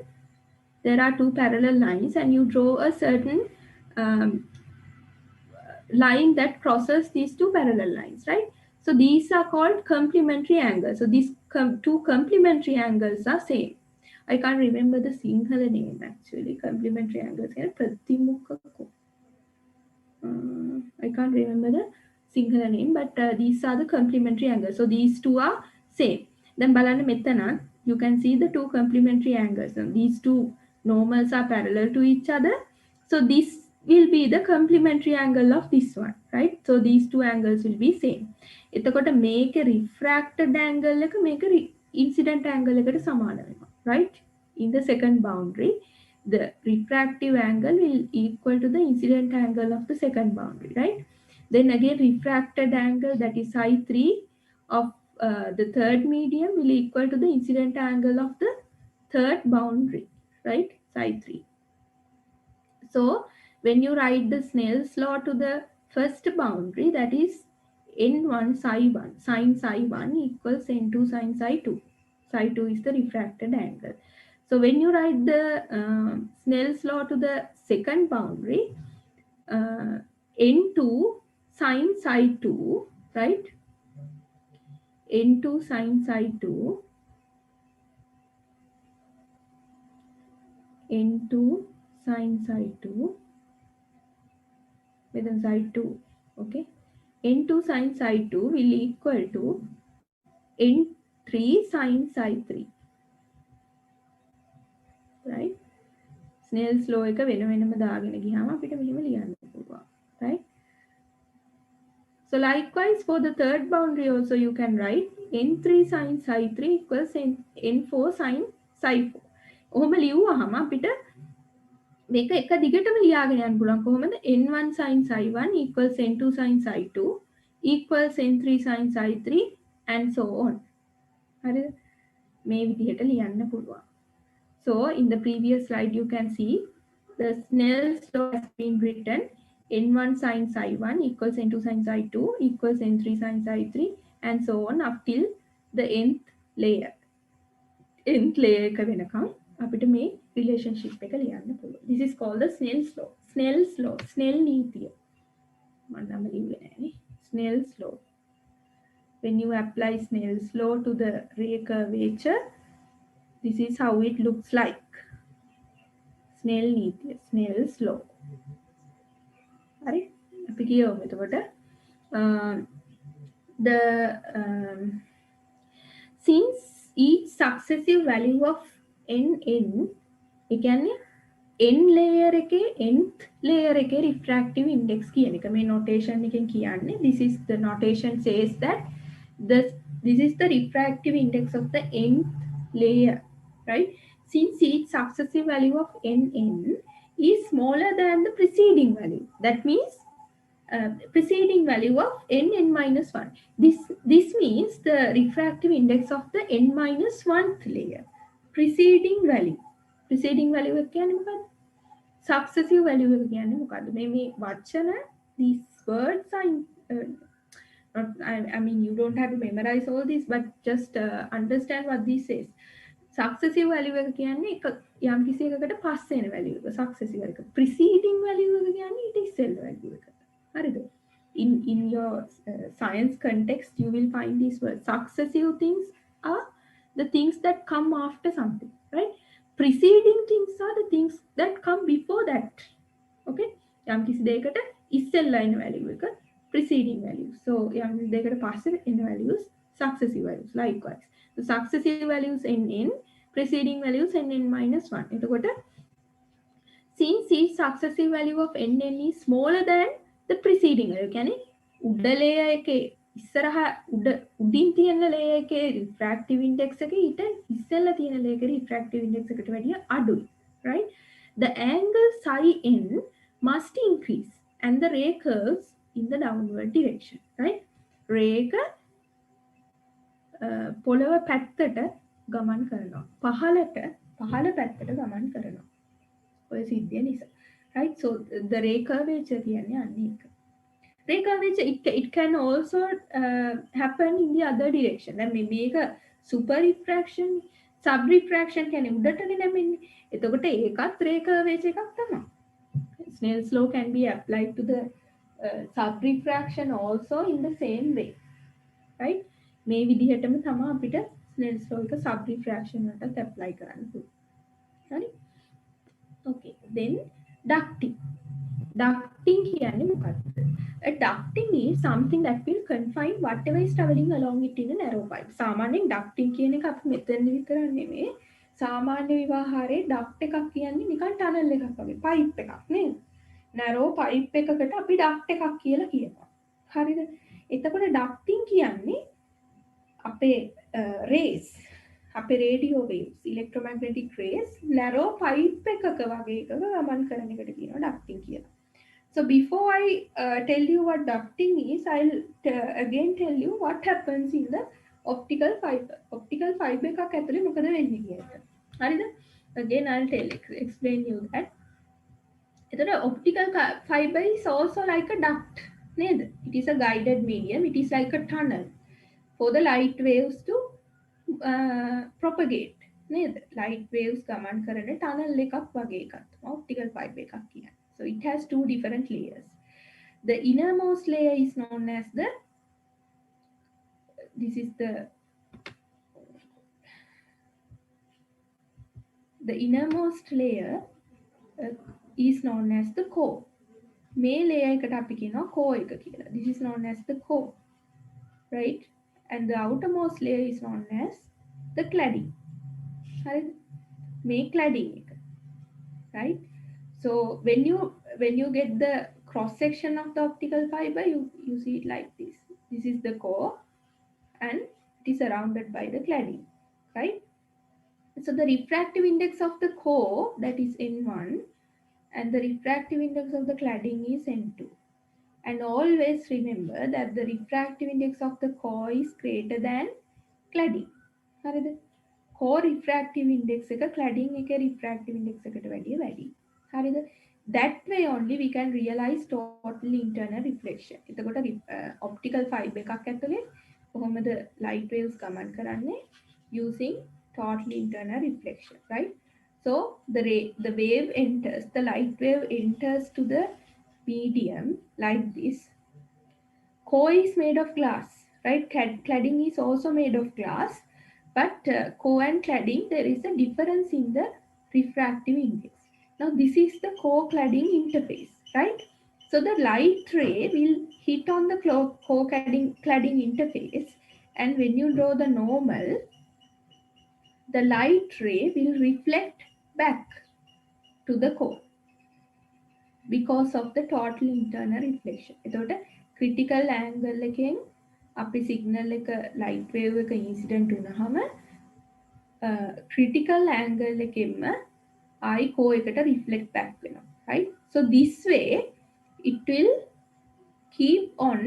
there are two parallel lines and you draw a certain line that crosses these two parallel lines, right? So these are called complementary angles. So these two complementary angles are same. I can't remember the Sinhala name actually. Complementary angles. I can't remember the Sinhala name, but these are the complementary angles. So these two are same. Then balana metana, you can see the two complementary angles. And these two normals are parallel to each other. So this will be the complementary angle of this one, right? So these two angles will be same. එතකොට මේක refracted angle එක මේක incident angle එකට සමාන වෙනවා, right? In the second boundary, the refractive angle will equal to the incident angle of the second boundary, right? Then again, refracted angle, that is psi 3 of the third medium, will equal to the incident angle of the third boundary, right? Psi 3. So when you write the Snell's law to the first boundary, that is n1 psi 1, sin psi 1 equals n2 sin psi 2. Psi 2 is the refracted angle. So when you write the Snell's law to the second boundary, n2 sin psi 2, right? n2 sin psi 2, n2 sin psi 2, with a psi 2, okay? n2 sin psi 2 will equal to n3 sin psi 3, right? Snell's law එක වෙන වෙනම දාගෙන ගියාම අපිට මෙහෙම ලියන්න පුළුවන්, right? So likewise for the third boundary also you can write n3 sin psi 3 equals n4 sin psi 4. ඔහොම ලියුවාම අපිට මේක එක දිගටම ලියාගෙන යන්න පුළුවන්. කොහොමද? n1 sin psi 1 equals n2 sin psi 2 equals n3 sin psi 3 and so on. හරිද? මේ විදිහට ලියන්න පුළුවන්. So in the previous slide you can see the Snell's law has been written n1 sin psi 1 equals n2 sin psi 2 equals n3 sin psi 3 and so on up till the nth layer. Nth layer එක වෙනකම් අපිට මේ relationship එක ලියන්න පුළුවන්. This is called the Snell's law. Snell's law. Snell නීතිය. මම නම් ලිව්වේ නෑනේ. Snell's law. When you apply Snell's law to the ray curvature, this is how it looks like. Snell නීතිය, Snell's law. හරි? අපි කියවමු එතකොට the since each successive value of n ඒ කියන්නේ n layer එකේ nth layer එකේ refractive index කියන එක මේ notation එකෙන් කියන්නේ. This is the notation says that this is the refractive index of the nth layer, right? Since each successive value of n is smaller than the preceding value, that means preceding value of n minus 1. This means the refractive index of the n minus 1th layer. Preceding value එක කියන්නේ මොකක්ද? Successive value එක කියන්නේ මොකක්ද? මේ වචන, these words are I mean you don't have to memorize all this, but just understand what this says. Successive value එක කියන්නේ යම් කිසි එකකට පස්සේ එන value එක successive එක. Preceding value එක කියන්නේ ඊට ඉස්සෙල්ලා value එක. හරිද? In your science context you will find these words. Successive things are the things that come after something, right? Preceding things are the things that come before that, okay? යම් කිසි දෙයකට ඉස්සෙල්ලා එන value එක preceding value. So යම් කිසි දෙයකට පස්සේ එන values successive values. Likewise the successive values n preceding values n minus 1. එතකොට since each successive value of n is smaller than the preceding value, කියන්නේ උඩ layer එකේ ඉස්සරහා උඩින් තියෙන layer එකේ refractive index එක ඊට ඉස්සෙල්ලා තියෙන layer එකේ refractive index එකට වැඩිය අඩුයි, right? The angle psi n must increase and the ray curves in the downward direction, right? ray එක පොළව පැත්තට ගමන් කරනවා. පහළ පැත්තට ගමන් කරනවා. ඔය සිද්ධිය නිසා, right? So the ray curvature කියන්නේ අන්න ඒක. Ray curvature it can also happen in the other direction. දැන් මේක super refraction, sub refraction කියන්නේ උඩටනේ නැමෙන්නේ. එතකොට ඒකත් ray curvature එකක් තමයි. Snell's law can be applied to the Subrefraction also in the same way, right? මේ විදිහටම තමයි අපිට Snell's law එක subrefraction වලට apply කරන්න පුළුවන්. හරි? Okay, then ducting. Ducting කියන්නේ මොකක්ද? A ducting is something that will confine whatever is traveling along it in a narrow pipe. සාමාන්‍යයෙන් ducting කියන එක අපි මෙතන විතරක් නෙමෙයි. සාමාන්‍ය විවාහාරයේ duct එකක් කියන්නේ නිකන් tunnel එකක් වගේ pipe එකක් නේද? narrow pipe එකකට අපි duct එකක් කියලා කියනවා. හරිද? එතකොට ducting කියන්නේ අපේ rays අපේ radio waves electromagnetic rays narrow pipe එකක වගේ එකක ගමන් කරන එකට කියනවා ducting කියලා. So before I tell you what ducting is, I'll again tell you what happens in the optical fiber. Optical fiber එකක් ඇතුලේ මොකද වෙන්නේ කියන එක. හරිද? Again I'll explain you that. එතකොට optical fiber is also like a duct. නේද? It is a guided medium. It is like a tunnel for the light waves to propagate. නේද? Light waves ගමන් කරන tunnel එකක් වගේ එකක් තමයි optical fiber එකක් කියන්නේ. So it has two different layers. The innermost layer is known as the innermost layer is known as the core. මේ layer එකට අපි කියනවා core එක කියලා. This is known as the core, right? And the outermost layer is known as the cladding. හරිද? මේ cladding එක, right? So when you get the cross section of the optical fiber, you see it like this. This is the core and it is surrounded by the cladding, right? So the refractive index of the core, that is N1, and the refractive index of the cladding is N2. And always remember that the refractive index of the core is greater than cladding. හරිද? core refractive index එක cladding එක refractive index එකට වැඩිය වැඩි. හරිද? That way only we can realize total internal reflection. එතකොට optical fiber එකක් ඇතුලේ කොහොමද light waves ගමන් කරන්නේ using total internal reflection, right? So the wave enters, the light wave enters to the medium like this. Core is made of glass, right? Cladding is also made of glass, but core and cladding, there is a difference in the refractive index. Now this is the core cladding interface, right? So the light ray will hit on the core cladding interface, and when you draw the normal, the light ray will reflect back to the core because of the total internal reflection. එතකොට critical angle එකෙන් අපි signal එක light wave එක incident වුණාම critical angle එකෙන්ම ආයි core එකට reflect back වෙනවා, right? So this way it will keep on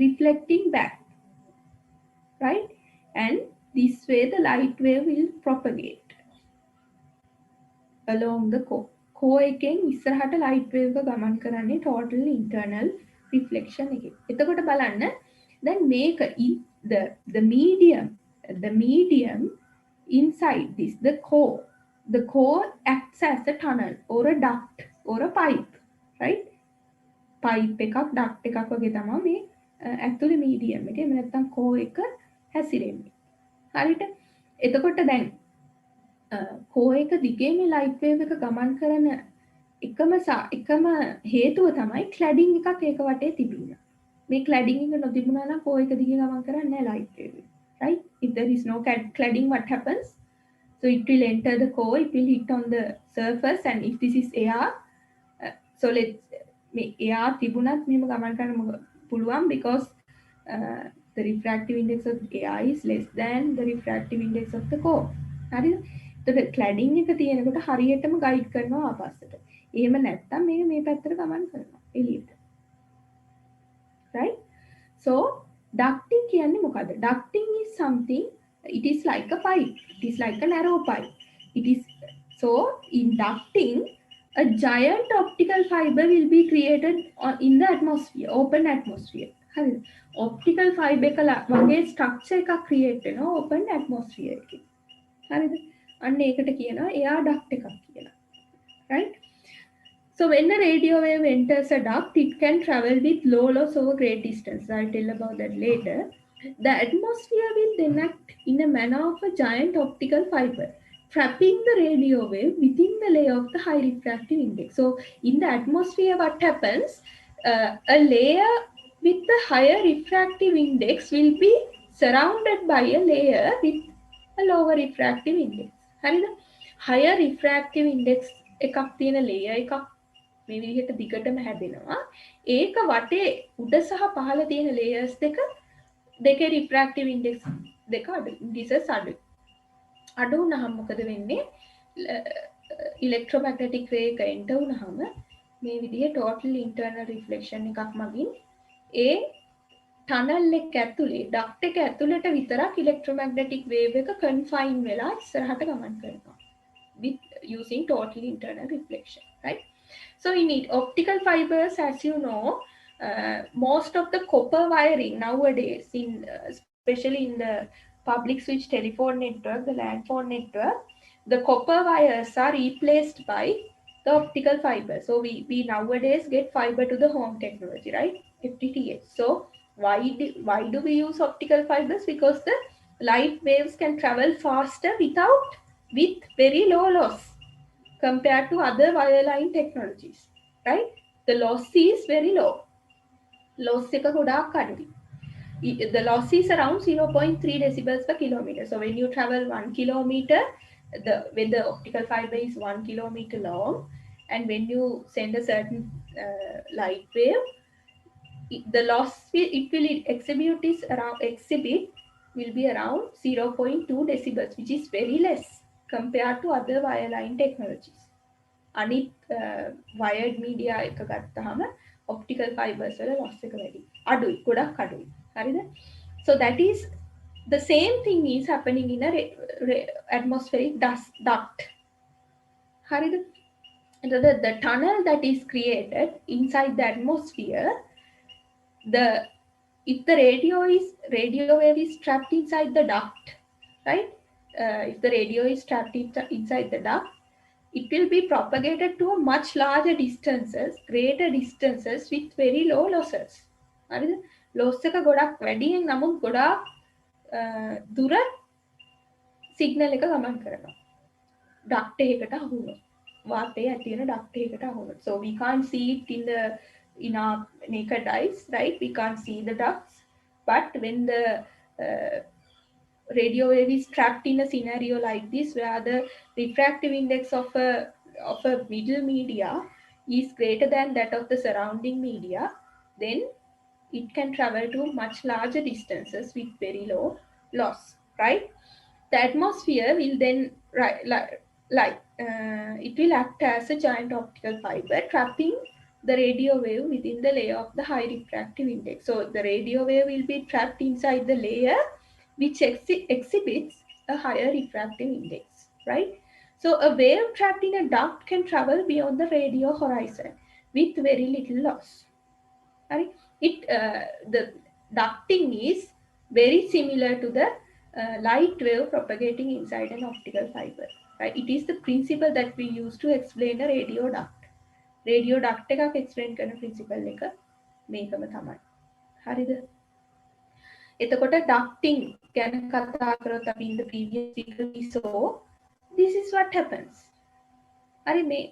reflecting back, right? And this way the light wave will propagate along the core. core එකෙන් ඉස්සරහට light wave එක ගමන් කරන්නේ total internal reflection එකෙන්. එතකොට බලන්න දැන් මේක the medium inside this, the core acts as a tunnel or a duct or a pipe, right? pipe එකක් duct එකක් වගේ තමයි මේ ඇතුලේ medium එක. එහෙම නැත්නම් core එක හැසිරෙන්නේ. හරියට? එතකොට දැන් core එක දිගේ මේ light wave එක ගමන් කරන එකම හේතුව තමයි cladding එකක් ඒක වටේ තිබීම. මේ cladding එක නොතිබුණා නම් core එක දිගේ ගමන් කරන්නේ නැහැ light wave, right? If there is no cladding, what happens? So it will enter the core, it will hit on the surface, and if this is air, so let's මේ air තිබුණත් මෙහෙම ගමන් කරන්න පුළුවන් because the refractive index of air is less than the refractive index of the core. හරිද? එතකොට cladding එක තියෙනකොට හරියටම guide කරනවා ආපස්සට. එහෙම නැත්නම් මේක මේ පැත්තට ගමන් කරනවා එළියට. Right? So ducting කියන්නේ මොකද්ද? Ducting is something, it is like a pipe. It is like a narrow pipe. It is so in ducting a giant optical fiber will be created in the atmosphere, open atmosphere. හරිද? Optical fiber එක වගේ structure එකක් create වෙනවා open atmosphere එකේ. හරිද? අන්න ඒකට කියනවා air duct එකක් කියලා. Right? So So when a radio wave enters a duct, it can travel with low loss over great distance. I'll tell about that later. The atmosphere will then act in a manner of a giant optical fiber, trapping the radio wave within the layer of the high refractive index. So in the atmosphere, what happens? A layer with the higher refractive index will be surrounded by a layer with a lower refractive index. හරිද? higher refractive index එකක් තියෙන layer එකක් මේ විදිහට දිගටම හැදෙනවා. ඒක වටේ උඩ සහ පහළ තියෙන layers දෙකේ refractive index දෙක අඩුයි. indices අඩුයි. අඩු වුණාම මොකද වෙන්නේ? electromagnetic ray එක enter වුණාම මේ විදිහේ total internal reflection එකක් මගින් ඒ tunnel එක ඇතුලේ duct එක ඇතුලට විතරක් electromagnetic wave එක confine වෙලා ඉස්සරහට ගමන් කරනවා. with using total internal reflection, right? So in optical fibers, as you know, most of the copper wiring nowadays, especially in the public switch telephone network, the land phone network, the copper wires are replaced by the optical fiber. So we nowadays get fiber to the home technology, right? FTTH. So why do we use optical fibers? Because the light waves can travel faster with very low loss compared to other wireline technologies, right? The loss is very low. Loss එක ගොඩාක් අඩුයි. The loss is around 0.3 decibels per kilometer. So when you travel 1 kilometer, when the optical fiber is 1 kilometer long, and when you send a certain light wave, the loss it will exhibit will be around 0.2 decibels, which is very less compared to other wireline technologies. අනිත් wired media එක ගත්තාම optical fibers වල loss එක වැඩි. අඩුයි, ගොඩක් අඩුයි. හරිද? So that is the same thing is happening in a atmospheric duct. හරිද? The tunnel that is created inside the atmosphere, if the radio wave is trapped inside the duct, right? If the radio is trapped inside the duct, it will be propagated to a much larger distances, greater distances with very low losses. හරිද? loss එක ගොඩක් වැඩියෙන් නමුත් ගොඩාක් දුර signal එක ගමන් කරනවා. duct එකකට අහු වෙනවා. වාතයේ ඇති වෙන duct එකකට අහු වෙනවා. So we can't see it in our naked eyes, right? We can't see the ducts, but when the radio wave is trapped in a scenario like this, where the refractive index of a middle media is greater than that of the surrounding media, then it can travel to much larger distances with very low loss, right? The atmosphere will then it will act as a giant optical fiber, trapping the radio wave within the layer of the high refractive index. So the radio wave will be trapped inside the layer which exhibits a higher refractive index, right? So a wave trapped in a duct can travel beyond the radio horizon with very little loss. Right? The ducting is very similar to the light wave propagating inside an optical fiber. Right? It is the principle that we use to explain a radio duct. Radio duct එකක් explain කරන principle එක මේකම තමයි. හරිද? එතකොට ducting ගැන කතා කරොත් අපි in the previous video we saw this is what happens.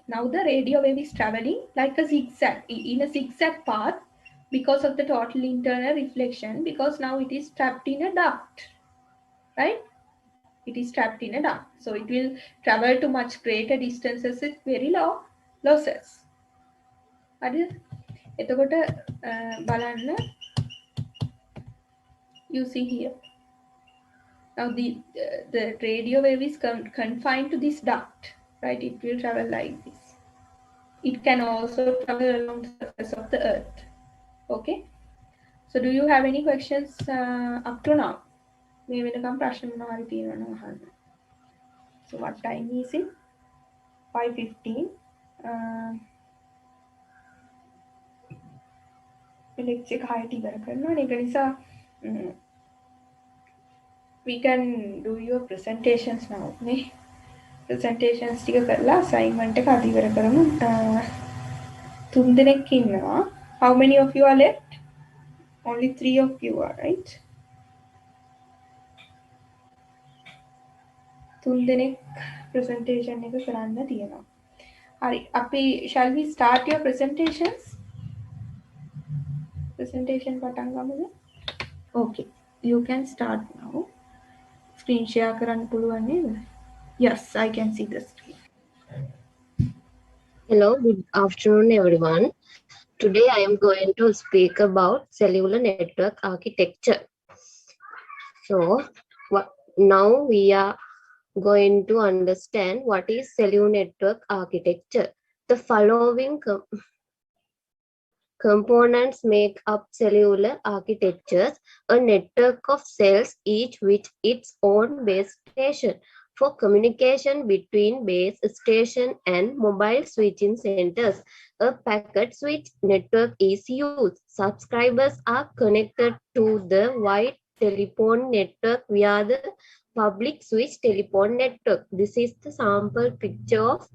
Now the radio wave is traveling like a zigzag in a zigzag path because of the total internal reflection, because now it is trapped in a duct, right? It is trapped in a duct, so it will travel to much greater distances with very low losses. එතකොට බලන්න, you see here. Now the radio wave is confined to this duct, right? It will travel like this. It can also travel along the surface of the earth. Okay. So do you have any questions up to now? මේ වෙනකම් ප්‍රශ්න මොනවා හරි තියෙනවා නම් අහන්න. So what time is it? 5:15. lecture එක හයට ඉවර කරනවා. ඒක නිසා we can do your presentations now. නේ presentations ටික කරලා assignment එක අද ඉවර කරමු. තුන් දෙනෙක් ඉන්නවා. How many of you are left? Only 3 of you are, right? තුන් දෙනෙක් presentation එක කරන්න තියෙනවා. හරි. අපි shall we start your presentations? Presentation පටන් ගමුද? Okay. You can start now. Screen share කරන්න පුළුවන් නේද? Yes, I can see the screen. Hello, good afternoon, everyone. Today I am going to speak about cellular network architecture. So, now we are going to understand what is cellular network architecture. The following components make up cellular architectures: a network of cells, each with its own base station. For communication between base station and mobile switching centers, a packet switch network is used. Subscribers are connected to the wide telephone network via the public switch telephone network. This is the sample picture of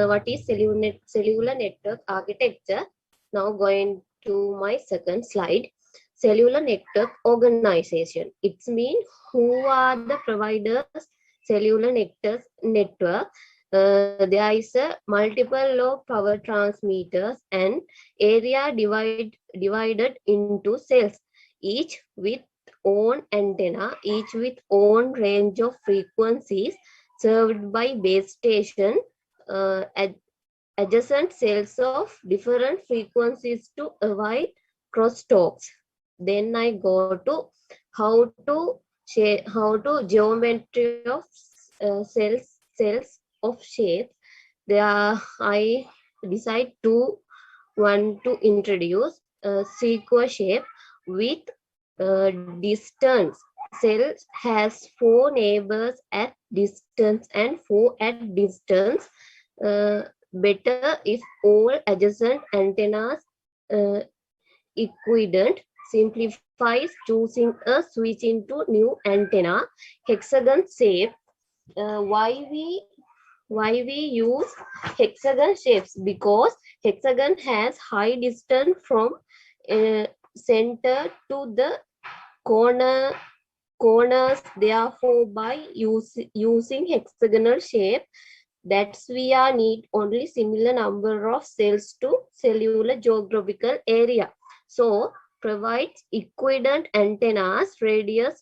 what is cellular network architecture. Now going to my second slide. Cellular network organization. It means who are the providers cellular network. There is a multiple low power transmitters and area divided into cells, each with own antenna, each with own range of frequencies served by base station, adjacent cells of different frequencies to avoid crosstalks. Then I go to how to geometry of cells of shapes. There I decide to want to introduce a sequence shape with distance. Cells has 4 neighbors at distance and 4 at distance. Better if all adjacent antennas equivalent. Simplifies choosing a switch into new antenna. Hexagon shape. Why we use hexagon shapes? Because hexagon has high distance from center to the corners. Therefore, by using hexagonal shape, that's we are need only similar number of cells to cellular geographical area. So provides equivalent antennas, radius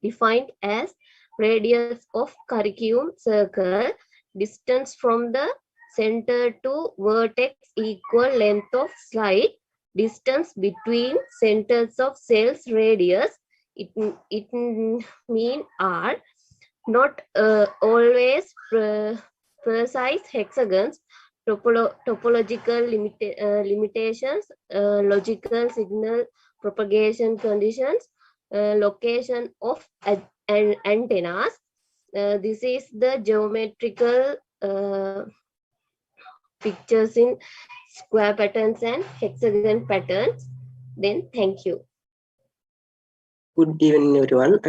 defined as radius of curriculum circle, distance from the center to vertex equal length of slide, distance between centers of cells radius. It mean are not always precise hexagons, topological limitations, logical signal propagation conditions, location of antennas. This is the geometrical pictures in square patterns and hexagon patterns. Then thank you. Good evening, everyone.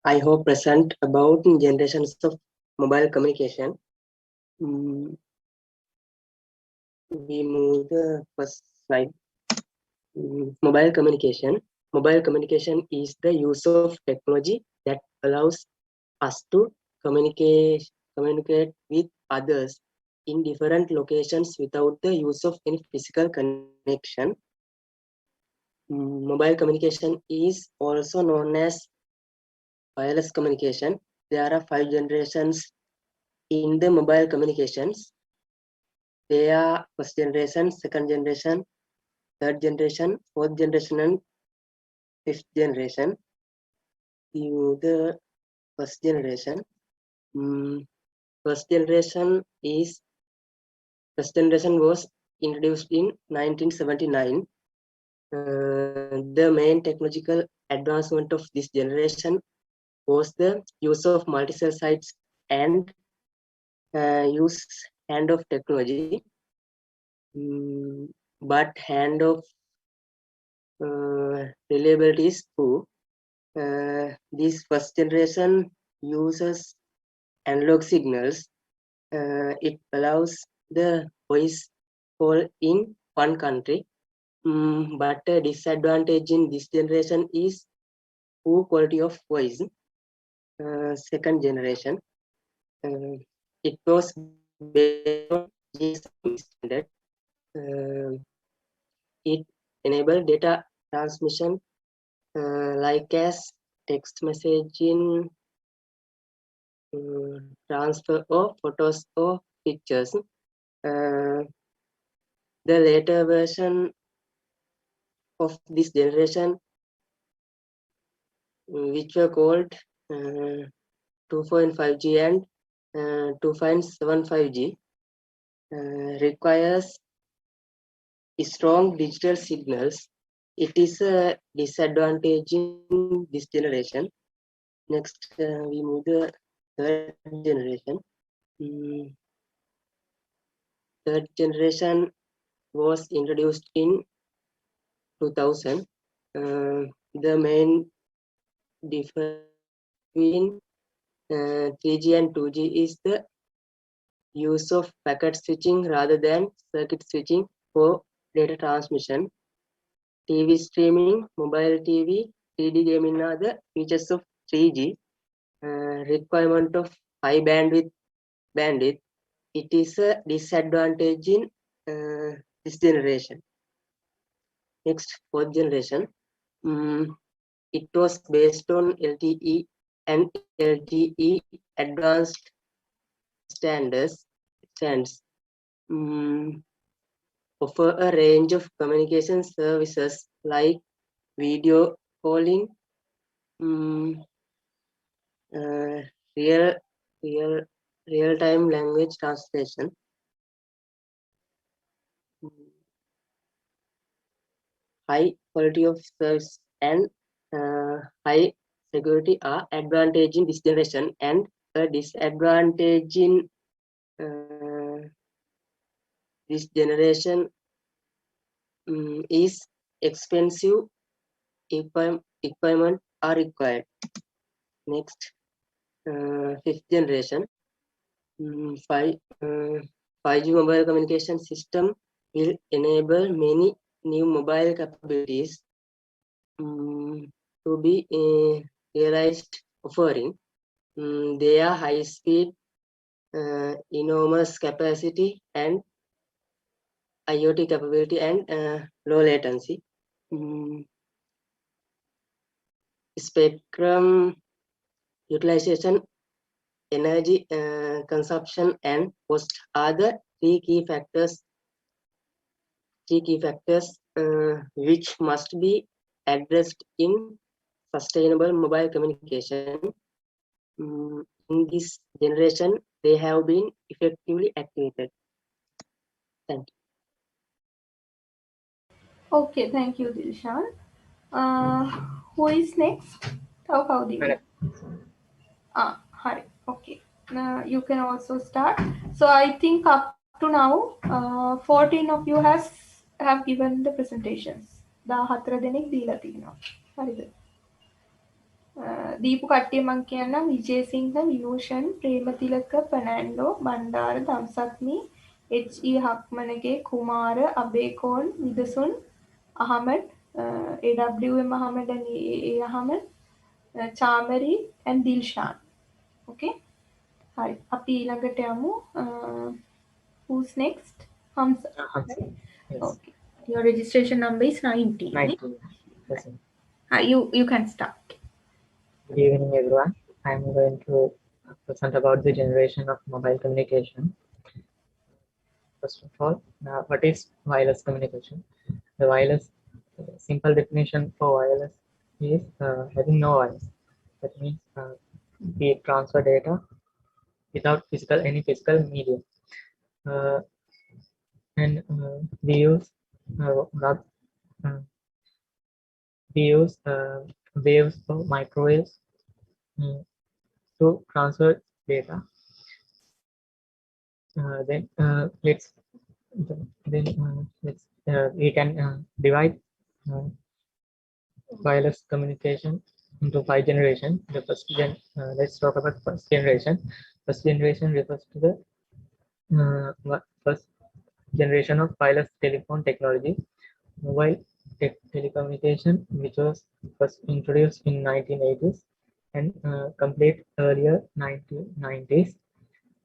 I hope present about generations of mobile communication. We move the first slide. Mobile communication. Mobile communication is the use of technology that allows us to communicate with others in different locations without the use of any physical connection. Mobile communication is also known as wireless communication. There are 5 generations in the mobile communications. They are first generation, second generation, third generation, fourth generation, and fifth generation. The first generation. First generation was introduced in 1979. The main technological advancement of this generation was the use of multi-cell sites and use handoff technology. But handoff reliability is poor. This first generation uses analog signals. It allows the voice call in one country. But a disadvantage in this generation is poor quality of voice. Second generation, it was based on GSM standard. It enabled data transmission like as text messaging, transfer of photos or pictures. The later version of this generation, which were called 2.5G and 2.75G, requires strong digital signals. It is a disadvantage in this generation. Next, we move the third generation. Third generation was introduced in 2000. The main difference between 3G and 2G is the use of packet switching rather than circuit switching for data transmission. TV streaming, mobile TV, 3D gaming are the features of 3G. Requirement of high bandwidth. It is a disadvantage in this generation. Next, fourth generation. It was based on LTE and LTE advanced stands. Offer a range of communication services like video calling, real-time language translation. High quality of service and high security are advantage in this generation, and a disadvantage in this generation is expensive equipment are required. Next, fifth generation, 5G mobile communication system will enable many new mobile capabilities to be realized offering. They are high speed, enormous capacity, and IoT capability and low latency. Spectrum utilization, energy consumption, and cost are the three key factors which must be addressed in sustainable mobile communication. In this generation, they have been effectively activated. Thank you. Okay, thank you, Dilshan. Who is next? Tawhidi. Hari. Okay. You can also start. So I think up to now, 14 of you have given the presentations. 14 දෙනෙක් දීලා තියෙනවා. හරිද? දීපු කට්ටිය මං කියන්නම් Wijesinghe, විනූෂන්, Premathilaka, පනෑන්ඩෝ, Bandara, දම්සත්මි, H.E. හක්මනගේ, Kumara, Abeykoon, විදසුන්, Ahmed, AWM Ahmed and A. Ahmed, Chamari and Dilshan. Okay. Hi. අපි ඊළඟට යමු. Who's next? Hamza. Hamza. Yes. Okay. Your registration number is 19. 19. Yes. Hi, you can start. Good evening, everyone. I'm going to present about the generation of mobile communication. First of all, what is wireless communication? The wireless, simple definition for wireless is having no wires. That means we transfer data without any physical medium. And we use waves or microwaves to transfer data. We can divide wireless communication into 5 generations. The first let's talk about first generation. First generation refers to the First generation of wireless telephone technology, mobile telecommunication, which was first introduced in 1980s and complete earlier 1990s.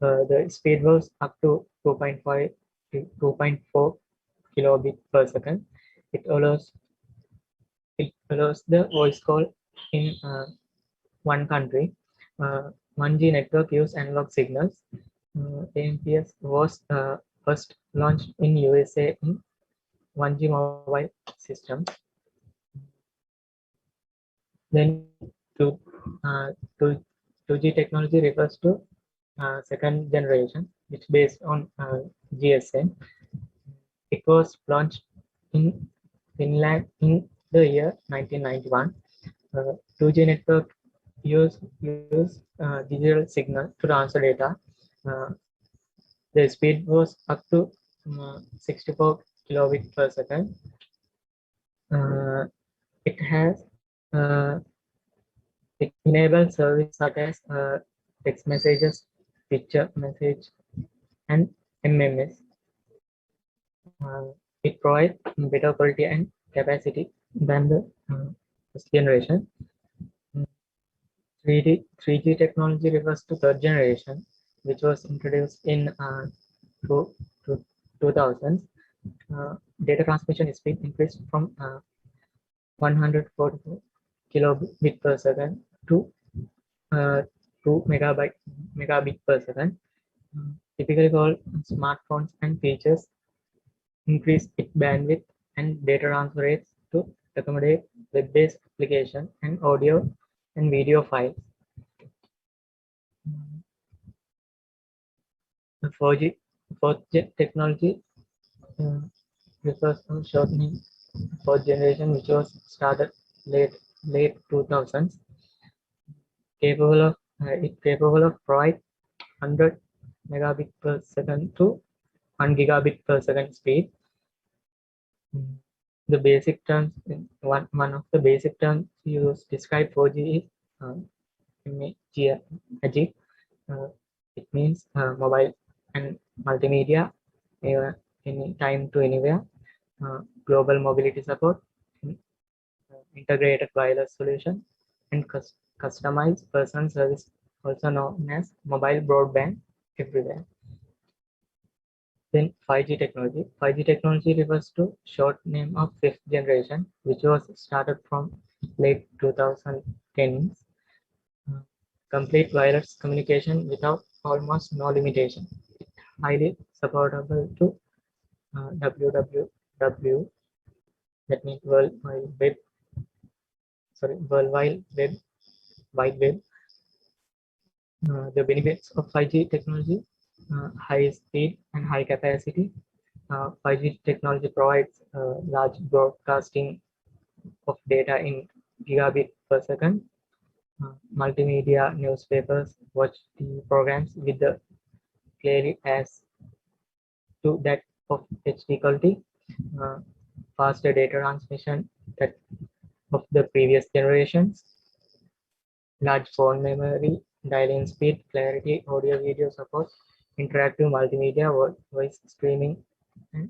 The speed was up to 2.5 to 2.4 kilobit per second. It allows the voice call in one country. 1G network use analog signals. AMPS was first launched in USA in 1G mobile systems. Then two, uh, two, 2G technology refers to second generation, which based on GSM. It was launched in Finland in the year 1991. 2G network use digital signal to transfer data. Uh, the speed was up to 64 kilobit per second. It has it enables services such as text messages, picture message, and MMS. It provides better quality and capacity than the first generation. 3G technology refers to third generation, which was introduced in 2000s. Data transmission speed increased from 144 kilobit per second to 2 megabit per second. Typically called smartphones and features increase its bandwidth and data transfer rates to accommodate web-based application and audio and video files. The 4G technology refers to shortening fourth generation, which was started late 2000s, capable of provide 100 megabit per second to 1 gigabit per second speed. The basic terms, one of the basic terms used to describe 4G is magic. It means mobile and multimedia, any time to anywhere, global mobility support, integrated wireless solution, and customized personal service, also known as mobile broadband everywhere. Then 5G technology. 5G technology refers to short name of fifth generation, which was started from late 2010s. Complete wireless communication without almost no limitation. Highly supportable to WWW, that means World Wide Web. World Wide Web. The benefits of 5G technology: high speed and high capacity. 5G technology provides large broadcasting of data in gigabit per second. Multimedia, newspapers, watch TV programs with the clearly as to that of HD quality. Faster data transmission that of the previous generations. Large phone memory, dialing speed, clarity, audio video support, interactive multimedia, voice streaming, and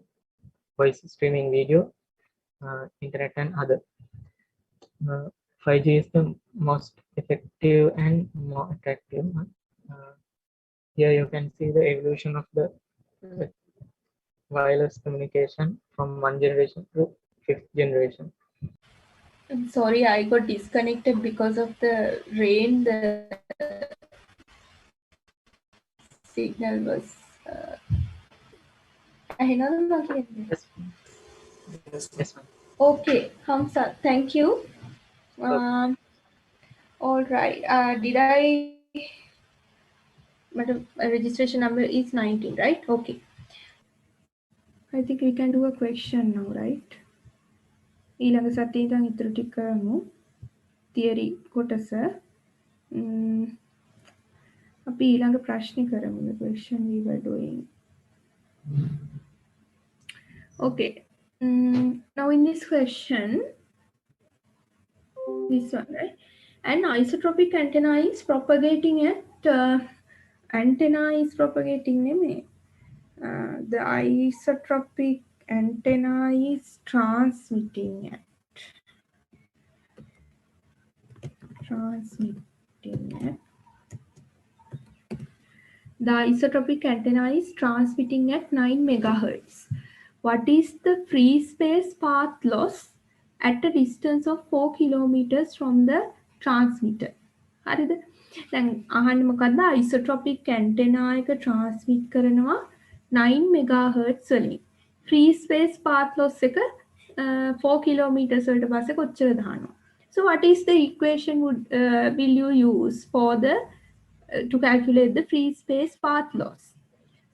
voice streaming video, internet and other. 5G is the most effective and more attractive one. Here you can see the evolution of the wireless communication from one generation to fifth generation. I'm sorry, I got disconnected because of the rain. The signal was. Yes, yes, ma'am. Okay, Hamza, thank you. All right. Did I? Madam, registration number is 19, right? Okay. I think we can do a question now, right? ඊළඟ සතියේ ඉඳන් ඉතුරු ටික කරමු. theory කොටස. අපි ඊළඟ ප්‍රශ්නේ කරමු. The question we were doing. Okay. Now in this question, this one, right? An isotropic antenna is propagating at නෙමෙයි. The isotropic antenna is transmitting at the isotropic antenna is transmitting at 9 megahertz. What is the free space path loss at a distance of 4 kilometers from the transmitter? හරිද? දැන් අහන්න මොකද්ද isotropic antenna එක transmit කරනවා 9 megahertz වලින්. free space path loss එක 4 kilometers වලට පස්සේ කොච්චර දානවා? So what is the equation will you use for the to calculate the free space path loss?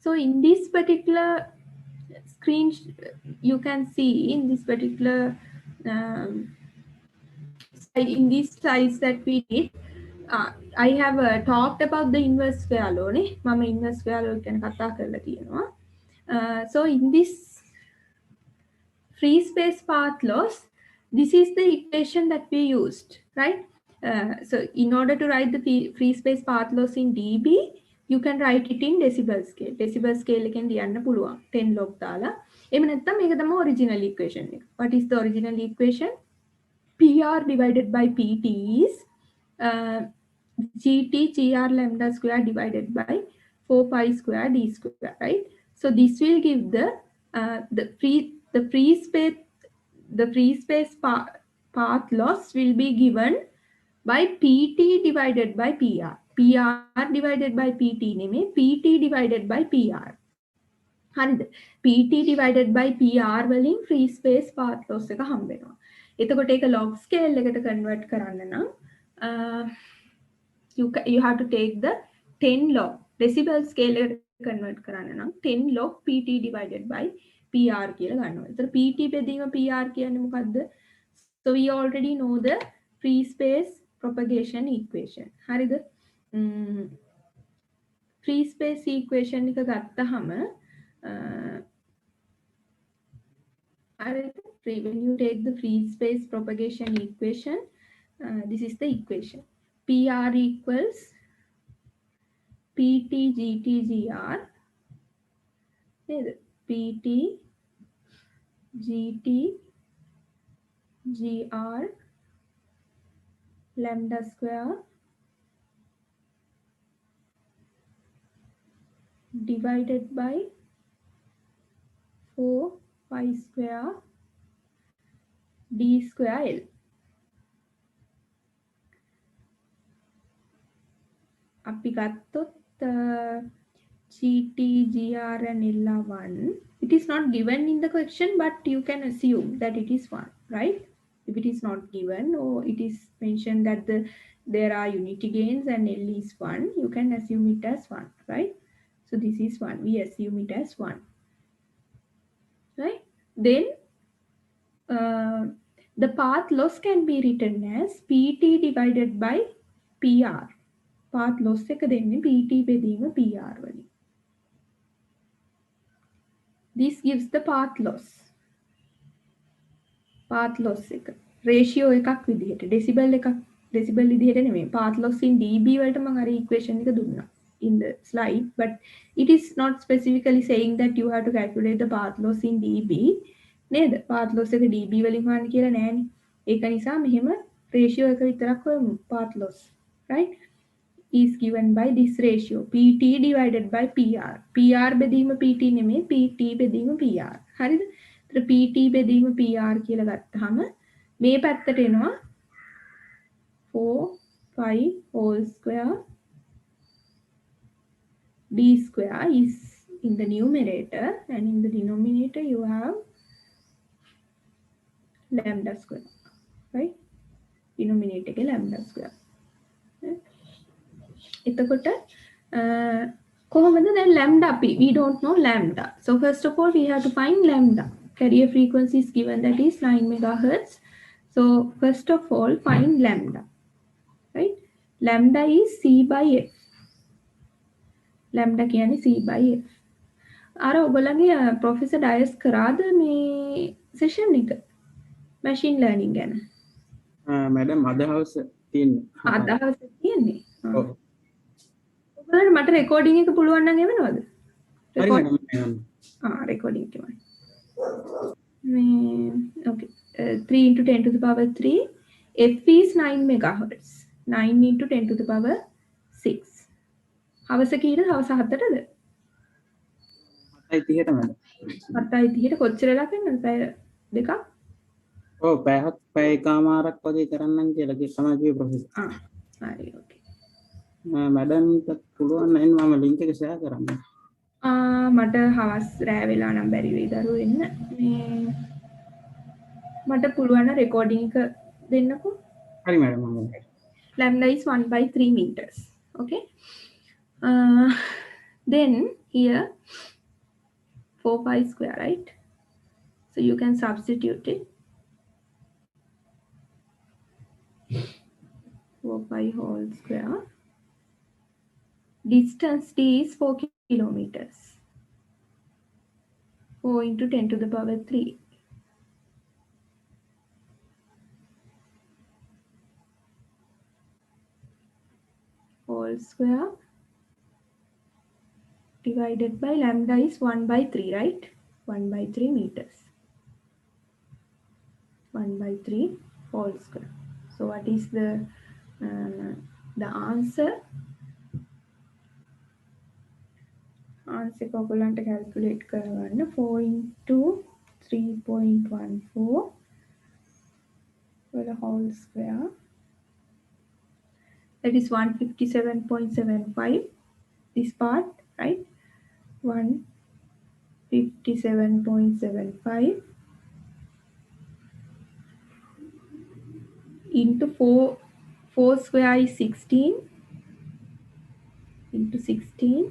So in this particular screen, you can see in this particular in these slides that we did, I have talked about the inverse square law. මම inverse square law ගැන කතා කරලා තියෙනවා. So in this free space path loss, this is the equation that we used, right? So in order to write the free space path loss in dB, you can write it in decibel scale. Decibel scale එකෙන් ලියන්න පුළුවන් 10 log දාලා. එහෙම නැත්නම් මේක තමයි original equation එක. What is the original equation? PR divided by PT is GT GR lambda square divided by 4 pi square D square, right? So this will give the free space path loss will be given by PT divided by PR. PR divided by PT නෙමෙයි PT divided by PR. හරිද? PT divided by PR වලින් free space path loss එක හම්බ වෙනවා. එතකොට ඒක log scale එකට convert කරන්න නම් you have to take the 10 log decibel scale එකට convert කරන්න නම් 10 log PT divided by PR කියලා ගන්නවා. එතකොට PT බෙදීම PR කියන්නේ මොකද්ද? So we already know the free space propagation equation. හරිද? free space equation එක ගත්තහම when you take the free space propagation equation, this is the equation. PR equals PT GT GR. PT GT GR lambda square divided by 4 pi square D square L. අපි ගත්තොත් GT GR and L are 1. It is not given in the question, but you can assume that it is 1, right? If it is not given or it is mentioned that there are unity gains and L is 1, you can assume it as 1, right? So this is 1. We assume it as 1, right? Then the path loss can be written as PT divided by PR. Path loss එක දෙන්නේ PT බෙදීම PR වලින්. This gives the path loss. Path loss එක ratio එකක් විදිහට decibel විදිහට නෙමෙයි. Path loss in dB වලට මම අර equation එක දුන්නා in the slide, but it is not specifically saying that you have to calculate the path loss in dB. නේද? path loss එක dB වලින් හොයන්න කියලා නෑනේ. ඒක නිසා මෙහෙම ratio එක විතරක් හොයමු. path loss, right? is given by this ratio PT divided by PR. PR බෙදීම PT නෙමෙයි PT බෙදීම PR. හරිද? ඒතර PT බෙදීම PR කියලා ගත්තාම මේ පැත්තට එනවා 4 pi whole square D square is in the numerator, and in the denominator you have lambda square, right? Denominator එක lambda square. එතකොට කොහොමද දැන් lambda we don't know lambda. So first of all we have to find lambda. Carrier frequency is given, that is 9 megahertz. So first of all find lambda, right? Lambda is C by F. Lambda කියන්නේ C by F. අර ඔයගොල්ලන්ගේ professor Dias කරාද මේ session එක machine learning ගැන? Madam අදහස් තියෙන්නේ. අදහස් තියෙන්නේ. ඔව්. ඔයගොල්ලන්ට මට රෙකෝඩින් එක පුළුවන් නම් එවනවද? හරි Record. Madam Recording. Okay. 3 into 10 to the power 3. F is 9 megahertz. 9 into 10 to the power 6. හවස කීයද? හවස 7ටද? 7:30ට මැඩම් 7:30ට කොච්චර වෙලා කරනවද? පැය දෙකක්? ඔව් පැය එකමාරක් වගේ කරන්නම් කියලා තමයි කිව්වේ ප්‍රොෆෙසර් හරි. ඕකේ. මැඩම්ට පුළුවන් නම් මම ලින්ක් එක ෂෙයා කරන්න මට හවස් රෑ වෙලා නම් බැරි වෙයි දරුවෝ එන්න. මට පුළුවන් රෙකෝඩින් එක දෙන්නකෝ. හරි මැඩම් මම Lambda is 1/3 meters. Okay. Then here 4 pi square, right? So you can substitute it. 4 pi whole square. Distance d is 4 kilometers. 4 into 10 to the power 3. Whole square divided by lambda is 1/3, right? 1/3 meters. 1/3 whole square. So what is the answer? Answer කොගලන්ට calculate කරගන්න 4 into 3.14 for the whole square. That is 157.75. This part, right? 157.75 into 4 square is 16 into 16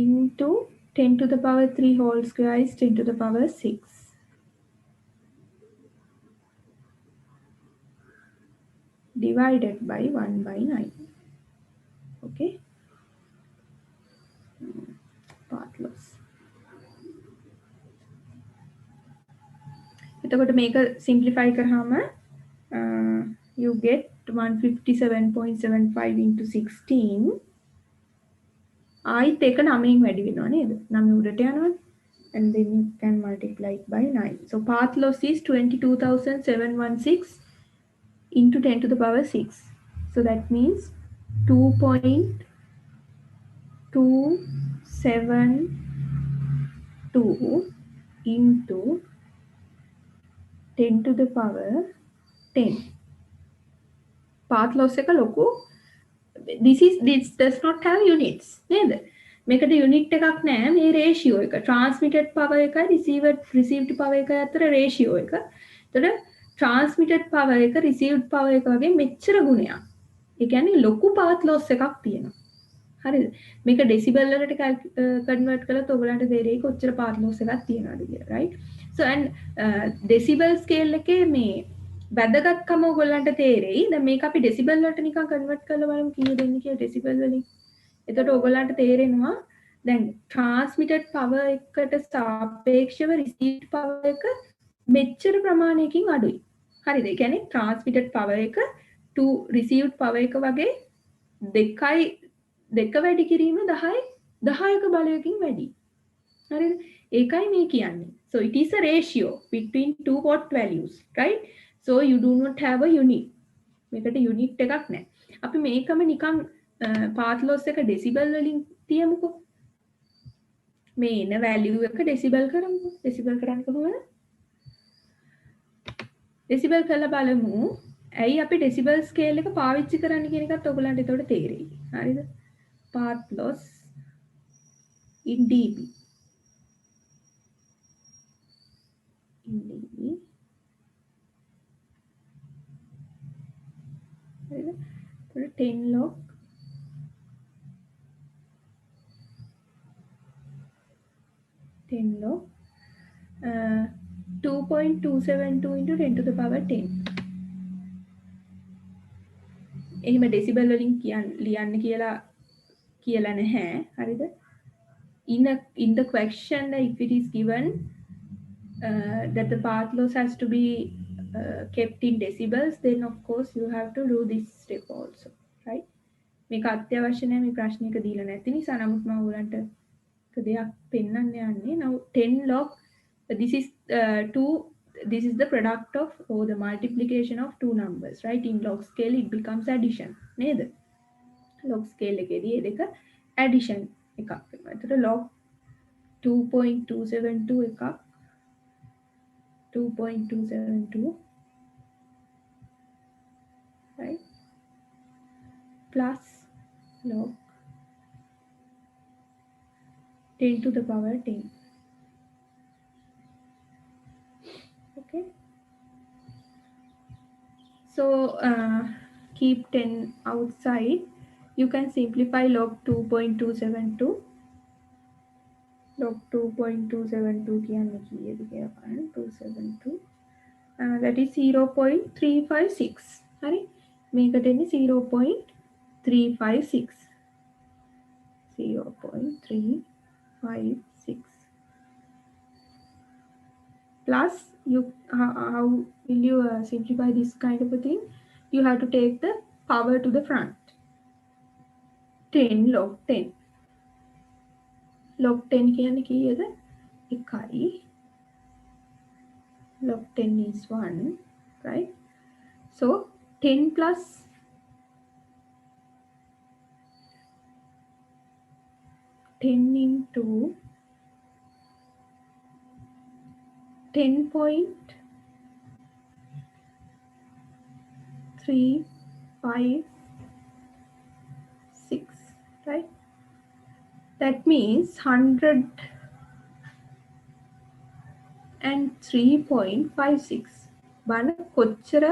into 10 to the power 3 whole square is 10 to the power 6. Divided by 1/9. Okay. Path loss. එතකොට මේක simplify කරාම you get 157.75 into 16. ආයිත් ඒක 9න් වැඩි වෙනවා නේද? 9 උඩට යනවනේ. And then you can multiply it by 9. So path loss is 22,716 into 10 to the power 6. So that means 2.272 into 10 to the power 10. Path loss එක ලොකු. This does not have units නේද? මේකට unit එකක් නැහැ. මේ ratio එක transmitted power එකයි received power එකයි අතර ratio එක. එතකොට transmitted power එක received power එක වගේ මෙච්චර ගුණයක්. ඒ කියන්නේ ලොකු path loss එකක් තියෙනවා. හරිද? මේක decibel වලට convert කළොත් ඔයගලන්ට තේරෙයි කොච්චර path loss එකක් තියෙනවද කියලා, right? So and decibel scale එකේ මේ වැදගත්කම ඔයගලන්ට තේරෙයි. දැන් මේක අපි decibel වලට නිකන් convert කරලා බලමු කීයද දෙන්නේ කියලා decibel වලින්. එතකොට ඔයගලන්ට තේරෙනවා දැන් transmitted power එකට සාපේක්ෂව received power එක මෙච්චර ප්‍රමාණයකින් අඩුයි. හරිද? ඒ කියන්නේ transmitted power එක to received power එක වගේ දෙක වැඩි කිරීම 10ක බලයකින් වැඩි. හරිද? ඒකයි මේ කියන්නේ. So it is a ratio between two watt values, right? So you do not have a unit. මේකට unit එකක් නැහැ. අපි මේකම නිකන් path loss එක decibel වලින් තියමුකෝ. මේ එන value එක decibel කරමුකෝ. decibel කරන්නේ කොහොමද? decibel කරලා බලමු. ඇයි අපි decibel scale එක පාවිච්චි කරන්න කියන එකත් ඔයගලන්ට එතකොට තේරෙයි. හරිද? Path loss in dB. In dB. හරිද? 10 log 2.272 into 10 to the power 10. එහෙම decibel වලින් ලියන්න කියලා නැහැ. හරිද? In the question if it is given that the path loss has to be kept in decibels, then of course you have to do this step also, right? මේක අත්‍යවශ්‍ය නැහැ මේ ප්‍රශ්නයක දීලා නැති නිසා. නමුත් මම ඔයගලන්ට දෙයක් පෙන්වන්න යන්නේ. Now 10 log this is this is the product of or the multiplication of two numbers, right? In log scale it becomes addition නේද? log scale එකේදී මේ දෙක addition එකක් වෙනවා. එතකොට log 2.272 එකක් 2.272 right plus log 10 to the power 10. Okay, so keep 10 outside. You can simplify log 2.272. log 2.272 කියන්නේ කීයද කියලා බලන්න. 272 that is 0.356. හරි, මේකට එන්නේ 0.356. 0.356 plus you how will you simplify this kind of a thing? You have to take the power to the front. 10 log 10 log 10 කියන්නේ කීයද? 1යි. log 10 is 1, right? So 10 plus 10 into 10.356, right? That means 103.56. බලන්න කොච්චර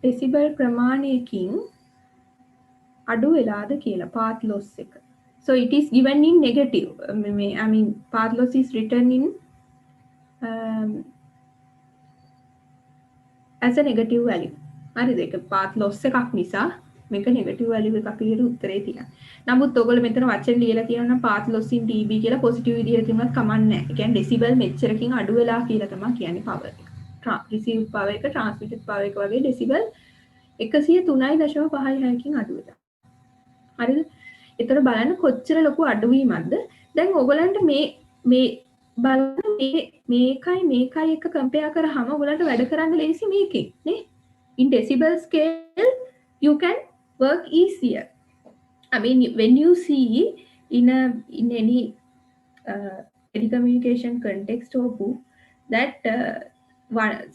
ඩෙසිබල් ප්‍රමාණයකින් අඩු වෙලාද කියලා path loss එක. So it is given in negative. I mean path loss is written in as a negative value. හරිද? ඒක path loss එකක් නිසා මේක negative value එකක් විදිහට උත්තරේ තියෙනවා. නමුත් ඔයගොල්ලෝ මෙතන වචන ලියලා තියෙනවා නම් path loss in dB කියලා positive විදිහට තිබුණත් කමක් නැහැ. ඒ කියන්නේ decibel මෙච්චරකින් අඩු වෙලා කියලා තමයි කියන්නේ power එක. received power එක transmitted power එක වගේ decibel 103.56කින් අඩු වෙලා. හරිද? ඒතර බලන්න කොච්චර ලොකු අඩුවීමක්ද. දැන් ඔයගලන්ට මේ බලන්න මේකයි එක කම්පෙයාර් කරාම ඔයගලන්ට වැඩ කරන්න ලේසි මේකෙන් නේ. In decibel scale you can work easier. I mean when you see in any telecommunication context or book that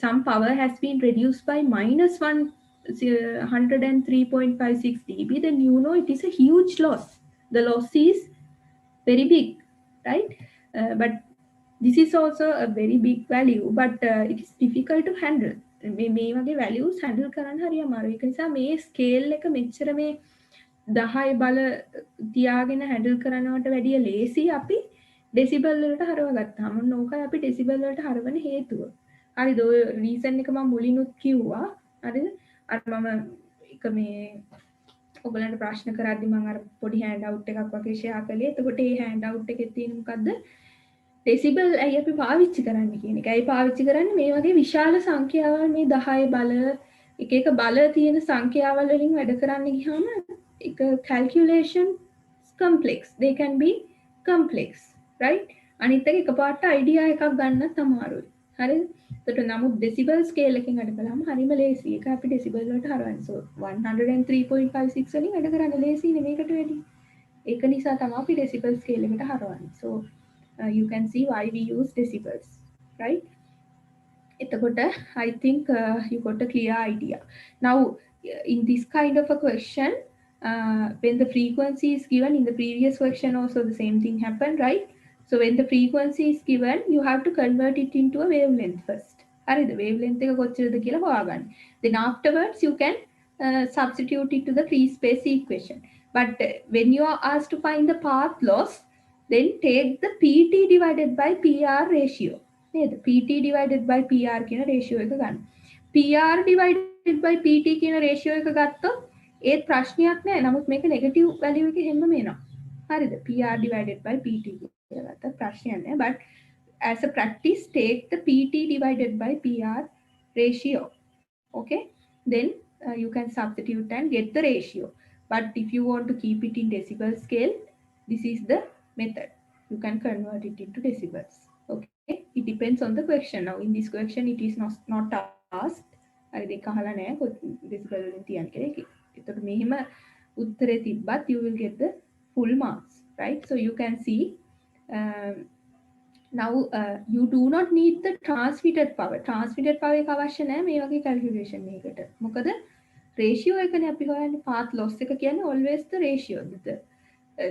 some power has been reduced by minus 103.56 dB, then you know it is a huge loss. The loss is very big, right? But this is also a very big value, but it is difficult to handle. මේ වගේ values handle කරන්න හරි අමාරුයි. ඒක නිසා මේ scale එක මෙච්චර මේ 10 බල තියාගෙන handle කරනවට වැඩිය ලේසි අපි decibel වලට හරව ගත්තාම. ඕකයි අපි decibel වලට හරවන හේතුව. හරිද? ඔය reason එක මම මුලිනුත් කිව්වා. හරිද? අර මම එක මේ ඔයගලන්ට ප්‍රශ්න කරද්දි මම අර පොඩි hand out එකක් වගේ share කළේ. එතකොට මේ hand out එකේ තියෙන මොකද්ද? decibel ඇයි අපි පාවිච්චි කරන්නේ කියන එක. ඇයි පාවිච්චි කරන්නේ? මේ වගේ විශාල සංඛ්‍යාවල් මේ 10 බල එක බල තියෙන සංඛ්‍යාවල් වලින් වැඩ කරන්න ගියාම එක calculation complex. They can be complex, right? අනිත් එක එකපාරට idea එකක් ගන්නත් අමාරුයි. හරිද? එතකොට නමුත් decibel scale එකකින් වැඩ කළාම හරිම ලේසි. ඒක අපි decibel වලට හරවන්නේ. So 103.56 වලින් වැඩ කරන්න ලේසි නේ මේකට වැඩි. ඒක නිසා තමයි අපි decibel scale එකට හරවන්නේ. So you can see why we use decibels, right? I think you got a clear idea. Now, in this kind of a question, when the frequency is given, in the previous question also the same thing happened, right? So when the frequency is given, you have to convert it into a wavelength first. The wavelength එක කොච්චරද කියලා හොයාගන්න. Then afterwards you can substitute it to the free space equation. But when you are asked to find the path loss, then take the PT divided by PR ratio. PT divided by PR කියන ratio එක ගන්න. PR divided by PT කියන ratio එක ගත්තොත් ඒත් ප්‍රශ්නයක් නෑ. නමුත් මේක negative value එකේ හැමම එනවා. හරිද? PR divided by PT කියලා ගත්තත් ප්‍රශ්නයක් නෑ. But as a practice, take the PT divided by PR ratio. Okay? Then you can substitute and get the ratio. But if you want to keep it in decibel scale, this is the method. You can convert it into decibels. Okay, it depends on the question. Now in this question it is not asked. හරි දෙක අහලා නැහැ decibel වලින් තියන්න කියලා. ඒකට මෙහෙම උත්තරේ තිබ්බත් you will get the full marks, right? So you can see now you do not need the transmitted power. Transmitted power එක අවශ්‍ය නැහැ මේ වගේ calculation එකකට. මොකද ratio එකනේ අපි හොයන්නේ. path loss එක කියන්නේ always the ratio. The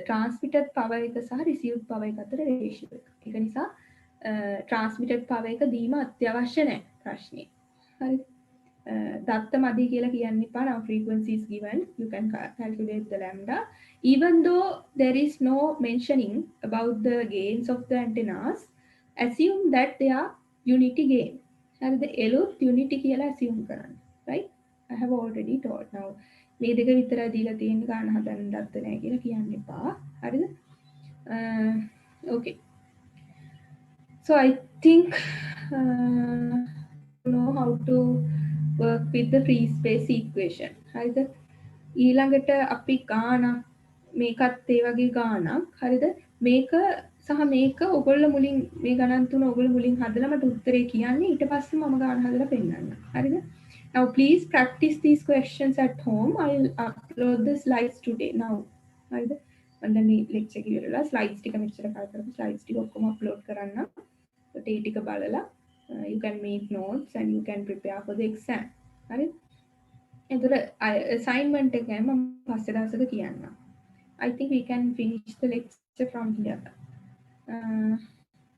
transmitted power එක සහ received power එක අතර ratio එක. ඒක නිසා transmitted power එක දීම අත්‍යවශ්‍ය නැහැ ප්‍රශ්නේ. හරි. දත්ත මදි කියලා කියන්න එපා. Now frequency is given. You can calculate the lambda. Even though there is no mentioning about the gains of the antennas, assume that they are unity gain. හරිද? එළොත් unity කියලා assume කරන්න. Right? I have already told. Now මේ දෙක විතරයි දීලා තියෙන ගාන හදන්න දත්ත නැහැ කියලා කියන්න එපා. හරිද? Okay. So I think you know how to work with the free space equation. හරිද? ඊළඟට අපි ගානක් මේකත් ඒ වගේ ගානක්. හරිද? මේක සහ මේක ඔයගොල්ලෝ මුලින් මේ ගණන් තුන ඔයගොල්ලෝ මුලින් හදලා මට උත්තරේ කියන්නේ ඊට පස්සේ මම ගාන හදලා පෙන්නන්න. හරිද? Now please practice these questions at home. I'll upload the slides today now. හරිද? මම දැන් මේ lecture එක ඉවරලා slides ටික මෙච්චර කල් කරපු slides ටික ඔක්කොම upload කරන්න. ඒ ටික බලලා you can make notes and you can prepare for the exam. හරිද? එතකොට assignment එක මම පස්සේ දවසක කියන්නම්. I think we can finish the lecture from here.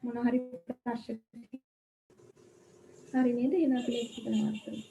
මොනවා හරි ප්‍රශ්න හරි නේද? එහෙනම් අපි lecture එක නවත්තමු.